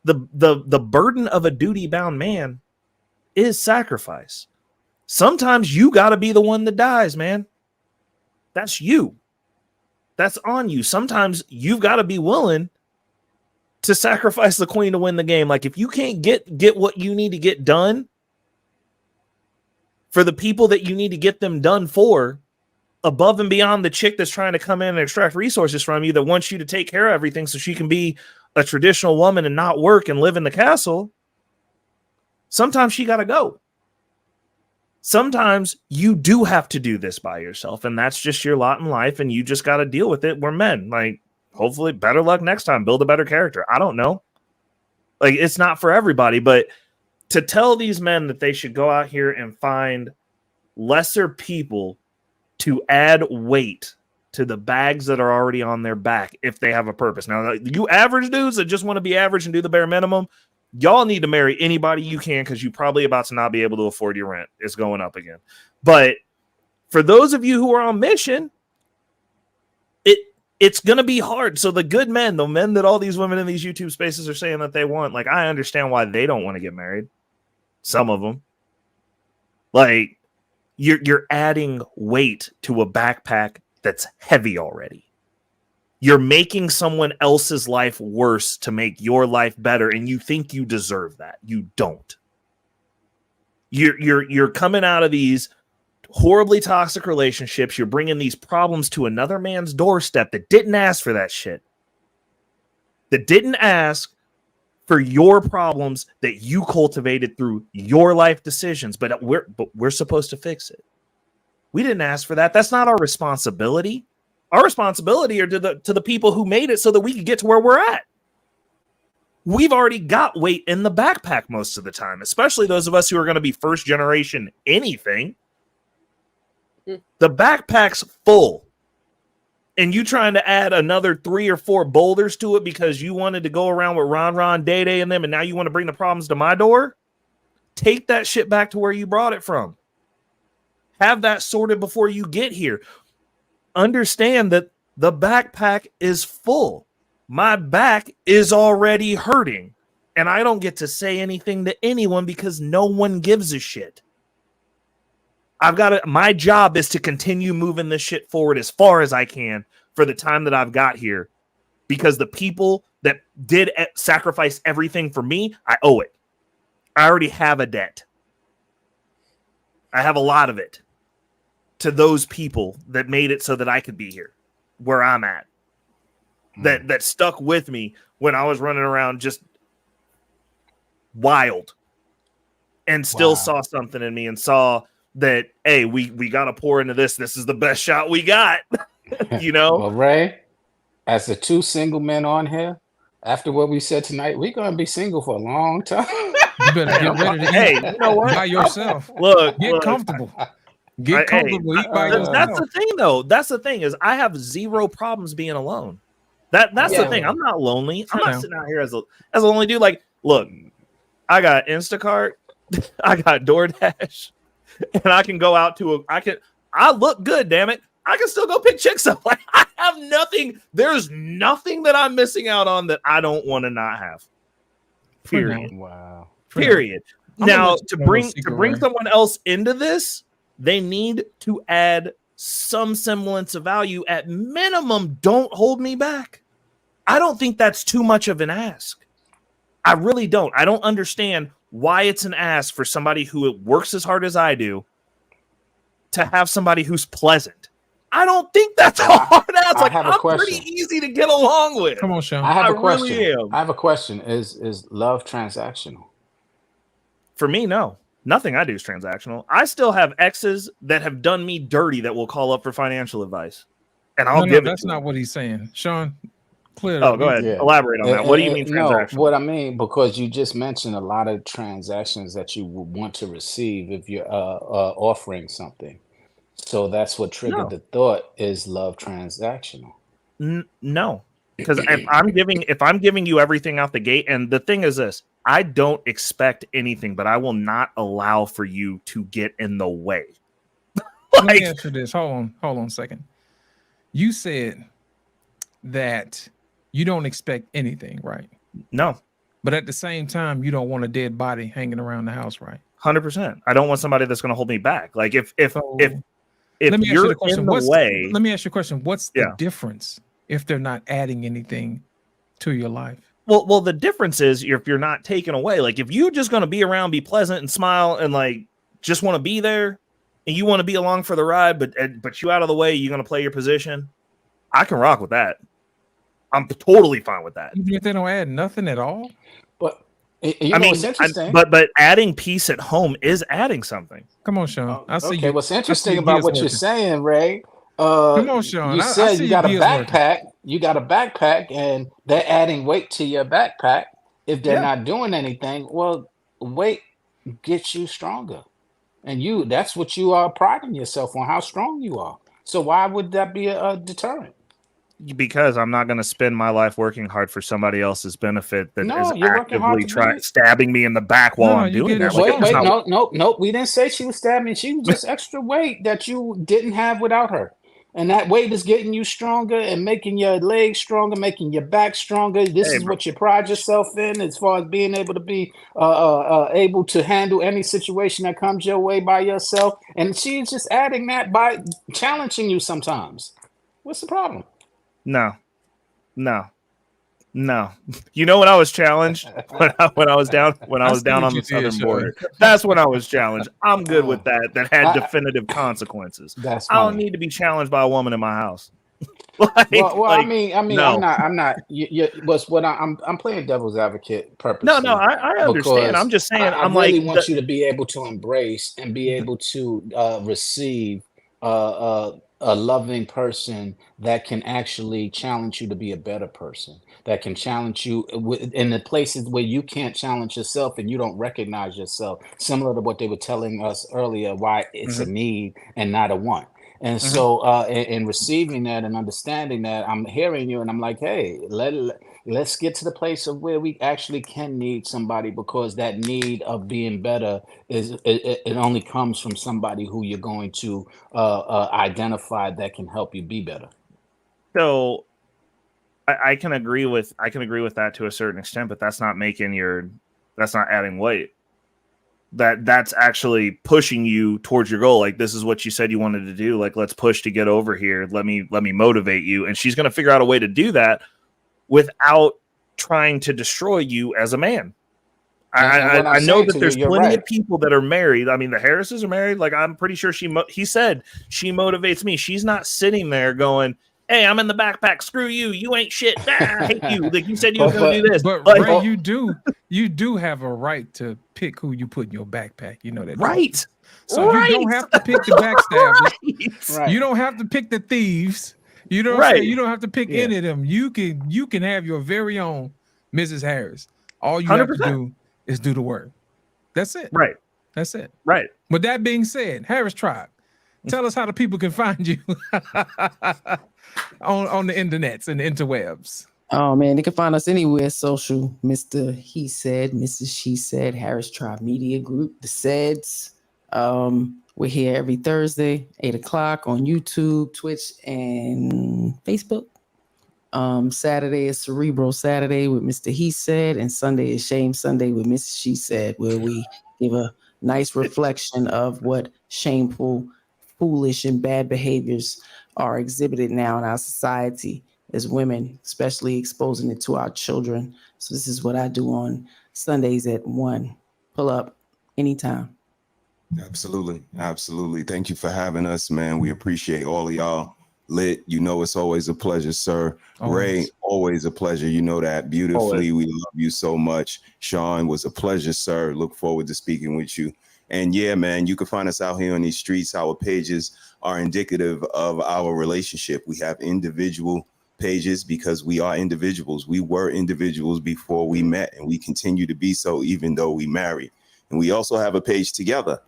The burden of a duty bound man is sacrifice. Sometimes you got to be the one that dies, man. That's you. That's on you. Sometimes you've got to be willing to sacrifice the queen to win the game. Like, if you can't get what you need to get done for the people that you need to get them done for, above and beyond the chick that's trying to come in and extract resources from you, that wants you to take care of everything so she can be a traditional woman and not work and live in the castle, sometimes she got to go. Sometimes you do have to do this by yourself, and that's just your lot in life, and you just got to deal with it. We're men. Like, hopefully better luck next time. Build a better character. I don't know. Like, it's not for everybody, but to tell these men that they should go out here and find lesser people to add weight to the bags that are already on their back if they have a purpose. Now, you average dudes that just want to be average and do the bare minimum, y'all need to marry anybody you can, because you're probably about to not be able to afford your rent. It's going up again. But for those of you who are on mission, it's going to be hard. So the good men, the men that all these women in these YouTube spaces are saying that they want, like, I understand why they don't want to get married. Some of them. Like, you're adding weight to a backpack that's heavy already. You're making someone else's life worse to make your life better, and you think you deserve that. You don't. You're coming out of these horribly toxic relationships. You're bringing these problems to another man's doorstep that didn't ask for that shit. That didn't ask for your problems that you cultivated through your life decisions, but we're supposed to fix it. We didn't ask for that. That's not our responsibility. Our responsibility are to the people who made it so that we could get to where we're at. We've already got weight in the backpack most of the time, especially those of us who are going to be first generation anything. The backpack's full. And you trying to add another 3 or 4 boulders to it because you wanted to go around with Ron, Day Day and them, and now you want to bring the problems to my door? Take that shit back to where you brought it from. Have that sorted before you get here. Understand that the backpack is full. My back is already hurting, and I don't get to say anything to anyone because no one gives a shit. My job is to continue moving this shit forward as far as I can for the time that I've got here, because the people that did sacrifice everything for me, I owe it. I already have a debt. I have a lot of it to those people that made it so that I could be here where I'm at. That stuck with me when I was running around just wild and still saw something in me and saw that, hey, we got to pour into this. This is the best shot we got. You know? Well, Ray, as the 2 single men on here, after what we said tonight, we're going to be single for a long time. You better get ready to eat Hey, you know what? by yourself. Look, Comfortable. Get comfortable. Eat by yourself. That's the thing, though. That's the thing is I have zero problems being alone. That's the thing. I'm not lonely. I'm not sitting out here as a lonely dude. Like, look, I got Instacart, I got DoorDash, and I can go out to I look good, damn it. I can still go pick chicks up. Like, I have nothing. There's nothing that I'm missing out on that I don't want to not have. Period. Wow. Period. Now, to bring someone else into this, they need to add some semblance of value. At minimum, don't hold me back. I don't think that's too much of an ask. I really don't. I don't understand why it's an ask for somebody who works as hard as I do to have somebody who's pleasant. I don't think that's a hard ask. Like, I'm pretty easy to get along with. Come on, Sean. I have a question. Really am. I have a question. Is love transactional? For me, no. Nothing I do is transactional. I still have exes that have done me dirty that will call up for financial advice. And I'll give it. That's not what he's saying. Sean, clear it Oh, up. go ahead. Elaborate on that. What do you mean transactional? No, what I mean, because you just mentioned a lot of transactions that you would want to receive if you're offering something. So that's what triggered the thought, is love transactional? No. Because if I'm giving you everything out the gate, and the thing is this, I don't expect anything, but I will not allow for you to get in the way. Let me answer this. Hold on a second. You said that you don't expect anything, right? No. But at the same time, you don't want a dead body hanging around the house, right? 100%. I don't want somebody that's going to hold me back. Like if you're in the way. Let me ask you a question. What's the difference if they're not adding anything to your life? Well, the difference is if you're not taken away. Like, if you're just going to be around, be pleasant and smile and like just want to be there and you want to be along for the ride, but you out of the way, you're going to play your position, I can rock with that. I'm totally fine with that. Even if they don't add nothing at all? But you know, it's interesting. But adding peace at home is adding something. Come on, Sean. Okay, what's interesting about what you're saying, Ray? Come on, Sean. You said you got a backpack. You got a backpack, and they're adding weight to your backpack. If they're not doing anything, well, weight gets you stronger, and that's what you are priding yourself on, how strong you are. So why would that be a deterrent? Because I'm not going to spend my life working hard for somebody else's benefit that is actively stabbing me in the back while I'm doing that. Wait, no. We didn't say she was stabbing. She was just extra weight that you didn't have without her. And that weight is getting you stronger and making your legs stronger, making your back stronger. This is what you pride yourself in, as far as being able to be able to handle any situation that comes your way by yourself. And she's just adding that by challenging you sometimes. What's the problem? No. You know when I was challenged? when I was down on the southern border. That's when I was challenged. I'm good with that. That had definitive consequences. I don't need to be challenged by a woman in my house. I mean, no. I'm not. I'm playing devil's advocate purposely. No, I understand. I'm just saying. I really want you to be able to embrace and be able to receive a loving person that can actually challenge you to be a better person, that can challenge you in the places where you can't challenge yourself and you don't recognize yourself, similar to what they were telling us earlier, why it's a need and not a want. And so in receiving that and understanding that, I'm hearing you and I'm like, hey, let's get to the place of where we actually can need somebody, because that need of being better it only comes from somebody who you're going to identify that can help you be better. So I can agree with that to a certain extent, but that's not adding weight. That's actually pushing you towards your goal. Like, this is what you said you wanted to do. Like, let's push to get over here. Let me motivate you. And she's going to figure out a way to do that without trying to destroy you as a man. And I know that to there's you, you're plenty right. of people that are married. I mean, the Harrises are married. Like, I'm pretty sure he said she motivates me. She's not sitting there going, "Hey, I'm in the backpack. Screw you. You ain't shit. I hate you." Like you said, you were going to do this. But Like, Ray, you do have a right to pick who you put in your backpack. You know that, right? So you don't have to pick the backstabbers. Right. You don't have to pick the thieves. You know what I'm saying? You don't have to pick any of them. You can have your very own Mrs. Harris. All you have to 100%. do is do the work. That's it. Right. That's it. Right. With that being said, Harris Tribe, tell us how the people can find you on the internets and the interwebs. Oh man, they can find us anywhere social. Mr. He Said, Mrs. She Said, Harris Tribe Media Group, the SEDS. We're here every Thursday, 8 o'clock on YouTube, Twitch, and Facebook. Saturday is Cerebral Saturday with Mr. He Said, and Sunday is Shame Sunday with Mrs. She Said, where we give a nice reflection of what shameful, foolish, and bad behaviors are exhibited now in our society as women, especially exposing it to our children. So this is what I do on Sundays at 1. Pull up anytime. Absolutely. Absolutely. Thank you for having us, man. We appreciate all of y'all. Lit, you know, it's always a pleasure, sir. Ray, always a pleasure. You know that beautifully. Always. We love you so much. Sean, was a pleasure, sir. Look forward to speaking with you. And yeah, man, you can find us out here on these streets. Our pages are indicative of our relationship. We have individual pages because we are individuals. We were individuals before we met, and we continue to be so even though we married. And we also have a page together.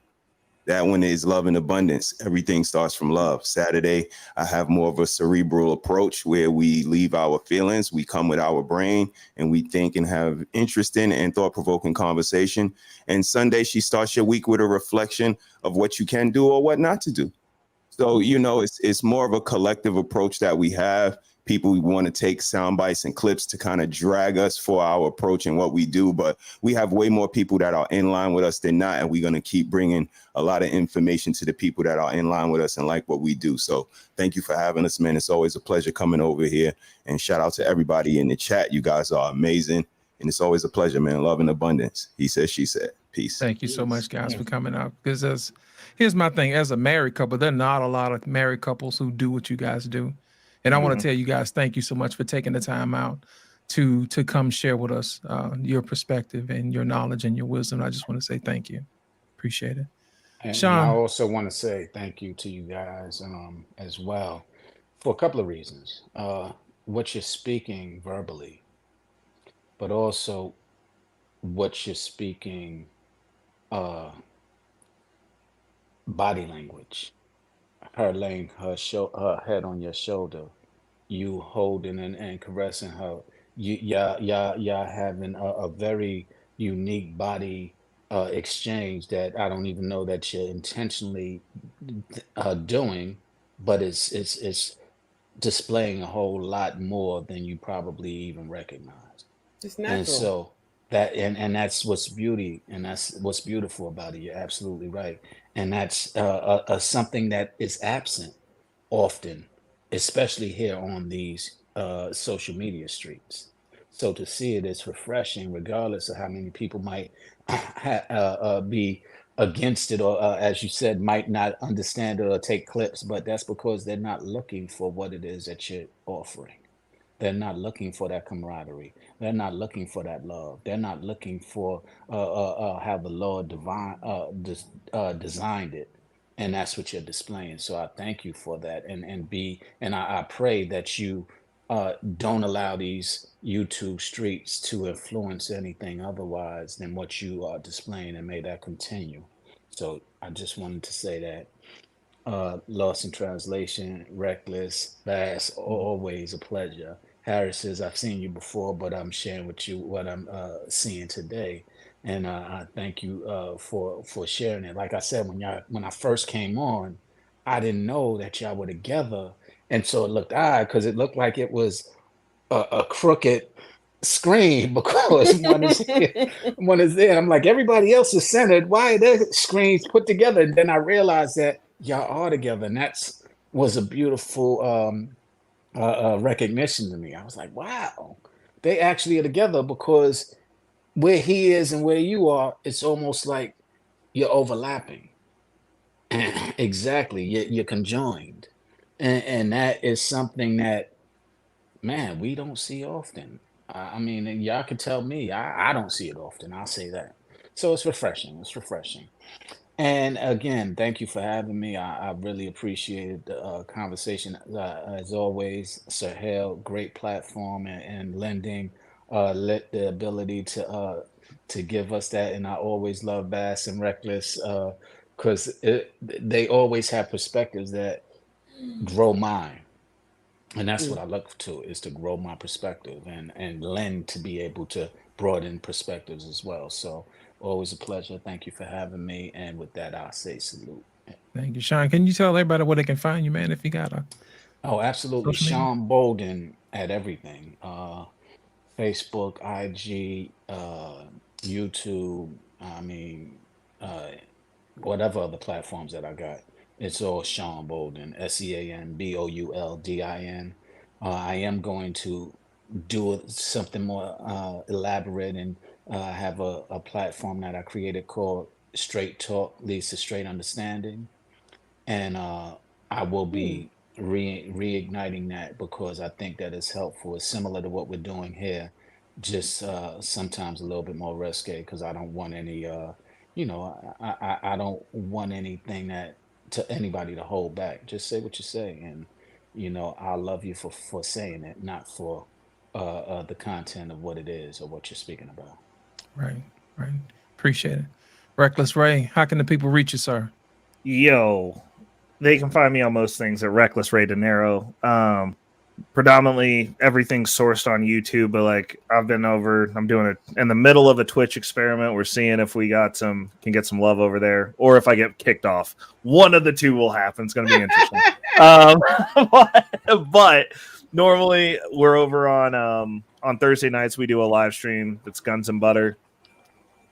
That one is Love in Abundance. Everything starts from love. Saturday, I have more of a cerebral approach where we leave our feelings. We come with our brain and we think and have interesting and thought-provoking conversation. And Sunday, she starts your week with a reflection of what you can do or what not to do. So, you know, it's more of a collective approach that we have. People want to take sound bites and clips to kind of drag us for our approach and what we do. But we have way more people that are in line with us than not. And we're going to keep bringing a lot of information to the people that are in line with us and like what we do. So thank you for having us, man. It's always a pleasure coming over here. And shout out to everybody in the chat. You guys are amazing. And it's always a pleasure, man. Love and abundance. He said, she said. Peace. Thank you so much, guys, for coming out. Because here's my thing. As a married couple, there are not a lot of married couples who do what you guys do. And I want to tell you guys, thank you so much for taking the time out to come share with us your perspective and your knowledge and your wisdom. I just want to say thank you. Appreciate it. And Sean. I also want to say thank you to you guys as well for a couple of reasons. What you're speaking verbally, but also what you're speaking body language. Her laying her head on your shoulder, you holding and caressing her. Y'all having a very unique body exchange that I don't even know that you're intentionally doing, but it's displaying a whole lot more than you probably even recognize. It's natural. And so that and that's what's beauty, and that's what's beautiful about it. You're absolutely right. And that's something that is absent often, especially here on these social media streets. So to see it is refreshing, regardless of how many people might be against it, or as you said, might not understand it or take clips, but that's because they're not looking for what it is that you're offering. They're not looking for that camaraderie. They're not looking for that love. They're not looking for how the Lord designed it, and that's what you're displaying. So I thank you for that, and I pray that you don't allow these YouTube streets to influence anything otherwise than what you are displaying, and may that continue. So I just wanted to say that. Lost in translation, Reckless, Bass, always a pleasure. Harris says, I've seen you before, but I'm sharing with you what I'm seeing today. And I thank you for sharing it. Like I said, when I first came on, I didn't know that y'all were together. And so it looked odd because it looked like it was a crooked screen because one is here, one is there. And I'm like, everybody else is centered. Why are their screens put together? And then I realized that y'all are together. And was a beautiful recognition to me. I was like, wow, they actually are together, because where he is and where you are, it's almost like you're overlapping. Exactly, you're conjoined, and that is something that, man, we don't see often. I mean, and y'all can tell me, I don't see it often. I'll say that. So it's refreshing. It's refreshing. And again, thank you for having me. I really appreciated the conversation. As always, Sir Hale, great platform, and lending the ability to give us that. And I always love Bass and Reckless, because they always have perspectives that grow mine. And that's what I look to, is to grow my perspective, and lend to be able to broaden perspectives as well. So always a pleasure. Thank you for having me. And with that, I'll say salute. Thank you, Sean. Can you tell everybody where they can find you, man, if you got a... Oh, absolutely. social media? Sean Bolden at everything. Facebook, IG, YouTube, I mean, whatever other platforms that I got. It's all Sean Bolden, SeanBouldin. I am going to do something more elaborate, and have a platform that I created called Straight Talk Leads to Straight Understanding. And I will be reigniting that, because I think that is helpful. It's similar to what we're doing here, just sometimes a little bit more risque, because I don't want any, I don't want anything to anybody to hold back. Just say what you say, and I love you for saying it, not for the content of what it is or what you're speaking about. Right. Appreciate it. Reckless Ray, how can the people reach you, sir? Yo, they can find me on most things at Reckless Ray De Niro. Predominantly everything's sourced on YouTube, but like I'm doing it in the middle of a Twitch experiment. We're seeing if we can get some love over there, or if I get kicked off. One of the two will happen. It's going to be interesting. But normally we're over on Thursday nights. We do a live stream. It's Guns and Butter.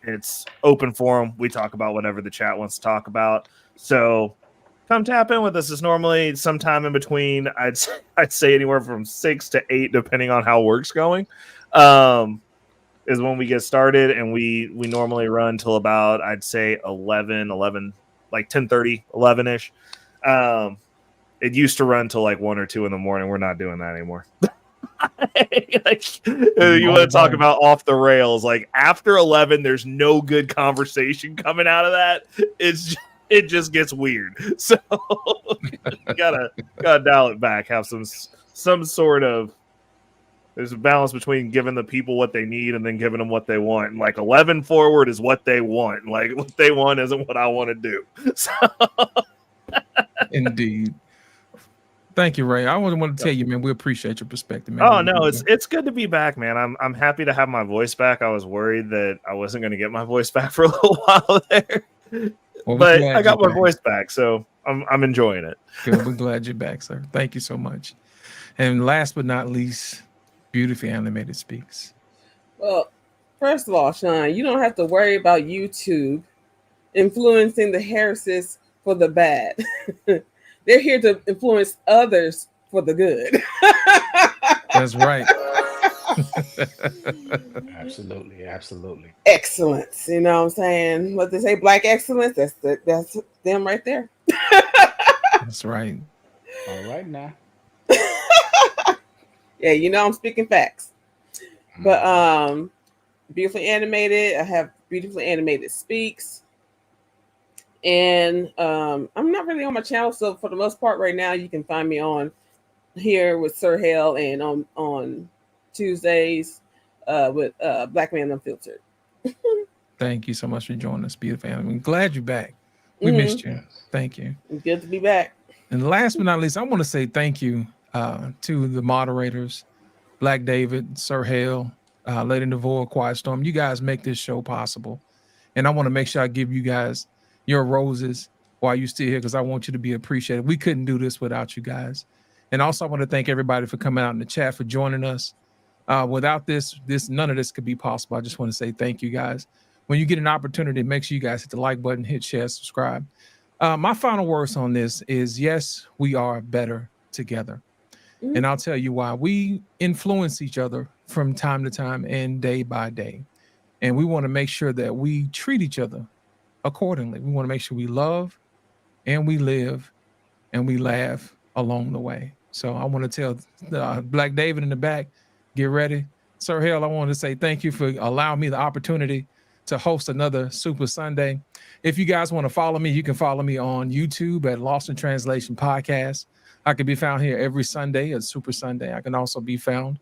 It's open forum. We talk about whatever the chat wants to talk about. So come tap in with us. It's normally sometime in between. I'd say anywhere from 6 to 8, depending on how work's going, is when we get started. And we normally run till about, I'd say 11, like 10:30, 11-ish. It used to run till like 1 or 2 in the morning. We're not doing that anymore. You want to talk about off the rails? Like after 11, there's no good conversation coming out of that. It just gets weird. So you gotta dial it back. Have some sort of, there's a balance between giving the people what they need and then giving them what they want. And like 11 forward is what they want. Like what they want isn't what I want to do. So Indeed. Thank you, Ray. I want to tell you, man, we appreciate your perspective, man. Oh no, it's good to be back, man. I'm happy to have my voice back. I was worried that I wasn't going to get my voice back for a little while there. Well, but I got my voice back, so I'm enjoying it. Good. We're glad you're back, sir. Thank you so much. And last but not least, Beautifully Animated Speaks. Well, first of all, Sean, you don't have to worry about YouTube influencing the Harrises for the bad. They're here to influence others for the good. That's right. Absolutely. Excellence. You know what I'm saying? What they say, Black excellence, that's them right there. That's right. All right now. Yeah, I'm speaking facts. But Beautifully Animated, I have Beautifully Animated Speaks. And I'm not really on my channel, so for the most part right now, you can find me on here with Sir Hale, and on Tuesdays with Black Man Unfiltered. Thank you so much for joining us, Beautiful Animated. I'm glad you're back. We missed you. Thank you. Good to be back. And last but not least, I want to say thank you to the moderators, Black David, Sir Hale, Lady Devore, Quiet Storm. You guys make this show possible. And I want to make sure I give you guys your roses while you're still here, because I want you to be appreciated. We couldn't do this without you guys. And also I want to thank everybody for coming out in the chat, for joining us. Without this, none of this could be possible. I just want to say thank you guys. When you get an opportunity, make sure you guys hit the like button, hit share, subscribe. My final words on this is, yes, we are better together. And I'll tell you why. We influence each other from time to time and day by day. And we want to make sure that we treat each other accordingly. We want to make sure we love and we live and we laugh along the way. So I want to tell Black David in the back, get ready. Sir Hale, I want to say thank you for allowing me the opportunity to host another Super Sunday. If you guys want to follow me, you can follow me on YouTube at Lost in Translation Podcast. I can be found here every Sunday at Super Sunday. I can also be found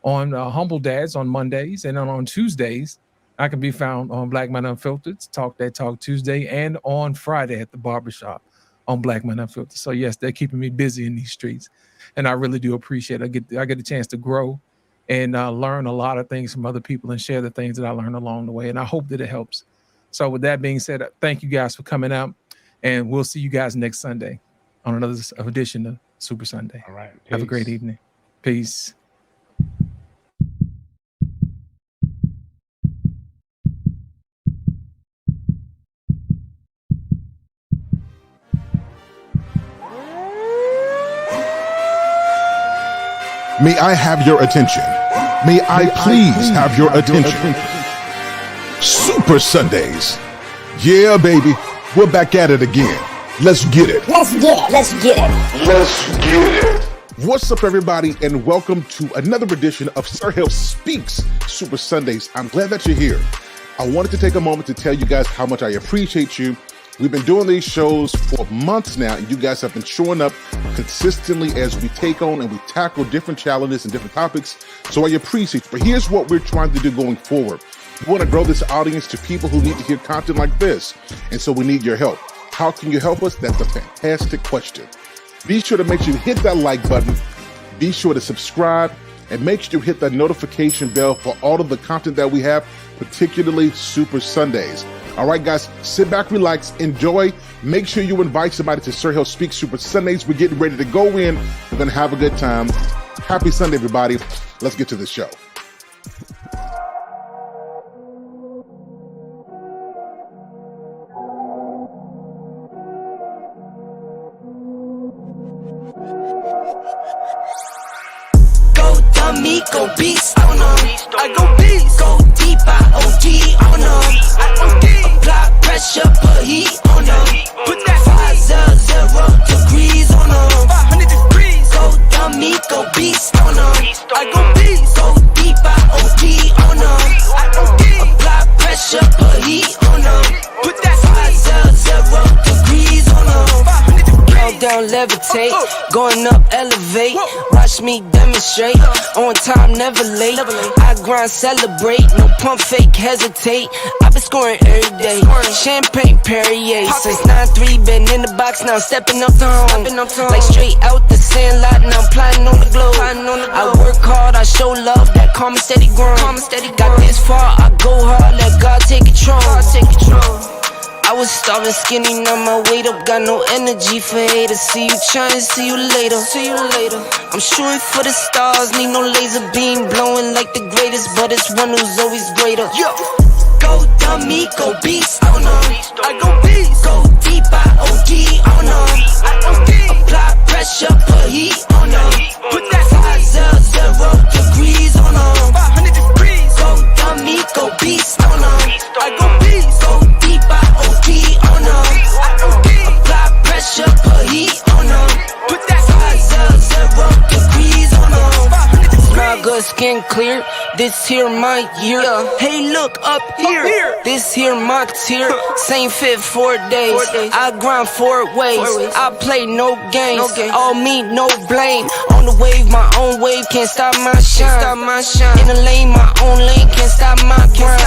on Humble Dads on Mondays, and then on Tuesdays, I can be found on Black Man Unfiltered, Talk That Talk Tuesday, and on Friday at the barbershop on Black Man Unfiltered. So yes, they're keeping me busy in these streets, and I really do appreciate it. I get a chance to grow and learn a lot of things from other people and share the things that I learned along the way, and I hope that it helps. So with that being said, thank you guys for coming out, and we'll see you guys next Sunday on another edition of Super Sunday. All right. Have a great evening. Peace. May I have your attention? May I please have your attention? Super Sundays. Yeah, baby. We're back at it again. Let's get it. Let's get it. Let's get it. Let's get it. What's up, everybody, and welcome to another edition of Sir Hale Speaks Super Sundays. I'm glad that you're here. I wanted to take a moment to tell you guys how much I appreciate you. We've been doing these shows for months now, and you guys have been showing up consistently as we take on and we tackle different challenges and different topics. So I appreciate it. But here's what we're trying to do going forward. We want to grow this audience to people who need to hear content like this. And so we need your help. How can you help us? That's a fantastic question. Be sure to make sure you hit that like button. Be sure to subscribe and make sure you hit that notification bell for all of the content that we have, particularly Super Sundays. All right, guys, sit back, relax, enjoy. Make sure you invite somebody to Sir Hale Speaks Super Sundays. We're getting ready to go in. We're going to have a good time. Happy Sunday, everybody. Let's get to the show. Go dummy, go beast, oh no. I go beast, go deep, I OG, oh no. Apply pressure, put heat, oh no. Put that 500 degrees, oh no. 500 degrees, go dummy, go beast, oh no. I go beast, go deep, I OG, oh no. Apply pressure, put heat, oh no. Put that 500 degrees, oh no. Down, levitate, going up, elevate. Watch me demonstrate. On time, never late. I grind, celebrate. No pump, fake, hesitate. I've been scoring every day. Champagne, Perrier. Since 9-3, been in the box, now stepping up to home. Like straight out the sandlot, now I'm plotting on the globe. I work hard, I show love, that calm and steady grind. Got this far, I go hard, let God take control. I was starving skinny, now my weight up, got no energy for haters. See you trying, see you later. I'm shooting for the stars, need no laser beam, blowing like the greatest, but it's one who's always greater. Yo, go dummy, go beast, oh no. I go beast, go deep, I OG, oh no. Apply pressure, put heat, oh no. Put that 500 degrees, oh no. 500 degrees, go dummy, go beast, oh no. I go beast, go deep, I OG, oh no. Apply pressure, put heat, oh no. Put that 500 degrees, oh no. Smell good, skin clear. This here my year. Hey, look up here. This here my tier. Same fit 4 days. I grind 4 ways. I play no games. All me, no blame. On the wave, my own wave. Can't stop my shine. In the lane, my own lane. Can't stop my grind.